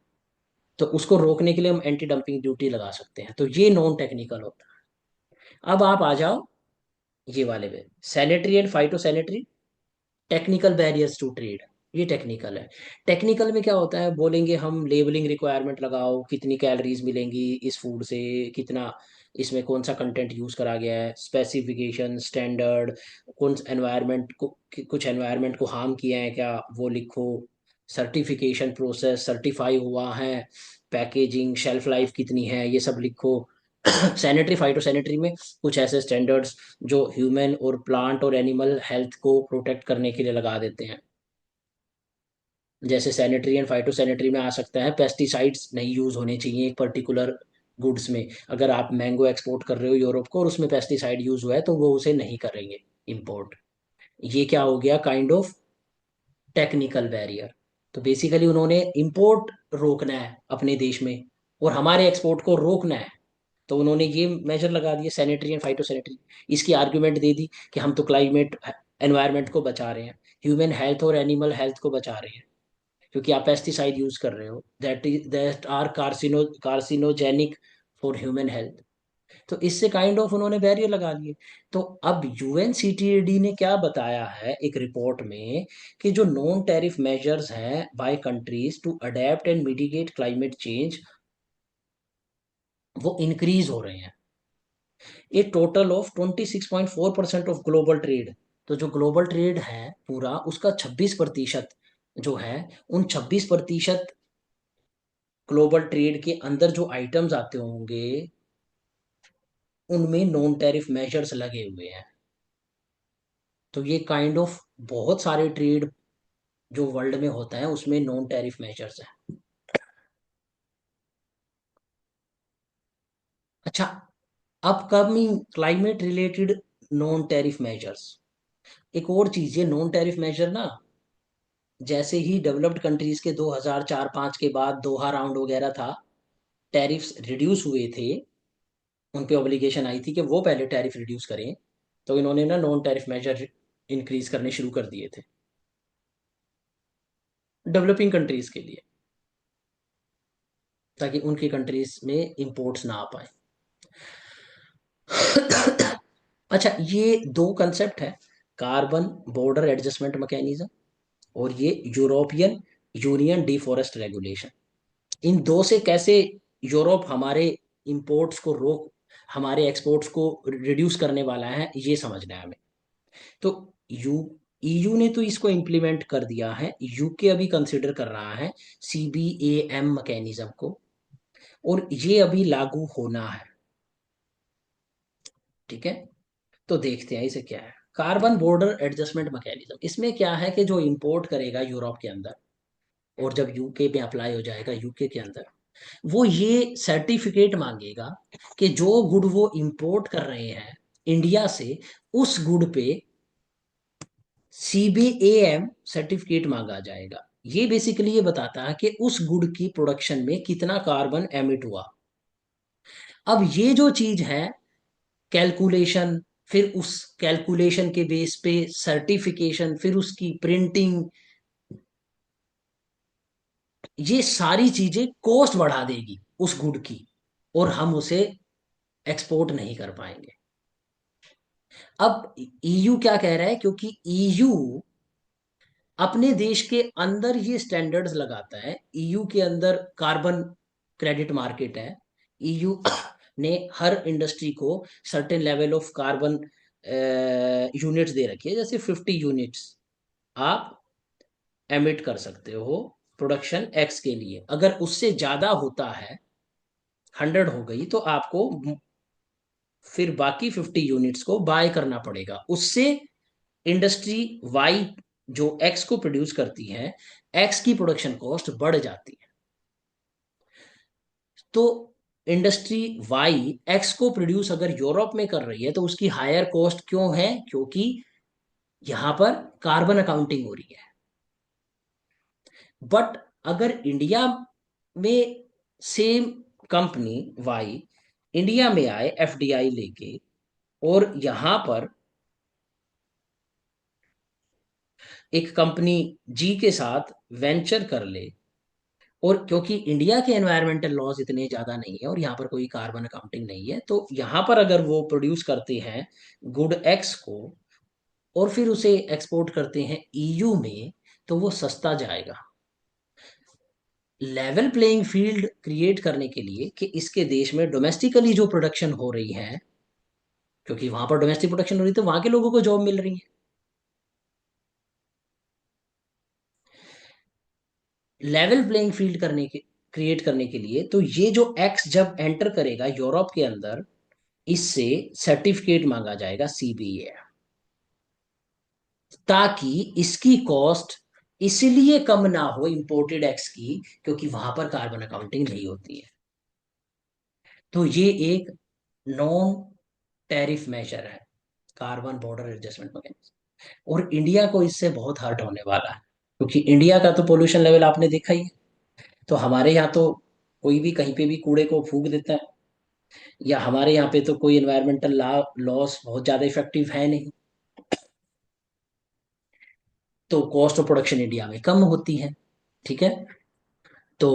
Speaker 1: तो उसको रोकने के लिए हम एंटी डंपिंग ड्यूटी लगा सकते हैं, तो ये नॉन टेक्निकल होता है। अब आप आ जाओ ये वाले पे, sanitary and phytosanitary technical barriers to trade, ये टेक्निकल है। टेक्निकल में क्या होता है, बोलेंगे हम लेबलिंग रिक्वायरमेंट लगाओ, कितनी कैलोरीज मिलेंगी इस फूड से, कितना इसमें कौन सा कंटेंट यूज करा गया है, स्पेसिफिकेशन, स्टैंडर्ड, कौन एनवायरनमेंट को, कुछ एनवायरनमेंट को हार्म किया है क्या वो लिखो, सर्टिफिकेशन प्रोसेस, सर्टिफाई हुआ है, पैकेजिंग, शेल्फ लाइफ कितनी है, ये सब लिखो। सैनिटरी फाइटो सैनिटरी में कुछ ऐसे स्टैंडर्ड्स जो ह्यूमन और प्लांट और एनिमल हेल्थ को प्रोटेक्ट करने के लिए लगा देते हैं। जैसे सैनिटरी एंड फाइटो सैनिटरी में आ सकता है, पेस्टिसाइड्स नहीं यूज होने चाहिए एक पर्टिकुलर गुड्स में। अगर आप मैंगो एक्सपोर्ट कर रहे हो यूरोप को और उसमें पेस्टिसाइड यूज हुआ है, तो वो उसे नहीं करेंगे इंपोर्ट। ये क्या हो गया, काइंड ऑफ टेक्निकल बैरियर। तो बेसिकली उन्होंने इंपोर्ट रोकना है अपने देश में, और हमारे एक्सपोर्ट को रोकना है, तो उन्होंने ये मेजर लगा दिए, सैनिटरी एंड फाइटो सैनिटरी। इसकी आर्ग्यूमेंट दे दी कि हम तो क्लाइमेट एनवायरनमेंट को बचा रहे हैं, ह्यूमन हेल्थ और एनिमल हेल्थ को बचा रहे हैं, क्योंकि आप पेस्टिसाइड यूज कर रहे हो that are carcinogenic for human health. तो इससे काइंड ऑफ उन्होंने बैरियर लगा लिए। तो अब यूएनसीटीडी ने क्या बताया है एक रिपोर्ट में, कि जो नॉन टैरिफ मेजर्स हैं by countries to adapt and mitigate climate change, वो इंक्रीज हो रहे हैं। A total of 26.4% of global trade, तो जो ग्लोबल ट्रेड है पूरा उसका 26% जो है, उन 26% ग्लोबल ट्रेड के अंदर जो आइटम्स आते होंगे, उनमें नॉन टैरिफ मेजर्स लगे हुए हैं। तो ये काइंड ऑफ बहुत सारे ट्रेड जो वर्ल्ड में होता है उसमें नॉन टैरिफ मेजर्स है। अच्छा, upcoming climate related non tariff measures, एक और चीज, ये नॉन टैरिफ मेजर ना, जैसे ही डेवलप्ड कंट्रीज के 2004-05 के बाद दोहा राउंड वगैरह था, टैरिफ्स रिड्यूस हुए थे, उन पे ऑब्लिगेशन आई थी कि वो पहले टैरिफ रिड्यूस करें, तो इन्होंने ना नॉन टैरिफ मेजर इंक्रीज करने शुरू कर दिए थे डेवलपिंग कंट्रीज के लिए, ताकि उनकी कंट्रीज में इंपोर्ट्स ना आ पाए। अच्छा, ये दो कंसेप्ट है, कार्बन बॉर्डर एडजस्टमेंट मैकेनिज्म और ये यूरोपियन यूनियन डिफॉरेस्ट रेगुलेशन। इन दो से कैसे यूरोप हमारे इंपोर्ट्स को रोक, हमारे एक्सपोर्ट्स को रिड्यूस करने वाला है, ये समझना है हमें। तो यू ईयू ने तो इसको इम्प्लीमेंट कर दिया है, यूके अभी कंसिडर कर रहा है सीबीएएम मैकेनिज्म को, और ये अभी लागू होना है। ठीक है, तो देखते हैं इसे क्या है, कार्बन बॉर्डर एडजस्टमेंट मैकेनिज्म। इसमें क्या है कि जो इंपोर्ट करेगा यूरोप के अंदर, और जब यूके में अप्लाई हो जाएगा यूके के अंदर, वो ये सर्टिफिकेट मांगेगा कि जो गुड वो इंपोर्ट कर रहे हैं इंडिया से, उस गुड पे सीबीएएम सर्टिफिकेट मांगा जाएगा। ये बेसिकली ये बताता है कि उस गुड की प्रोडक्शन में कितना कार्बन एमिट हुआ। अब ये जो चीज है, कैलकुलेशन, फिर उस कैलकुलेशन के बेस पे सर्टिफिकेशन, फिर उसकी प्रिंटिंग, ये सारी चीजें कॉस्ट बढ़ा देगी उस गुड की, और हम उसे एक्सपोर्ट नहीं कर पाएंगे। अब ईयू क्या कह रहा है, क्योंकि ईयू अपने देश के अंदर ये स्टैंडर्ड्स लगाता है, ईयू के अंदर कार्बन क्रेडिट मार्केट है, ईयू ने हर इंडस्ट्री को certain level of carbon units दे रखी है, जैसे 50 यूनिट्स आप एमिट कर सकते हो प्रोडक्शन एक्स के लिए, अगर उससे ज्यादा होता है, 100 हो गई, तो आपको फिर बाकी 50 यूनिट्स को बाय करना पड़ेगा उससे। इंडस्ट्री वाई जो एक्स को प्रोड्यूस करती है, एक्स की प्रोडक्शन कॉस्ट बढ़ जाती है। तो इंडस्ट्री वाई एक्स को प्रोड्यूस अगर यूरोप में कर रही है तो उसकी हायर कॉस्ट क्यों है? क्योंकि यहां पर कार्बन अकाउंटिंग हो रही है। बट अगर इंडिया में सेम कंपनी वाई इंडिया में आए एफडीआई लेके, और यहां पर एक कंपनी जी के साथ वेंचर कर ले, और क्योंकि इंडिया के एनवायरमेंटल लॉज इतने ज्यादा नहीं है और यहाँ पर कोई कार्बन अकाउंटिंग नहीं है, तो यहाँ पर अगर वो प्रोड्यूस करते हैं गुड एक्स को और फिर उसे एक्सपोर्ट करते हैं ईयू में, तो वो सस्ता जाएगा। लेवल प्लेइंग फील्ड क्रिएट करने के लिए कि इसके देश में डोमेस्टिकली जो प्रोडक्शन हो रही है, क्योंकि वहां पर डोमेस्टिक प्रोडक्शन हो रही है तो वहां के लोगों को जॉब मिल रही है। लेवल प्लेइंग फील्ड करने के क्रिएट करने के लिए, तो ये जो एक्स जब एंटर करेगा यूरोप के अंदर, इससे सर्टिफिकेट मांगा जाएगा सीबीए, ताकि इसकी कॉस्ट इसलिए कम ना हो इंपोर्टेड एक्स की, क्योंकि वहां पर कार्बन अकाउंटिंग नहीं होती है। तो ये एक नॉन टैरिफ मेजर है, कार्बन बॉर्डर एडजस्टमेंट मैकेनिज्म। और इंडिया को इससे बहुत हर्ट होने वाला है, क्योंकि इंडिया का तो पोल्यूशन लेवल आपने देखा ही है। तो हमारे यहाँ तो कोई भी कहीं पे भी कूड़े को फूंक देता है, या हमारे यहाँ पे तो कोई एनवायरमेंटल लॉस बहुत ज्यादा इफेक्टिव है नहीं, तो कॉस्ट ऑफ प्रोडक्शन इंडिया में कम होती है। ठीक है। तो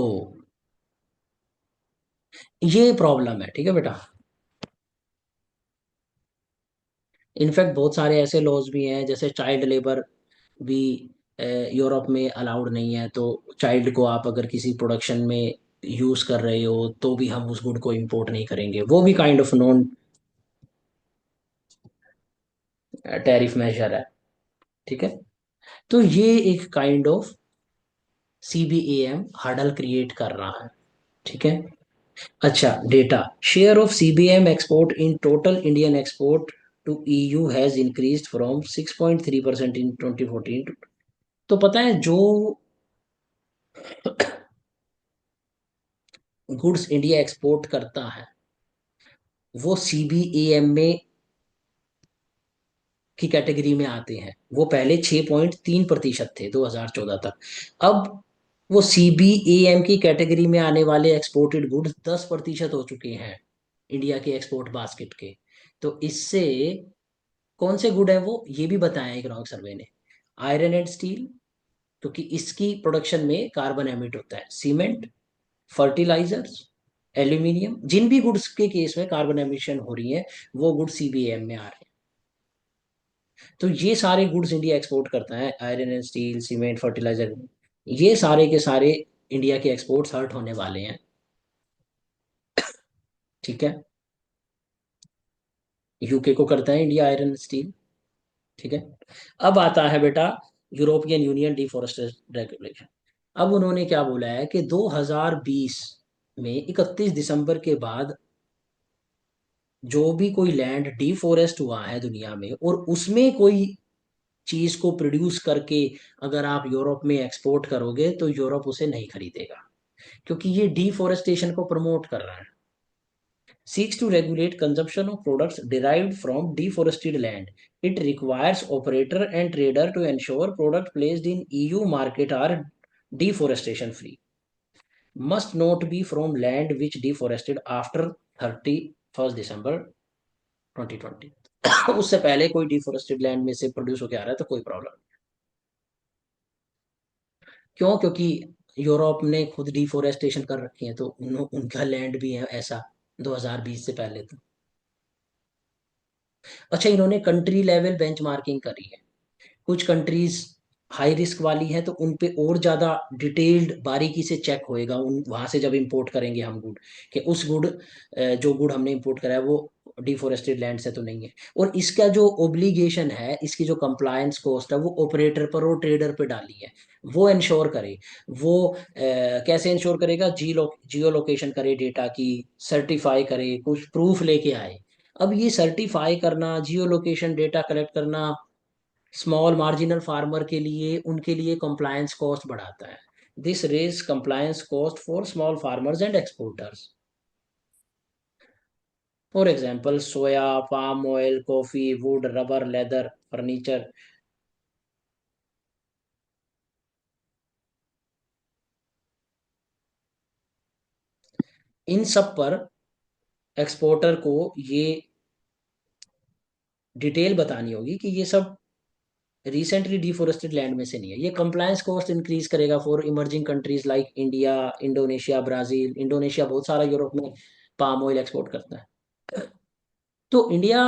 Speaker 1: ये प्रॉब्लम है, ठीक है बेटा। इनफैक्ट बहुत सारे ऐसे लॉज भी हैं, जैसे चाइल्ड लेबर भी यूरोप में अलाउड नहीं है, तो चाइल्ड को आप अगर किसी प्रोडक्शन में यूज कर रहे हो तो भी हम उस गुड को इंपोर्ट नहीं करेंगे, वो भी kind of non tariff measure है। ठीक है। तो ये एक kind of CBM hurdle create कर रहा है। ठीक है। अच्छा, data share of CBM export in total Indian export to EU has increased from 6.3% in 2014। तो पता है जो गुड्स इंडिया एक्सपोर्ट करता है वो सीबीएम में की कैटेगरी में आते हैं। वो पहले 6.3% थे 2014 तक। अब वो सीबीएम की कैटेगरी में आने वाले एक्सपोर्टेड गुड्स 10% हो चुके हैं इंडिया के एक्सपोर्ट बास्केट के। तो इससे कौन से गुड है वो ये भी बताया इकोनॉमिक सर्वे ने। आयरन एंड स्टील, क्योंकि इसकी प्रोडक्शन में कार्बन एमिट होता है। सीमेंट, फर्टिलाइजर्स, एल्यूमिनियम, जिन भी गुड्स के केस में कार्बन एमिशन हो रही है वो गुड्स सीबीएम में आ रहे हैं। तो ये सारे गुड्स इंडिया एक्सपोर्ट करता है, iron and steel, cement, fertiliser, ये सारे के सारे इंडिया के एक्सपोर्ट्स हर्ट होने वाले हैं। ठीक है। यूके को करता है इंडिया आयरन स्टील। ठीक है। अब आता है बेटा यूरोपियन यूनियन डिफॉरेस्टेशन रेगुलेशन। अब उन्होंने क्या बोला है कि 2020 में 31 दिसंबर के बाद जो भी कोई लैंड डिफॉरेस्ट हुआ है दुनिया में और उसमें कोई चीज को प्रोड्यूस करके अगर आप यूरोप में एक्सपोर्ट करोगे तो यूरोप उसे नहीं खरीदेगा, क्योंकि ये डिफोरेस्टेशन को प्रमोट कर रहा है। Seeks to regulate consumption of products derived from deforested land. It requires operator and trader to ensure product placed in EU market are deforestation free. Must not be from land which deforested after 31st December 2020. उससे पहले कोई deforested land में से produce होकर आ रहा है तो कोई प्रॉब्लम। क्यों? क्योंकि यूरोप ने खुद डिफोरेस्टेशन कर रखी है, तो उनका लैंड भी है ऐसा 2020 से पहले तो। अच्छा, इन्होंने कंट्री लेवल बेंचमार्किंग करी है। कुछ कंट्रीज हाई रिस्क वाली है तो उन पे और ज्यादा डिटेल्ड बारीकी से चेक होएगा, उन वहां से जब इंपोर्ट करेंगे हम गुड, कि उस गुड, जो गुड हमने इंपोर्ट करा है वो डिफोरेस्टेड लैंड से तो नहीं है। और इसका जो ओब्लिगेशन है, इसकी जो कंप्लायंस कॉस्ट है, वो ऑपरेटर पर और ट्रेडर पे डाली है। वो इंश्योर करे। वो कैसे इंश्योर करेगा? जियो लोकेशन करे डेटा की, सर्टिफाई करे, कुछ प्रूफ लेके आए। अब ये सर्टिफाई करना, जियो लोकेशन डेटा कलेक्ट करना, स्मॉल मार्जिनल फार्मर के लिए, उनके लिए कंप्लायंस कॉस्ट बढ़ाता है। This raise compliance cost for small farmers and exporters. For example soya, palm oil, coffee, wood, rubber, leather, furniture. इन सब पर एक्सपोर्टर को ये डिटेल बतानी होगी कि ये सब रिसेंटली डिफोरेस्टेड लैंड में से नहीं है। ये कंप्लायंस कॉस्ट इंक्रीज करेगा for emerging countries like India, Indonesia, Brazil. Indonesia बहुत सारा यूरोप में पाम ऑयल एक्सपोर्ट करता है। तो इंडिया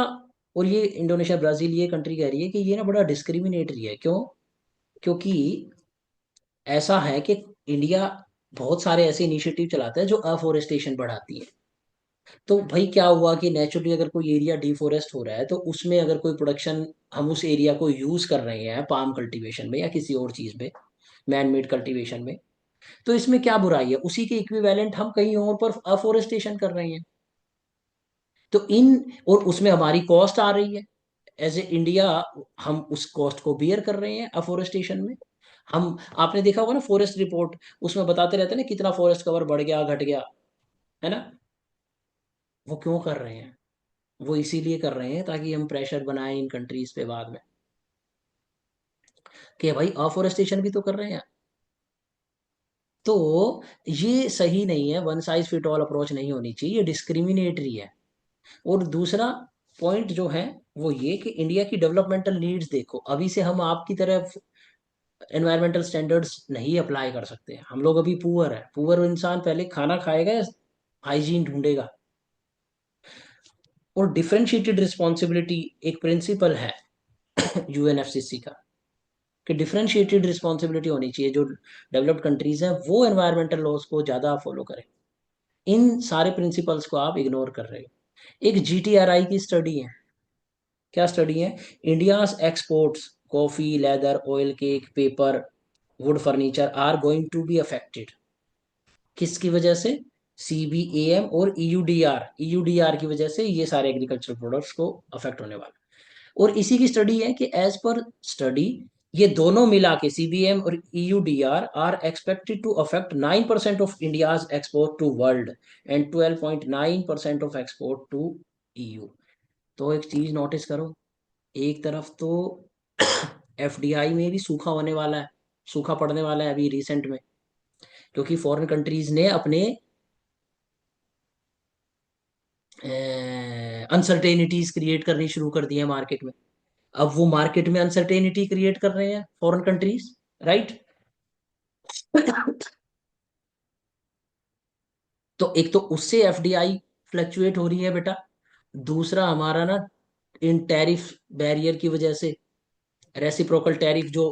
Speaker 1: और ये इंडोनेशिया, ब्राजील, ये कंट्री कह रही है कि ये ना बड़ा डिस्क्रिमिनेटरी है। क्यों? क्योंकि ऐसा है कि इंडिया बहुत सारे ऐसे इनिशिएटिव चलाता है जो अफोरेस्टेशन बढ़ाती है। तो भाई क्या हुआ कि नेचुरली अगर कोई एरिया डिफोरेस्ट हो रहा है, तो उसमें अगर कोई प्रोडक्शन, हम उस एरिया को यूज कर रहे हैं पाम कल्टीवेशन में या किसी और चीज में, मैन मेड कल्टीवेशन में, तो इसमें क्या बुराई है? उसी के इक्विवेलेंट हम कहीं और पर अफोरेस्टेशन कर रहे हैं। तो इन, और उसमें हमारी कॉस्ट आ रही है एज ए इंडिया। हम उस कॉस्ट को बियर कर रहे हैं अफोरेस्टेशन में। हम, आपने देखा होगा ना फॉरेस्ट रिपोर्ट, उसमें बताते रहते हैं ना कितना फॉरेस्ट कवर बढ़ गया, घट गया, है ना? वो क्यों कर रहे हैं? वो इसीलिए कर रहे हैं ताकि हम प्रेशर बनाएं इन कंट्रीज पे बाद में, कि भाई अफोरेस्टेशन भी तो कर रहे हैं। तो ये सही नहीं है, one size fit all approach नहीं होनी चाहिए, ये डिस्क्रिमिनेटरी है। और दूसरा पॉइंट जो है वो ये कि इंडिया की डेवलपमेंटल नीड्स देखो, अभी से हम आपकी तरफ एनवायरमेंटल स्टैंडर्ड्स नहीं अप्लाई कर सकते। हम लोग अभी पुअर है, पुअर इंसान पहले खाना खाएगा या हाइजीन ढूंढेगा? और डिफरेंशिएटेड रिस्पॉन्सिबिलिटी एक प्रिंसिपल है यूएनएफसीसी का, कि डिफरेंशिएटेड रिस्पॉन्सिबिलिटी होनी चाहिए। जो डेवलप्ड कंट्रीज हैं वो एनवायरमेंटल लॉज को ज्यादा फॉलो करें। इन सारे प्रिंसिपल्स को आप इग्नोर कर रहे हो। एक जीटीआरआई की स्टडी है। क्या स्टडी है? India's exports, coffee, leather, oil, cake, paper, wood, furniture are going to be affected. किसकी वजह से? सीबीएम और ईयूडीआर, ईयूडीआर की वजह से ये सारे एग्रीकल्चर प्रोडक्ट्स को अफेक्ट होने वाला। और इसी की स्टडी है कि एज पर स्टडी, ये दोनों मिला के सीबीएम और EUDR are expected to affect 9% of India's export to world and 12.9% of export to EU. तो एक चीज नोटिस करो, एक तरफ तो एफडीआई में भी सूखा होने वाला है, सूखा पड़ने वाला है अभी रिसेंट में, क्योंकि फॉरेन कंट्रीज ने अपने अनसर्टेनिटीज क्रिएट करनी शुरू कर दी है मार्केट में। अब वो मार्केट में अनसर्टेनिटी क्रिएट कर रहे हैं फॉरेन कंट्रीज, राइट? तो एक तो उससे एफडीआई फ्लक्चुएट हो रही है बेटा। दूसरा हमारा ना, इन टैरिफ बैरियर की वजह से, रेसिप्रोकल टैरिफ जो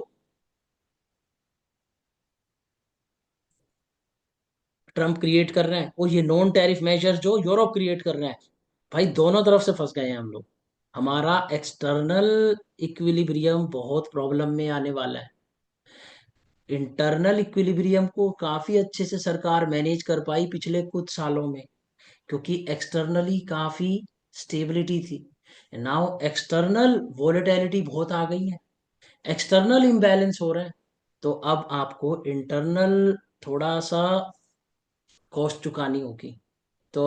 Speaker 1: ट्रम्प क्रिएट कर रहे हैं, और ये नॉन टैरिफ मेजर जो यूरोप क्रिएट कर रहे हैं, भाई दोनों तरफ से फंस गए हैं हम लोग। हमारा एक्सटर्नल इक्विलिब्रियम बहुत प्रॉब्लम में आने वाला है। इंटरनल इक्विलिब्रियम को काफी अच्छे से सरकार मैनेज कर पाई पिछले कुछ सालों में, क्योंकि एक्सटर्नली काफी स्टेबिलिटी थी। नाउ एक्सटर्नल वोलेटिलिटी बहुत आ गई है, एक्सटर्नल इम्बैलेंस हो रहा है। तो अब आपको इंटरनल थोड़ा सा कॉस्ट चुकानी होगी। तो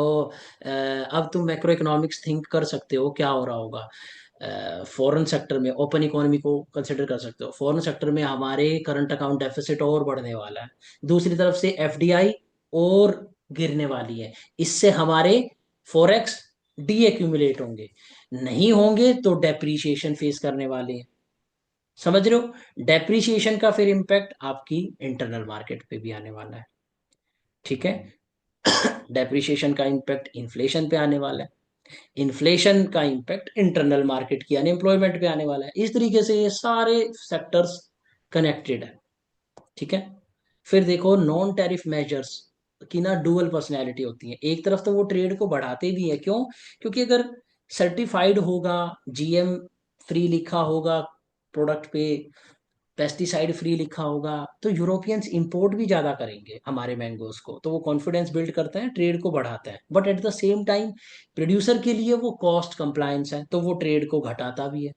Speaker 1: अब तुम मैक्रो इकोनॉमिक्स थिंक कर सकते हो क्या हो रहा होगा। फॉरेन सेक्टर में ओपन इकोनॉमी को कंसिडर कर सकते हो, फॉरेन सेक्टर में हमारे करंट अकाउंट डेफिसिट और बढ़ने वाला है। दूसरी तरफ से एफडीआई और गिरने वाली है। इससे हमारे फॉरेक्स डी एक्यूमुलेट होंगे, नहीं होंगे तो डेप्रीशिएशन फेस करने वाले हैं। समझ रहे हो? डेप्रीशिएशन का फिर इम्पैक्ट आपकी इंटरनल मार्केट पे भी आने वाला है। ठीक है? डेप्रिसिएशन का इम्पैक्ट इन्फ्लेशन पे आने वाला है, इन्फ्लेशन का इम्पैक्ट इंटरनल मार्केट की अनएम्प्लॉयमेंट पे आने वाला है। इस तरीके से ये सारे सेक्टर्स कनेक्टेड है। ठीक है। फिर देखो नॉन टैरिफ मेजर्स की ना डुअल पर्सनैलिटी होती है। एक तरफ तो वो ट्रेड को बढ़ाते भी है, क्यों? क्योंकि अगर सर्टिफाइड होगा, जीएम फ्री लिखा होगा प्रोडक्ट पे, पेस्टिसाइड फ्री लिखा होगा, तो यूरोपियंस इंपोर्ट भी ज्यादा करेंगे हमारे मैंगोज को, तो वो कॉन्फिडेंस बिल्ड करता है, ट्रेड को बढ़ाता है। But at the same time producer के लिए वो कॉस्ट कंप्लायंस है, तो वो ट्रेड को घटाता भी है।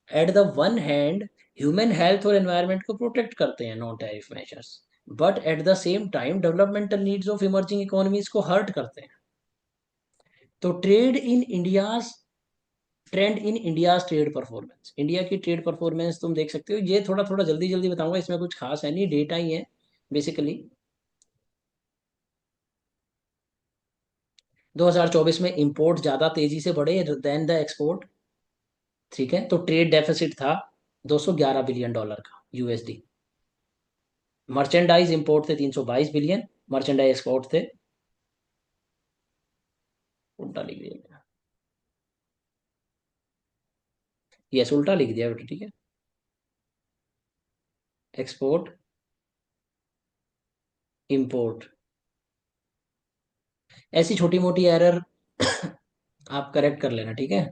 Speaker 1: At the one hand human health और एनवायरनमेंट को प्रोटेक्ट करते हैं non tariff measures, but at the same time developmental needs of emerging economies को हर्ट करते हैं। तो trade in India's performance, India की ट्रेड परफॉर्मेंस तुम देख सकते हो। ये थोड़ा थोड़ा जल्दी जल्दी बताऊंगा, इसमें कुछ खास है नहीं, डेटा ही है बेसिकली। 2024 में इंपोर्ट ज्यादा तेजी से बढ़े देन द एक्सपोर्ट। ठीक है, तो ट्रेड डेफिसिट था 211 बिलियन डॉलर का यूएसडी। मर्चेंडाइज इंपोर्ट थे 322 बिलियन, मर्चेंडाइज एक्सपोर्ट थे, उल्टा लिख दिया। यस, उल्टा लिख दिया बेटा, ठीक है। एक्सपोर्ट, इंपोर्ट, ऐसी छोटी मोटी एरर आप करेक्ट कर लेना, ठीक है।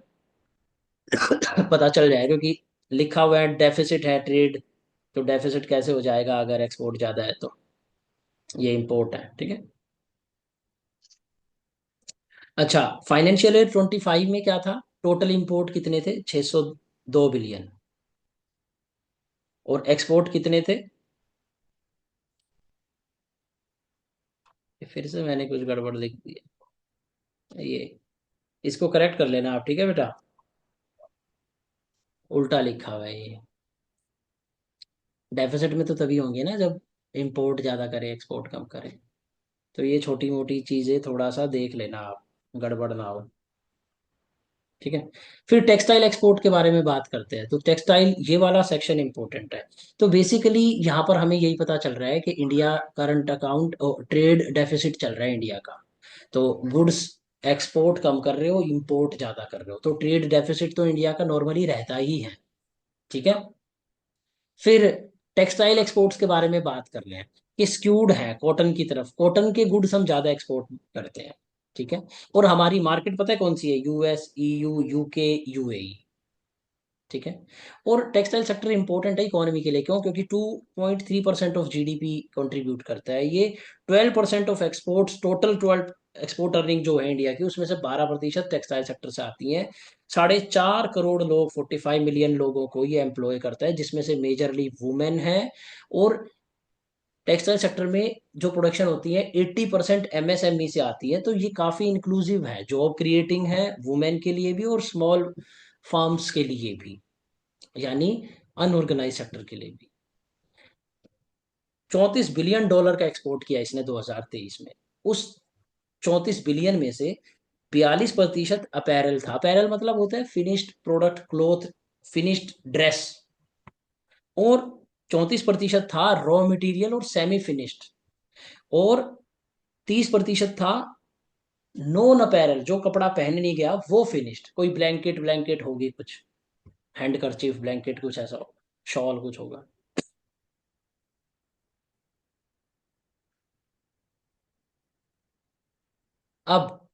Speaker 1: पता चल जाएगा, क्योंकि लिखा हुआ है डेफिसिट है ट्रेड, तो डेफिसिट कैसे हो जाएगा अगर एक्सपोर्ट ज्यादा है तो। ये इंपोर्ट है, ठीक है। अच्छा, फाइनेंशियल ईयर 25 में क्या था? टोटल इंपोर्ट कितने थे? 602 बिलियन। और एक्सपोर्ट कितने थे? फिर से मैंने कुछ गड़बड़ लिख दिया। ये, इसको करेक्ट कर लेना आप, ठीक है बेटा। उल्टा लिखा हुआ है ये। डेफिसिट में तो तभी होंगे ना जब इंपोर्ट ज्यादा करे एक्सपोर्ट कम करे। तो ये छोटी मोटी चीजें थोड़ा सा देख लेना आप, गड़बड़ ना हो। ठीक है। फिर टेक्सटाइल एक्सपोर्ट के बारे में बात करते हैं, तो टेक्सटाइल ये वाला सेक्शन इंपॉर्टेंट है। तो बेसिकली यहाँ पर हमें यही पता चल रहा है कि India current account trade deficit चल रहा है इंडिया का। तो गुड्स एक्सपोर्ट कम कर रहे हो, इंपोर्ट ज्यादा कर रहे हो, तो ट्रेड डेफिसिट तो इंडिया का नॉर्मली रहता ही है। ठीक है। फिर टेक्सटाइल एक्सपोर्ट्स के बारे में बात कर रहे हैं कि स्क्यूड है कॉटन की तरफ, कॉटन के गुड्स हम ज्यादा एक्सपोर्ट करते हैं। ठीक है। और हमारी मार्केट पता है कौन सी है? US, EU, UK, UAE. ठीक है। और टेक्सटाइल सेक्टर इंपॉर्टेंट है इकोनॉमी के लिए, क्यों? क्योंकि 2.3% ऑफ जीडीपी कंट्रीब्यूट करता है ये। 12% of exports, total 12 export earning जो है इंडिया की, उसमें से 12% टेक्सटाइल सेक्टर से आती है। 4.5 करोड़ लोग, 45 मिलियन लोगों को ये एम्प्लॉय करता है, जिसमें से मेजरली वुमेन है। और टेक्सटाइल सेक्टर में जो प्रोडक्शन होती है 80% एमएसएमई से आती है, तो ये काफी इंक्लूसिव है, जॉब क्रिएटिंग है वुमेन के लिए भी और स्मॉल फार्म्स के लिए भी, यानी अनऑर्गेनाइज सेक्टर के लिए भी। 34 बिलियन डॉलर का एक्सपोर्ट किया इसने 2023 में। उस 34 बिलियन में से 42% अपैरल था। अपैरल मतलब होता है finished product, cloth, finished dress. और 34% था रॉ मटेरियल और सेमी फिनिश्ड। और 30% था नॉन अपैरल, जो कपड़ा पहन नहीं गया वो फिनिश्ड, कोई ब्लैंकेट ब्लैंकेट होगी कुछ, हैंड करचीफ ब्लैंकेट कुछ ऐसा, शॉल कुछ होगा। अब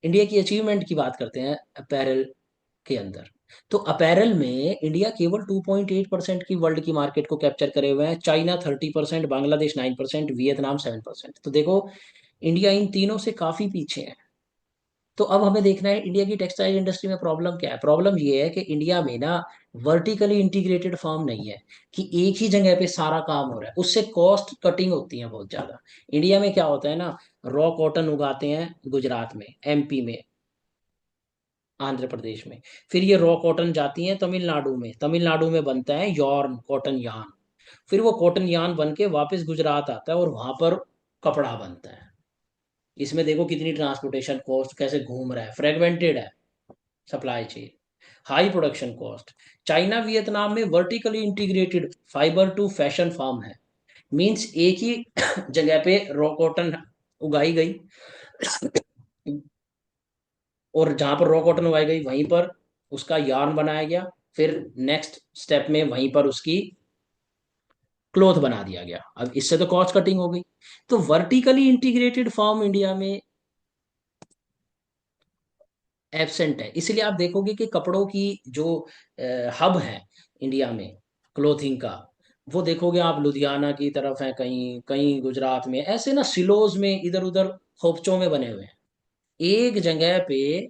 Speaker 1: इंडिया की अचीवमेंट की बात करते हैं अपैरल के अंदर। तो अपैरल में इंडिया केवल 2.8% की वर्ल्ड की मार्केट को कैप्चर करे हुए हैं। China 30%, Bangladesh 9%, Vietnam 7%। तो देखो इंडिया इन तीनों से काफी पीछे है। तो अब हमें देखना है इंडिया की टेक्सटाइल इंडस्ट्री में प्रॉब्लम क्या है। प्रॉब्लम ये है कि इंडिया में ना वर्टिकली इंटीग्रेटेड फार्म नहीं है, कि एक ही जगह पे सारा काम हो रहा है, उससे कॉस्ट कटिंग होती है बहुत ज्यादा। इंडिया में क्या होता है ना, रॉ कॉटन उगाते हैं गुजरात में, एमपी में, आंध्र प्रदेश में। फिर ये रॉ कॉटन जाती है तमिलनाडु में, तमिलनाडु में बनता है यॉर्न, कॉटन यार्न। फिर वो कॉटन यार्न बन के वापस गुजरात आता है और वहां पर कपड़ा बनता है। इसमें देखो कितनी ट्रांसपोर्टेशन कॉस्ट कैसे घूम रहा है, फ्रेगमेंटेड है supply chain, high production cost. China Vietnam में vertically integrated fibre to fashion farm है। मींस एक ही जगह पे रॉ कॉटन उगाई गई, और जहां पर रॉ कॉटन उगाई गई वहीं पर उसका यार्न बनाया गया। फिर नेक्स्ट स्टेप में वहीं पर उसकी क्लॉथ बना दिया गया। अब इससे तो कॉस्ट कटिंग हो गई। तो वर्टिकली इंटीग्रेटेड फॉर्म इंडिया में एब्सेंट है। इसलिए आप देखोगे कि कपड़ों की जो हब है इंडिया में क्लोथिंग का, वो देखोगे आप लुधियाना की तरफ है, कहीं कहीं गुजरात में, ऐसे ना सिलोज में इधर उधर खोपचों में बने हुए हैं। एक जगह पे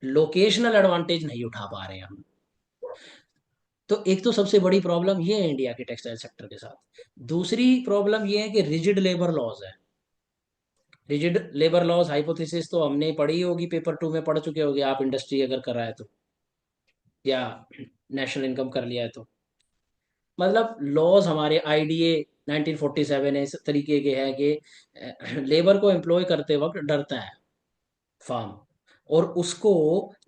Speaker 1: लोकेशनल एडवांटेज नहीं उठा पा रहे हैं हम। तो एक तो सबसे बड़ी प्रॉब्लम ये है इंडिया के टेक्सटाइल सेक्टर के साथ। दूसरी प्रॉब्लम ये है कि रिजिड लेबर लॉज है। रिजिड लेबर लॉज हाइपोथेसिस तो हमने पढ़ी होगी, पेपर 2 में पढ़ चुके होगे आप, इंडस्ट्री अगर कर रहा है तो, या नेशनल इनकम कर लिया है तो। मतलब लॉज हमारे आईडीए 1947 इस तरीके के हैं कि लेबर को एम्प्लॉय करते वक्त डरता है फार्म, और उसको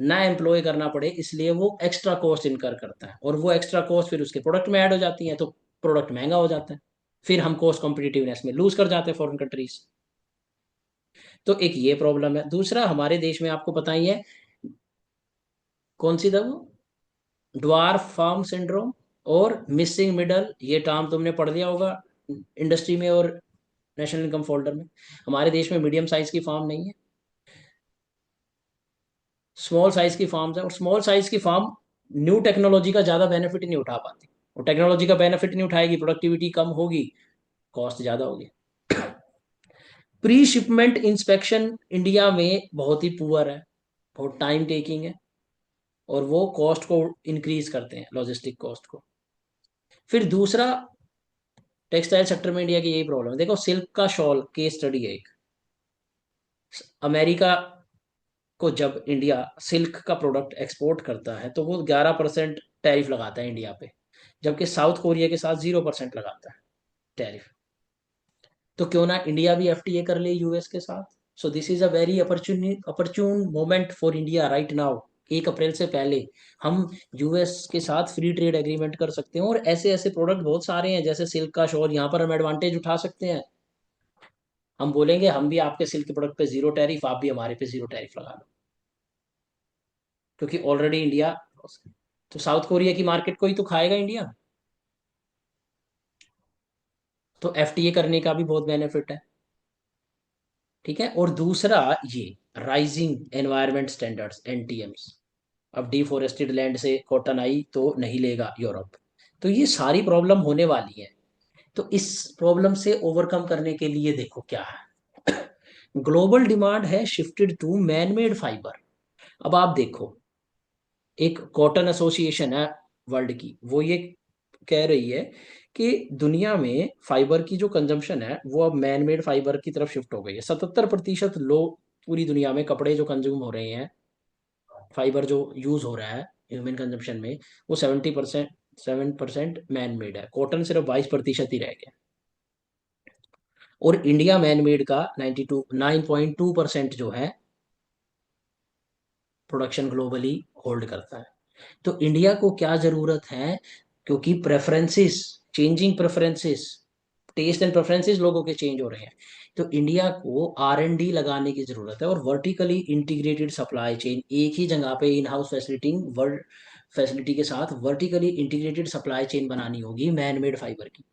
Speaker 1: ना एम्प्लॉय करना पड़े इसलिए वो एक्स्ट्रा कॉस्ट इनकर करता है, और वो एक्स्ट्रा कॉस्ट फिर उसके प्रोडक्ट में ऐड हो जाती है, तो प्रोडक्ट महंगा हो जाता है। फिर हम कॉस्ट कॉम्पिटिटिवनेस में लूज कर जाते हैं फॉरेन कंट्रीज। तो एक ये प्रॉब्लम है। दूसरा, हमारे देश में आपको पता ही है, कौन सी था वो, ड्वार्फ फार्म सिंड्रोम और मिसिंग मिडल, ये टर्म तुमने पढ़ लिया होगा इंडस्ट्री में और नेशनल इनकम फोल्डर में। हमारे देश में मीडियम साइज की फार्म नहीं है, स्मॉल साइज की फार्म्स है, और स्मॉल साइज की फार्म न्यू टेक्नोलॉजी का ज्यादा बेनिफिट नहीं उठा पाती। और टेक्नोलॉजी का बेनिफिट नहीं उठाएगी, प्रोडक्टिविटी कम होगी, कॉस्ट ज्यादा होगी। प्री शिपमेंट इंस्पेक्शन इंडिया में बहुत ही पुअर है, बहुत टाइम टेकिंग है, और वो कॉस्ट को इंक्रीज करते हैं, लॉजिस्टिक कॉस्ट को। फिर दूसरा, टेक्सटाइल सेक्टर में इंडिया की यही प्रॉब्लम है। देखो सिल्क का शॉल केस स्टडी है एक। अमेरिका को जब इंडिया सिल्क का प्रोडक्ट एक्सपोर्ट करता है तो वो 11% टैरिफ लगाता है इंडिया पे, जबकि साउथ कोरिया के साथ 0% लगाता है टैरिफ। तो क्यों ना इंडिया भी एफटीए कर ले यूएस के साथ। So this is a very opportune moment for India right now. 1 अप्रैल से पहले हम यूएस के साथ फ्री ट्रेड एग्रीमेंट कर सकते हैं, और ऐसे ऐसे प्रोडक्ट बहुत सारे हैं जैसे सिल्क का शॉल, यहाँ पर हम एडवांटेज उठा सकते हैं। हम बोलेंगे हम भी आपके सिल्क प्रोडक्ट पे जीरो टैरिफ, आप भी हमारे पे जीरो टैरिफ लगा लो, क्योंकि ऑलरेडी इंडिया, तो साउथ कोरिया की मार्केट को ही तो खाएगा इंडिया। तो एफटीए करने का भी बहुत बेनिफिट है। ठीक है। और दूसरा, ये राइजिंग एनवायरमेंट स्टैंडर्ड्स एनटीएम्स। अब डिफोरेस्टेड लैंड से कॉटन आई तो नहीं लेगा यूरोप। तो ये सारी प्रॉब्लम होने वाली है। तो इस प्रॉब्लम से ओवरकम करने के लिए देखो क्या है, ग्लोबल डिमांड है shifted to man made fibre. अब आप देखो, एक कॉटन एसोसिएशन है वर्ल्ड की, वो ये कह रही है कि दुनिया में फाइबर की जो कंजम्पशन है वो अब मैन मेड फाइबर की तरफ शिफ्ट हो गई है। 77% लोग पूरी दुनिया में कपड़े जो कंज्यूम हो रहे हैं, फाइबर जो यूज हो रहा है ह्यूमन कंजम्पशन में, वो 7% मैन मेड है। कॉटन सिर्फ 22% ही रह गया। और इंडिया मैन मेड का 9.2% जो है प्रोडक्शन ग्लोबली होल्ड करता है। तो इंडिया को क्या जरूरत है, क्योंकि preferences, changing preferences, taste and preferences लोगों के चेंज हो रहे हैं। तो इंडिया को R&D लगाने की जरूरत है, और वर्टिकली इंटीग्रेटेड सप्लाई चेन, एक ही जगह पे in house facility, world facility के साथ वर्टिकली इंटीग्रेटेड सप्लाई चेन बनानी होगी मैन मेड फाइबर की।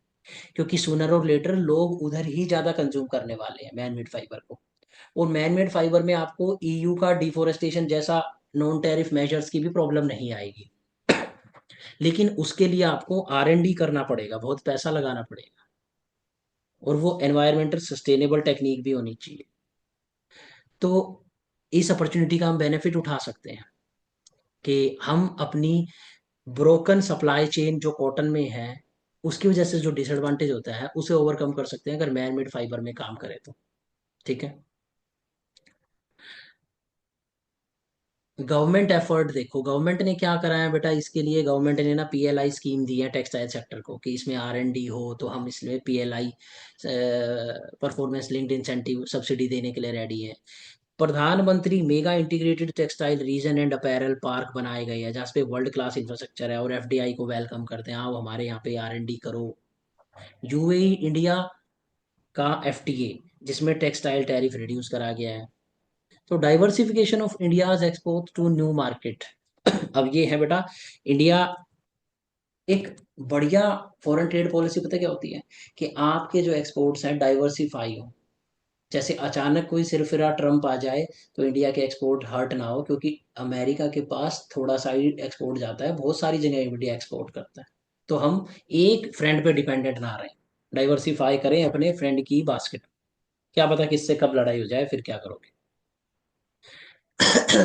Speaker 1: क्योंकि सुनर और लेटर लोग उधर ही ज्यादा कंज्यूम करने वाले हैं मैन मेड फाइबर को। और मैन मेड फाइबर में आपको ईयू का डिफोरेस्टेशन जैसा नॉन टेरिफ मेजर्स की भी प्रॉब्लम नहीं आएगी। लेकिन उसके लिए आपको R&D करना पड़ेगा, बहुत पैसा लगाना पड़ेगा, और वो एनवायरमेंटल सस्टेनेबल टेक्निक भी होनी चाहिए। तो इस अपॉर्चुनिटी का हम बेनिफिट उठा सकते हैं कि हम अपनी ब्रोकन सप्लाई चेन जो कॉटन में है, उसकी वजह से जो डिसएडवांटेज होता है उसे ओवरकम कर सकते हैं अगर मैन मेड फाइबर में काम करें तो। ठीक है। गवर्नमेंट एफर्ट देखो, गवर्नमेंट ने क्या करा है बेटा, इसके लिए गवर्नमेंट ने ना PLI स्कीम दी है टेक्सटाइल सेक्टर को, कि इसमें R&D हो तो हम इसमें PLI performance linked incentive subsidy देने के लिए रेडी है। प्रधानमंत्री mega integrated textile reason and apparel park बनाए गए हैं जहाँ पे वर्ल्ड क्लास इंफ्रास्ट्रक्चर है, और FDI को वेलकम करते हैं, आओ हमारे यहाँ पे R&D करो। UAE इंडिया का FTA, जिसमें टेक्सटाइल टैरिफ रिड्यूस करा गया है। तो diversification of India's export to new market. अब ये है बेटा, इंडिया एक बढ़िया फॉरेन ट्रेड पॉलिसी पता क्या होती है, कि आपके जो एक्सपोर्ट्स हैं डाइवर्सिफाई हो। जैसे अचानक कोई सिरफिरा ट्रम्प आ जाए तो इंडिया के एक्सपोर्ट हर्ट ना हो, क्योंकि अमेरिका के पास थोड़ा सा ही एक्सपोर्ट जाता है, बहुत सारी जगह इंडिया एक्सपोर्ट करता है। तो हम एक फ्रेंड पे डिपेंडेंट ना रहें, डाइवर्सिफाई करें अपने फ्रेंड की बास्केट। क्या पता किससे कब लड़ाई हो जाए, फिर क्या करोगे।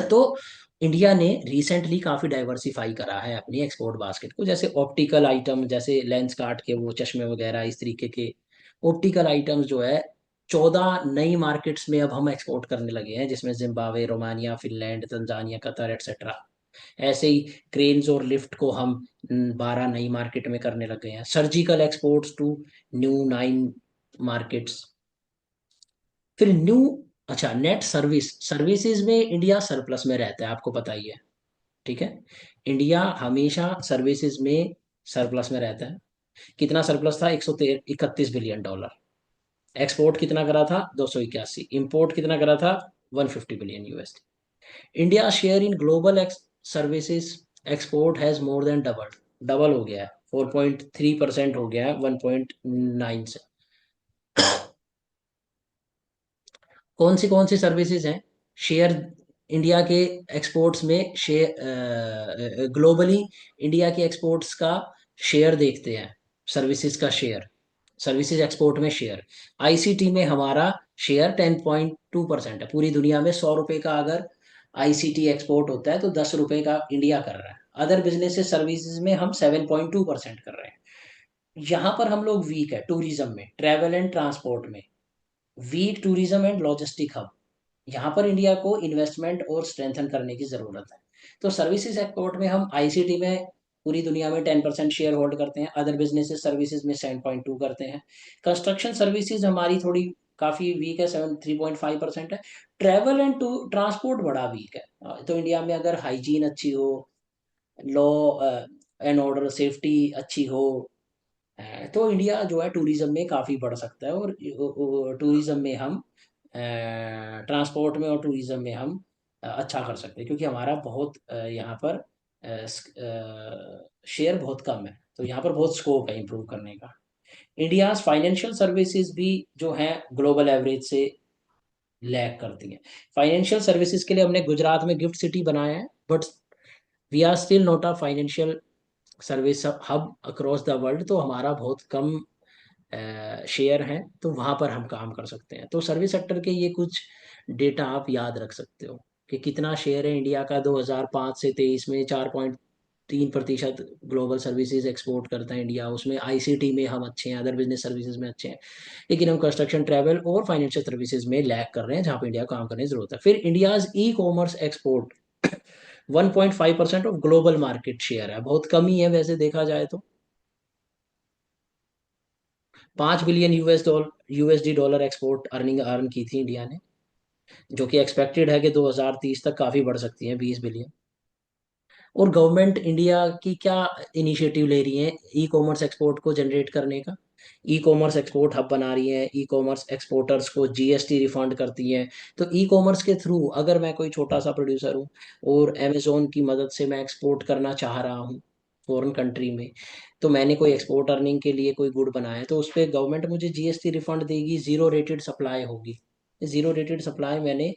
Speaker 1: तो इंडिया ने रिसेंटली काफी डाइवर्सिफाई करा है अपनी एक्सपोर्ट बास्केट को, जैसे ऑप्टिकल आइटम, जैसे लेंस काट के वो चश्मे वगैरह इस तरीके के ऑप्टिकल आइटम्स जो है 14 नई मार्केट्स में अब हम एक्सपोर्ट करने लगे हैं, जिसमें Zimbabwe, Romania, Finland, Tanzania, Qatar etcetera. ऐसे ही क्रेन्स और लिफ्ट को हम 12 नई मार्केट में करने लगे हैं। Surgical exports to new 9 markets. फिर न्यू, अच्छा, नेट सर्विसेज में इंडिया सरप्लस में रहता है, आपको पता ही है। ठीक है, इंडिया हमेशा सर्विसेज में सरप्लस में रहता है। कितना सरप्लस था? 131 बिलियन डॉलर। एक्सपोर्ट कितना करा था? 281। इंपोर्ट कितना करा था? 150 billion USD. India share in global services export has more than doubled. Double हो गया है, 4.3% हो गया है 1.9 से। कौन सी सर्विसेज हैं? शेयर इंडिया के एक्सपोर्ट्स में शेयर, ग्लोबली इंडिया के एक्सपोर्ट्स का शेयर देखते हैं, सर्विसेज का शेयर, सर्विसेज एक्सपोर्ट में शेयर। आईसीटी में हमारा शेयर 10.2% है। पूरी दुनिया में 100 रुपए का अगर आईसीटी एक्सपोर्ट होता है तो 10 रुपए का इंडिया कर रहा है। अदर बिजनेस सर्विसेज में हम 7.2% कर रहे हैं। यहाँ पर हम लोग वीक है टूरिज्म में, ट्रेवल एंड ट्रांसपोर्ट में। Weak tourism and logistic hub, यहाँ पर इंडिया को इन्वेस्टमेंट और स्ट्रेंथन करने की जरूरत है। तो सर्विसेज एक्सपोर्ट में हम आईसीटी में पूरी दुनिया में 10% शेयर होल्ड करते हैं, अदर बिजनेसेस सर्विसेज में 7.2 करते हैं। कंस्ट्रक्शन सर्विसेज हमारी थोड़ी काफी वीक है, 3.5% है। ट्रेवल एंड ट्रांसपोर्ट बड़ा वीक है। तो इंडिया में अगर हाइजीन अच्छी हो, लॉ एंड ऑर्डर, सेफ्टी अच्छी हो, तो इंडिया जो है टूरिज्म में काफी बढ़ सकता है। और टूरिज्म में हम, ट्रांसपोर्ट में और टूरिज्म में हम अच्छा कर सकते हैं, क्योंकि हमारा बहुत यहाँ पर शेयर बहुत कम है, तो यहाँ पर बहुत स्कोप है इंप्रूव करने का। इंडिया फाइनेंशियल सर्विसेज भी जो है ग्लोबल एवरेज से लैग करती हैं। फाइनेंशियल सर्विसेज के लिए हमने गुजरात में गिफ्ट सिटी बनाया है, but we are still not a financial service hub across the world. तो हमारा बहुत कम शेयर हैं, तो वहां पर हम काम कर सकते हैं। तो सर्विस सेक्टर के ये कुछ डेटा आप याद रख सकते हो, कि कितना शेयर है इंडिया का 2005 से 23 में। 4.3% ग्लोबल सर्विसेज एक्सपोर्ट करता है इंडिया, उसमें आईसीटी में हम अच्छे हैं, अदर बिजनेस सर्विसेज में अच्छे हैं। लेकिन हम कंस्ट्रक्शन, ट्रैवल और फाइनेंशियल सर्विसेज में लैग कर रहे हैं, जहाँ पे इंडिया को काम करने की जरूरत है। फिर India's e commerce export 1.5% of global market share है, बहुत कम ही है वैसे देखा जाए तो। 5 billion USD dollar export earning earn की थी इंडिया ने, जो कि एक्सपेक्टेड है कि 2030 तक काफी बढ़ सकती है, 20 बिलियन। और गवर्नमेंट इंडिया की क्या इनिशिएटिव ले रही है ई कॉमर्स एक्सपोर्ट को जनरेट करने का? ई कॉमर्स एक्सपोर्ट हब बना रही है, ई कॉमर्स एक्सपोर्टर्स को जीएसटी रिफंड करती है। तो ई कॉमर्स के थ्रू अगर मैं कोई छोटा सा प्रोड्यूसर हूँ और अमेजोन की मदद से मैं एक्सपोर्ट करना चाह रहा हूँ फॉरेन कंट्री में, तो मैंने कोई एक्सपोर्ट अर्निंग के लिए कोई गुड बनाया है, तो उस पर गवर्नमेंट मुझे जीएसटी रिफंड देगी, जीरो रेटेड सप्लाई होगी। जीरो रेटेड सप्लाई मैंने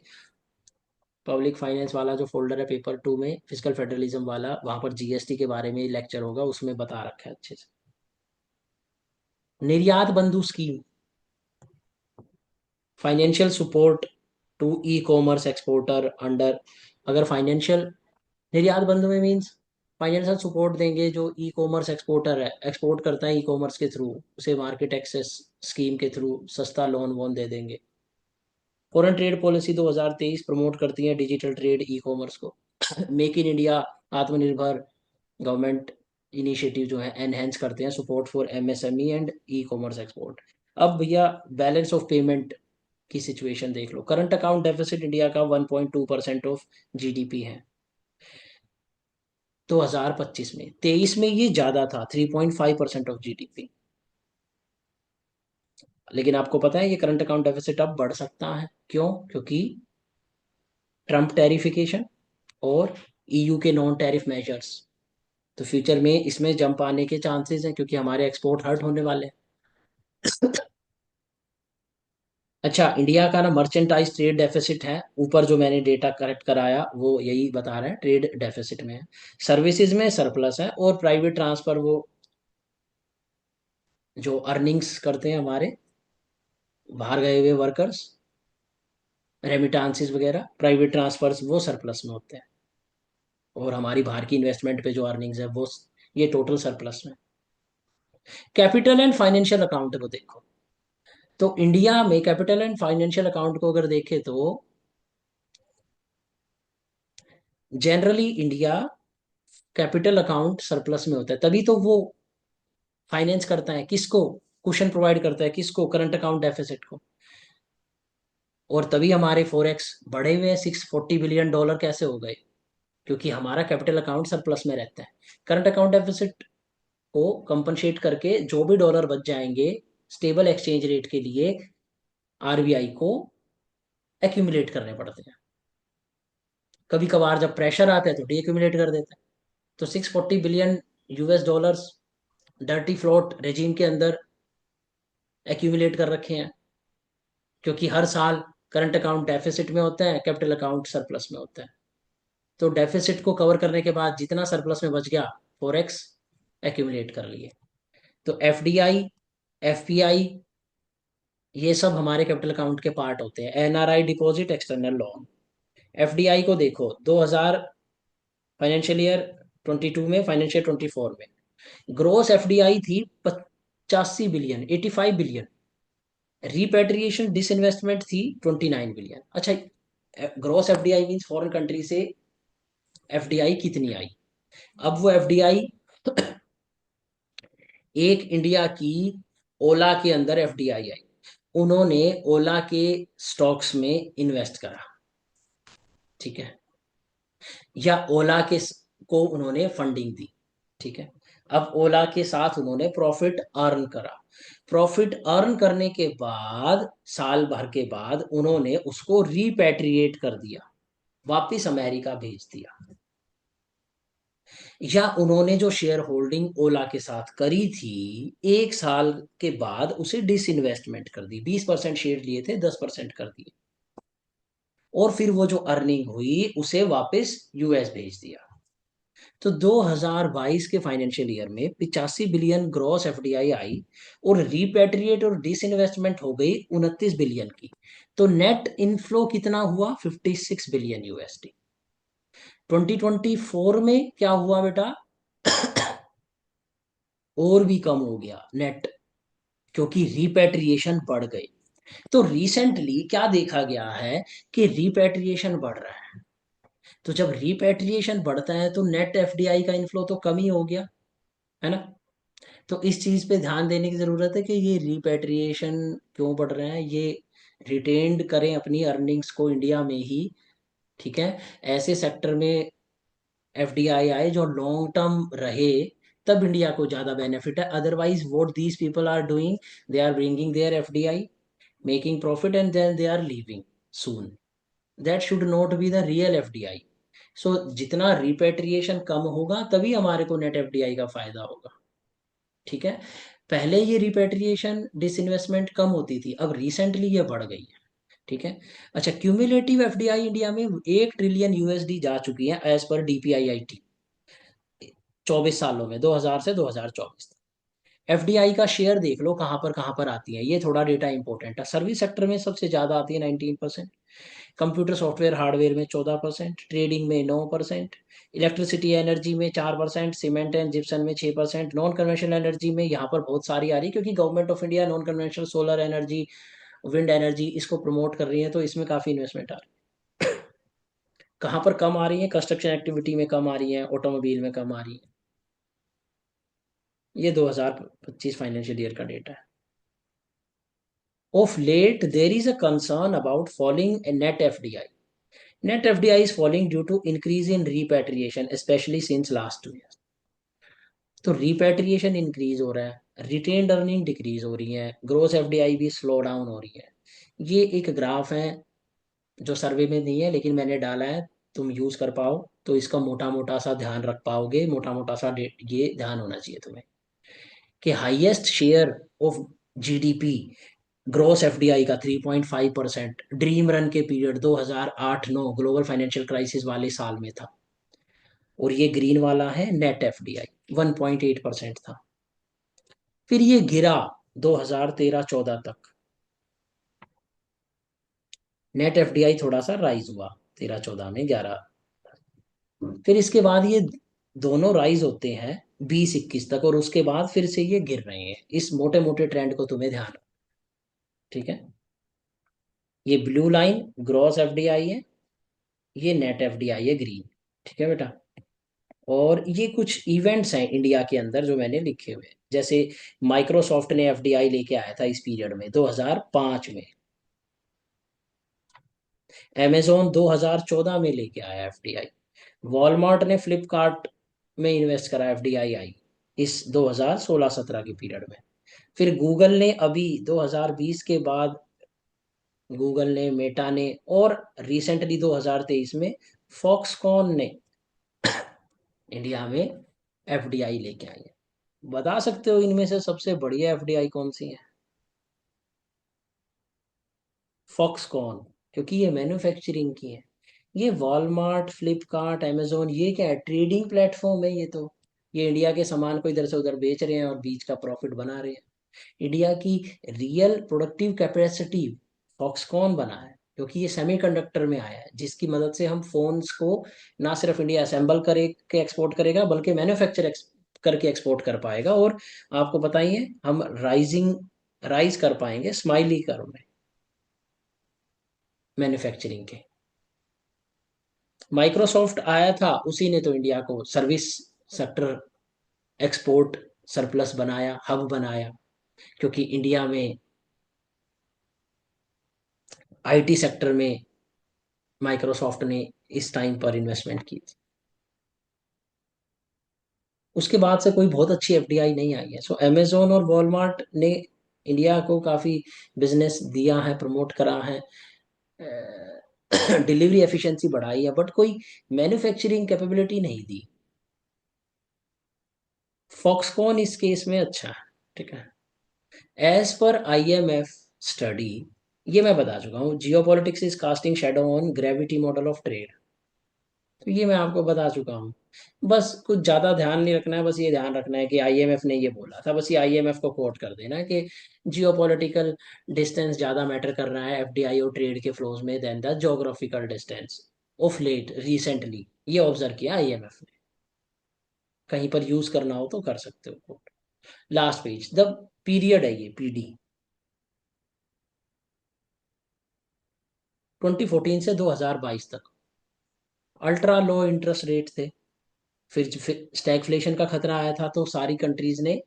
Speaker 1: पब्लिक फाइनेंस वाला जो फोल्डर है पेपर 2 में, फिजिकल फेडरलिज्म वाला, वहां पर जीएसटी के बारे में लेक्चर होगा, उसमें बता रखा है अच्छे से। Niryat Bandhu scheme, financial support to e commerce exporter under. अगर फाइनेंशियल, निर्यात बंधु में मीन्स फाइनेंशियल सपोर्ट देंगे जो ई कॉमर्स एक्सपोर्टर है, एक्सपोर्ट करता है ई कॉमर्स के थ्रू, उसे मार्केट एक्सेस स्कीम के थ्रू सस्ता लोन वोन दे देंगे। फॉरेन ट्रेड पॉलिसी 2023 प्रमोट करती है डिजिटल ट्रेड ई कॉमर्स को। मेक इन इंडिया, आत्मनिर्भर, गवर्नमेंट इनिशिएटिव जो है एनहेंस करते हैं support for MSME and e commerce export. अब भैया बैलेंस ऑफ पेमेंट की सिचुएशन देख लो। करंट अकाउंट डेफिसिट इंडिया का 1.2% ऑफ जीडीपी है 2025 में। 23 में ये ज्यादा था, 3.5% ऑफ जीडीपी। लेकिन आपको पता है ये करंट अकाउंट डेफिसिट अब बढ़ सकता है, क्यों? क्योंकि ट्रम्प टैरिफिकेशन और ईयू के नॉन टैरिफ मेजर्स। तो फ्यूचर में इसमें जंप आने के चांसेस हैं क्योंकि हमारे एक्सपोर्ट हर्ट होने वाले हैं। अच्छा, इंडिया का ना मर्चेंटाइज ट्रेड डेफिसिट है, ऊपर जो मैंने डेटा करेक्ट कराया वो यही बता रहा है, ट्रेड डेफिसिट में है। सर्विसेज में सरप्लस है, और प्राइवेट ट्रांसफर, वो जो अर्निंग्स करते हैं हमारे बाहर गए हुए वर्कर्स, रेमिटांसिस वगैरह, प्राइवेट ट्रांसफर्स, वो सरप्लस में होते हैं। और हमारी बाहर की इन्वेस्टमेंट पे जो अर्निंग्स है वो, ये टोटल सरप्लस में। कैपिटल एंड फाइनेंशियल अकाउंट को देखो, तो इंडिया में कैपिटल एंड फाइनेंशियल अकाउंट को अगर देखें तो generally India capital account surplus में होता है, तभी तो वो फाइनेंस करता है किसको, कुशन प्रोवाइड करता है किसको, करंट अकाउंट डेफिसिट को। और तभी हमारे फॉरेक्स बढ़े हुए हैं, $640 बिलियन कैसे हो गए, क्योंकि हमारा कैपिटल अकाउंट सरप्लस में रहता है। करंट अकाउंट डेफिसिट को कंपनसेट करके जो भी डॉलर बच जाएंगे स्टेबल एक्सचेंज रेट के लिए, आरबीआई को एक्यूमुलेट करने पड़ते हैं। कभी कभार जब प्रेशर आता है तो डी एक्यूमुलेट कर देते हैं। तो $640 बिलियन डर्टी फ्लोट रेजीम के अंदर एक्यूमुलेट कर रखे हैं, क्योंकि हर साल करंट अकाउंट डेफिसिट में होता है, कैपिटल अकाउंट सरप्लस में होता है। तो डेफिसिट को कवर करने के बाद जितना सरप्लस में बच गया, फॉरेक्स एक्यूमुलेट कर लिए। तो एफडीआई, एफपीआई, ये सब हमारे कैपिटल अकाउंट के पार्ट होते हैं। NRI deposit, external loan. FDI को देखो, 2000 फाइनेंशियल ईयर 22 में, फाइनेंशियल 24 में ग्रोस एफडीआई थी 85 बिलियन, 85 बिलियन। रिपेट्रिएशन डिसइन्वेस्टमेंट थी 29 बिलियन। अच्छा, gross FDI means foreign country से एफडीआई कितनी आई। अब वो एफडीआई एक इंडिया की ओला के अंदर एफडीआई आई, उन्होंने ओला के स्टॉक्स में इन्वेस्ट करा, ठीक है, या ओला के को उन्होंने फंडिंग दी, ठीक है। अब ओला के साथ उन्होंने प्रॉफिट अर्न करा। प्रॉफिट अर्न करने के बाद साल भर के बाद उन्होंने उसको रिपेट्रिएट कर दिया, वापिस अमेरिका भेज दिया। या उन्होंने जो शेयर होल्डिंग ओला के साथ करी थी, एक साल के बाद उसे डिसइन्वेस्टमेंट कर दी, 20% शेयर लिए थे, 10% कर दिए, और फिर वो जो अर्निंग हुई उसे वापस यूएस भेज दिया। तो 2022 के फाइनेंशियल ईयर में 85 बिलियन ग्रॉस एफडीआई आई, और रिपेट्रिएट और डिसइन्वेस्टमेंट हो गई 29 बिलियन की। तो नेट इनफ्लो कितना हुआ, 56 बिलियन यूएसडी। 2024 में क्या हुआ बेटा, और भी कम हो गया नेट, क्योंकि रिपेट्रिएशन बढ़ गई। तो रिसेंटली क्या देखा गया है कि रिपेट्रिएशन बढ़ रहा है। तो जब रिपेट्रिएशन बढ़ता है तो नेट एफडीआई का इनफ्लो तो कम ही हो गया, है ना। तो इस चीज पे ध्यान देने की जरूरत है कि ये रिपेट्रिएशन क्यों बढ़ रहे हैं, ये रिटेन्ड करें अपनी अर्निंग्स को इंडिया में ही, ठीक है। ऐसे सेक्टर में एफडीआई आए जो लॉन्ग टर्म रहे, तब इंडिया को ज्यादा बेनिफिट है। Otherwise what these people are doing, they are bringing their FDI, making profit, and then they are leaving soon. That should not be the real FDI. So जितना repatriation कम होगा तभी हमारे को नेट एफडीआई का फायदा होगा, ठीक है। पहले ये रिपेट्रिएशन डिसइन्वेस्टमेंट कम होती थी, अब रिसेंटली ये बढ़ गई है, ठीक है। अच्छा, क्यूमुलेटिव एफडीआई इंडिया में 1 ट्रिलियन यूएसडी जा चुकी है एज पर डीपीआईआईटी, 24 सालों में, 2000 से 2024 तक। एफडीआई का शेयर देख लो कहाँ पर आती है, ये थोड़ा डेटा इंपॉर्टेंट है। सर्विस सेक्टर में सबसे ज्यादा आती है 19%, कंप्यूटर सॉफ्टवेयर हार्डवेयर में 14%, ट्रेडिंग में 9%, इलेक्ट्रिसिटी एनर्जी में 4%, सीमेंट एंड जिप्सन में 6%, नॉन कन्वेंशनल एनर्जी में यहाँ पर बहुत सारी आ रही है, क्योंकि government of India non conventional solar energy, wind energy इसको प्रमोट कर रही है, तो इसमें काफी इन्वेस्टमेंट आ रही है। कहाँ पर कम आ रही है, कंस्ट्रक्शन एक्टिविटी में कम आ रही है, ऑटोमोबाइल में कम आ रही है। ये 2025 फाइनेंशियल ईयर का डेटा है। Of late, there is a concern about falling net FDI. Net FDI is falling due to increase in repatriation, especially since last 2 years. तो रिपेट्रिएशन इंक्रीज हो रहा है, रिटेन्ड अर्निंग डिक्रीज हो रही है, gross FDI भी slow down हो रही है। ये एक ग्राफ है जो सर्वे में नहीं है लेकिन मैंने डाला है, तुम यूज कर पाओ, तो इसका मोटा मोटा सा ध्यान रख पाओगे, मोटा मोटा सा ये ध्यान होना चाहिए तुम्हें कि highest share of GDP gross FDI का 3.5% ड्रीम रन के पीरियड 2008-9 ग्लोबल फाइनेंशियल क्राइसिस वाले साल में था। और ये ग्रीन वाला है नेट एफडीआई 1.8% था। फिर ये गिरा 2013-14 तक, नेट एफडीआई थोड़ा सा राइज हुआ 13-14 में 11। फिर इसके बाद ये दोनों राइज होते हैं 20-21 तक, और उसके बाद फिर से ये गिर रहे हैं। इस मोटे मोटे ट्रेंड को तुम्हें ध्यान रखना, ठीक है। ये ब्लू लाइन ग्रॉस एफडीआई है, ये नेट एफडीआई है ग्रीन, ठीक है बेटा। और ये कुछ इवेंट्स हैं इंडिया के अंदर जो मैंने लिखे हुए हैं, जैसे माइक्रोसॉफ्ट ने एफडीआई लेके आया था इस पीरियड में 2005 में। अमेजोन 2014 में लेके आया एफडीआई। वॉलमार्ट ने फ्लिपकार्ट में इन्वेस्ट करा एफडीआई आई इस 2016-17 के पीरियड में। फिर गूगल ने अभी 2020 के बाद, गूगल ने, मेटा ने, और रिसेंटली 2023 में फॉक्सकॉन ने इंडिया में एफडीआई लेके आई है। बता सकते हो इनमें से सबसे बढ़िया एफडीआई कौन सी है? फॉक्सकॉन, क्योंकि ये मैन्युफैक्चरिंग की है। ये वॉलमार्ट, फ्लिपकार्ट, amazon ये क्या है? ट्रेडिंग प्लेटफॉर्म है ये तो। ये इंडिया के सामान को इधर से उधर बेच रहे हैं और बीच का प्रॉफिट बना रहे हैं। इंडिया की रियल प्रोडक्टिव कैपेसिटी फॉक्सकॉन बना है, क्योंकि ये सेमीकंडक्टर में आया है, जिसकी मदद से हम फोन्स को ना सिर्फ इंडिया असेंबल करे के एक्सपोर्ट करेगा, बल्कि मैन्युफैक्चर करके एक्सपोर्ट कर पाएगा। और आपको बताइए, हम राइज कर पाएंगे स्माइली कर्व में मैन्युफैक्चरिंग के। माइक्रोसॉफ्ट आया था, उसी ने तो इंडिया को सर्विस सेक्टर एक्सपोर्ट सरप्लस बनाया, हब बनाया, क्योंकि इंडिया में आईटी सेक्टर में माइक्रोसॉफ्ट ने इस टाइम पर इन्वेस्टमेंट की थी। उसके बाद से कोई बहुत अच्छी एफडीआई नहीं आई है। सो अमेजोन और वॉलमार्ट ने इंडिया को काफी बिजनेस दिया है, प्रमोट करा है, डिलीवरी एफिशिएंसी बढ़ाई है, बट कोई मैन्युफैक्चरिंग कैपेबिलिटी नहीं दी। फॉक्सकॉन इस केस में अच्छा है, ठीक है। एज पर आईएमएफ स्टडी, ये मैं बता चुका हूँ, जियो politics is casting shadow on gravity model of trade, तो ये मैं आपको बता चुका हूँ। बस कुछ ज्यादा ध्यान नहीं रखना है, बस ये ध्यान रखना है कि आईएमएफ ने ये बोला था, बस ये आईएमएफ को कोट कर देना है कि जियो पॉलिटिकल डिस्टेंस ज्यादा मैटर कर रहा है एफडीआई और ट्रेड के फ्लोज में then the geographical distance of late recently. ये ऑब्जर्व किया आईएमएफ ने। कहीं पर यूज करना हो तो कर सकते हो quote. Last page, the period है ये पीडी, 2014 से 2022 तक अल्ट्रा लो इंटरेस्ट रेट थे। फिर स्टैगफ्लेशन का खतरा आया था, तो सारी कंट्रीज ने,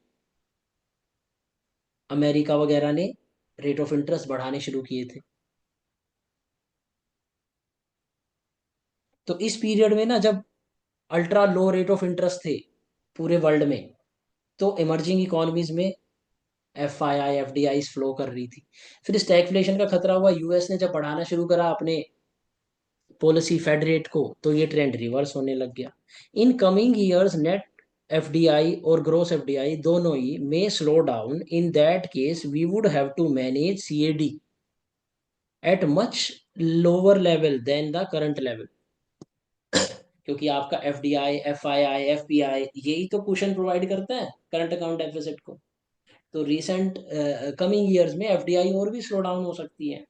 Speaker 1: अमेरिका वगैरह ने रेट ऑफ इंटरेस्ट बढ़ाने शुरू किए थे। तो इस पीरियड में ना, जब ultra low rate of interest थे पूरे वर्ल्ड में, तो इमर्जिंग इकोनॉमीज में एफआईआई एफडीआई फ्लो कर रही थी। फिर स्टैगफ्लेशन का खतरा हुआ, यूएस ने जब बढ़ाना शुरू करा अपने पॉलिसी फेड रेट को, तो ये ट्रेंड रिवर्स होने लग गया। In coming years net FDI और ग्रोस एफडीआई दोनों ही may slow down. In that case we would have to manage CAD at much lower level than the current level, क्योंकि आपका एफडीआई, एफआईआई, एफपीआई यही तो कुशन प्रोवाइड करता है current account deficit को। तो रिसेंट कमिंग ईयर्स में FDI और भी स्लो डाउन हो सकती है।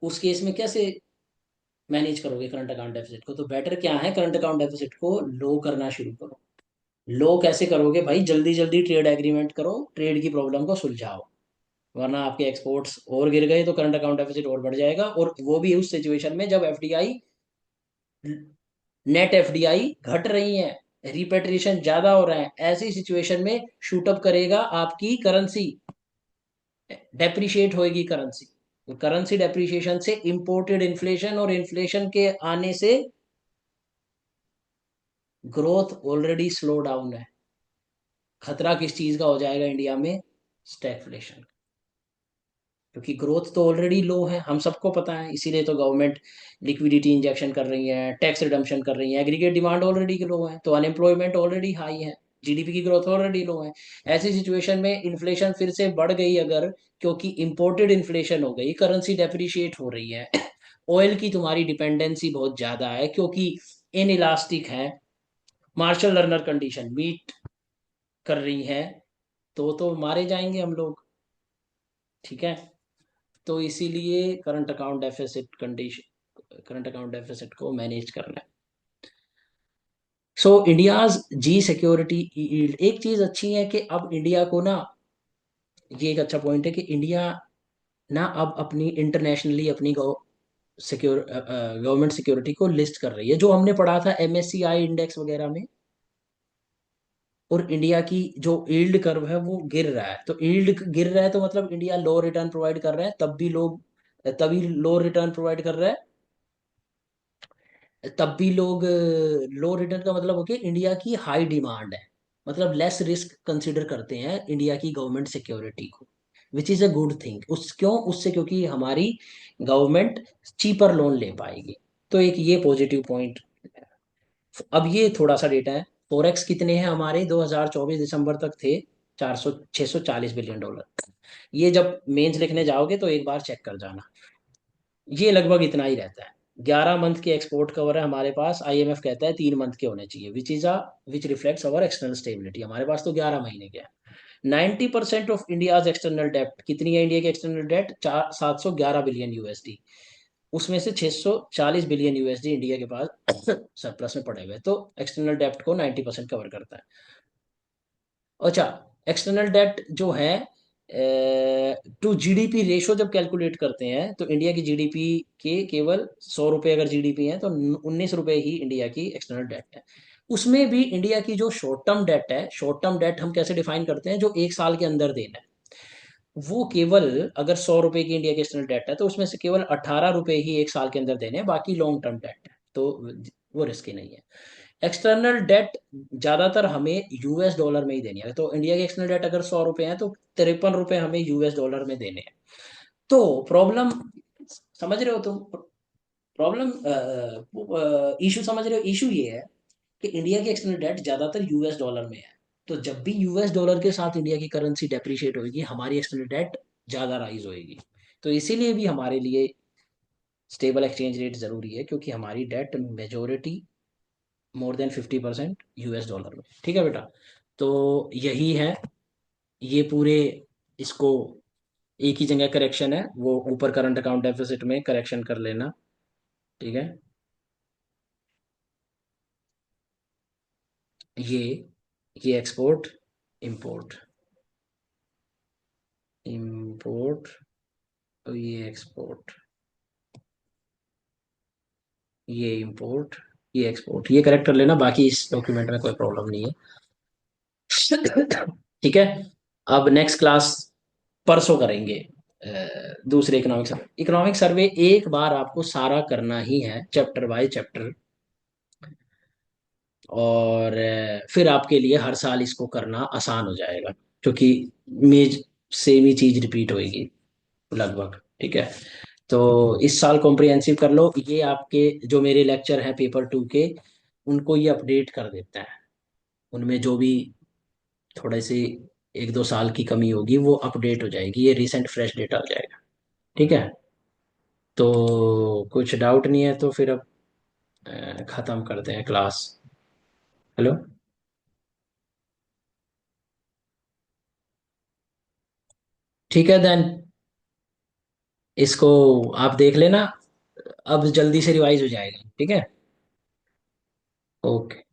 Speaker 1: उस केस में कैसे मैनेज करोगे करंट अकाउंट डेफिसिट को? तो बेटर क्या है, करंट अकाउंट डेफिसिट को लो करना शुरू करो। लो कैसे करोगे भाई? जल्दी जल्दी ट्रेड एग्रीमेंट करो, ट्रेड की प्रॉब्लम को सुलझाओ, वरना आपके एक्सपोर्ट्स और गिर गए तो करंट अकाउंट डेफिसिट और बढ़ जाएगा। और वो भी उस सिचुएशन में जब एफडीआई, नेट एफडीआई घट रही है, रिपेट्रिएशन ज्यादा हो रहा है, ऐसी सिचुएशन में शूटअप करेगा आपकी करेंसी, डेप्रिशिएट होएगी करेंसी। करेंसी डेप्रिशिएशन से इंपोर्टेड इन्फ्लेशन, और इन्फ्लेशन के आने से ग्रोथ ऑलरेडी स्लो डाउन है। खतरा किस चीज का हो जाएगा इंडिया में? स्टैगफ्लेशन। क्योंकि ग्रोथ तो ऑलरेडी लो है, हम सबको पता है, इसीलिए तो गवर्नमेंट लिक्विडिटी इंजेक्शन कर रही है, टैक्स रिडम्पशन कर रही है, एग्रीगेट डिमांड ऑलरेडी लो है, तो अनएम्प्लॉयमेंट ऑलरेडी हाई है, जीडीपी की ग्रोथ ऑलरेडी लो है। ऐसी सिचुएशन में इन्फ्लेशन फिर से बढ़ गई अगर, क्योंकि इंपोर्टेड इन्फ्लेशन हो गई, करेंसी डेप्रिशिएट हो रही है, ऑयल की तुम्हारी डिपेंडेंसी बहुत ज्यादा है, क्योंकि इन इलास्टिक है, मार्शल लर्नर कंडीशन मीट कर रही है, तो मारे जाएंगे हम लोग। ठीक है, तो इसीलिए करंट अकाउंट डेफिसिट को मैनेज करना है। सो इंडियाज जी सिक्योरिटी यील्ड, एक चीज अच्छी है कि अब इंडिया को ना, ये एक अच्छा पॉइंट है कि इंडिया ना अब अपनी इंटरनेशनली अपनी गवर्नमेंट सिक्योरिटी को लिस्ट कर रही है, जो हमने पढ़ा था एमएससीआई इंडेक्स वगैरह में। और इंडिया की जो यील्ड कर्व है वो गिर रहा है, तो यील्ड गिर रहा है तो मतलब इंडिया लो रिटर्न प्रोवाइड कर रहा है, तभी लो रिटर्न प्रोवाइड कर रहा है, तब भी लोग लो रिटर्न का मतलब हो कि इंडिया की हाई डिमांड है, मतलब लेस रिस्क कंसिडर करते हैं इंडिया की गवर्नमेंट सिक्योरिटी को, which is a good thing. उस क्यों उससे, क्योंकि हमारी गवर्नमेंट चीपर लोन ले पाएगी, तो एक ये पॉजिटिव पॉइंट। अब ये थोड़ा सा डेटा है, फॉरेक्स कितने हैं हमारे 2024 दिसंबर तक थे, 640 बिलियन डॉलर। ये जब मेंस लिखने जाओगे तो एक बार चेक कर जाना, ये लगभग इतना ही रहता है। 11 मंथ के एक्सपोर्ट कवर है हमारे पास, आईएमएफ कहता है 3 मंथ के होने चाहिए, विच रिफ्लेक्ट्स अवर एक्सटर्नल स्टेबिलिटी, हमारे पास तो 11 महीने के हैं। 90% ऑफ इंडियाज एक्सटर्नल डेप्ट, कितनी है इंडिया की एक्सटर्नल डेट, 711 बिलियन यूएसडी, उसमें से 640 बिलियन यूएसडी इंडिया के पास सरप्लस में पड़े हुए हैं, तो एक्सटर्नल डेप्ट को 90% कवर करता है। अच्छा, एक्सटर्नल डेट जो है टू जीडीपी रेशो जब कैलकुलेट करते हैं, तो इंडिया की जीडीपी के केवल 100 रुपए अगर जीडीपी है, तो 19 रुपए ही इंडिया की एक्सटर्नल डेट है। उसमें भी इंडिया की जो शॉर्ट टर्म डेट है, शॉर्ट टर्म डेट हम कैसे डिफाइन करते हैं, जो 1 साल के अंदर देना है, वो केवल, अगर 100 रुपए की इंडिया की एक्सटर्नल डेट है तो उसमें से केवल 18 रुपए ही 1 साल के अंदर देने हैं, बाकी लॉन्ग टर्म डेट है, तो वो रिस्की नहीं है। एक्सटर्नल डेट ज्यादातर हमें यूएस डॉलर में ही देनी है, तो इंडिया की एक्सटर्नल डेट अगर 100 रुपए है तो 53 रुपए हमें यूएस डॉलर में देने हैं। तो प्रॉब्लम समझ रहे हो तुम, प्रॉब्लम इशू समझ रहे हो, इशू ये है कि इंडिया की एक्सटर्नल डेट ज्यादातर यूएस डॉलर में है, तो जब भी यूएस डॉलर के साथ इंडिया की करेंसी डेप्रिशिएट होगी, हमारी एक्सटर्नल डेट ज्यादा राइज होगी, तो इसीलिए भी हमारे लिए स्टेबल एक्सचेंज रेट जरूरी है, क्योंकि हमारी debt majority more than 50% US dollar में। ठीक है बेटा, तो यही है, ये पूरे, इसको एक ही जगह करेक्शन है, वो ऊपर करंट अकाउंट डेफिसिट में करेक्शन कर लेना। ठीक है, ये ये एक्सपोर्ट, इंपोर्ट, इंपोर्ट, ये एक्सपोर्ट, ये इंपोर्ट, ये एक्सपोर्ट, ये करेक्ट कर लेना, बाकी इस डॉक्यूमेंट में कोई प्रॉब्लम नहीं है। ठीक है, अब नेक्स्ट क्लास परसों करेंगे दूसरे इकोनॉमिक सर्वे एक बार आपको सारा करना ही है, चैप्टर बाय चैप्टर, और फिर आपके लिए हर साल इसको करना आसान हो जाएगा, क्योंकि मेज सेम ही चीज रिपीट होगी लगभग। ठीक है, तो इस साल कॉम्प्रिहेंसिव कर लो, ये आपके जो मेरे लेक्चर हैं पेपर 2 के, उनको ये अपडेट कर देता है, उनमें जो भी थोड़े से 1-2 साल की कमी होगी वो अपडेट हो जाएगी, ये रिसेंट फ्रेश डेटा आ जाएगा। ठीक है, तो कुछ डाउट नहीं है तो फिर अब खत्म करते हैं क्लास। हेलो, ठीक है देन, इसको आप देख लेना, अब जल्दी से रिवाइज हो जाएगा। ठीक है, ओके।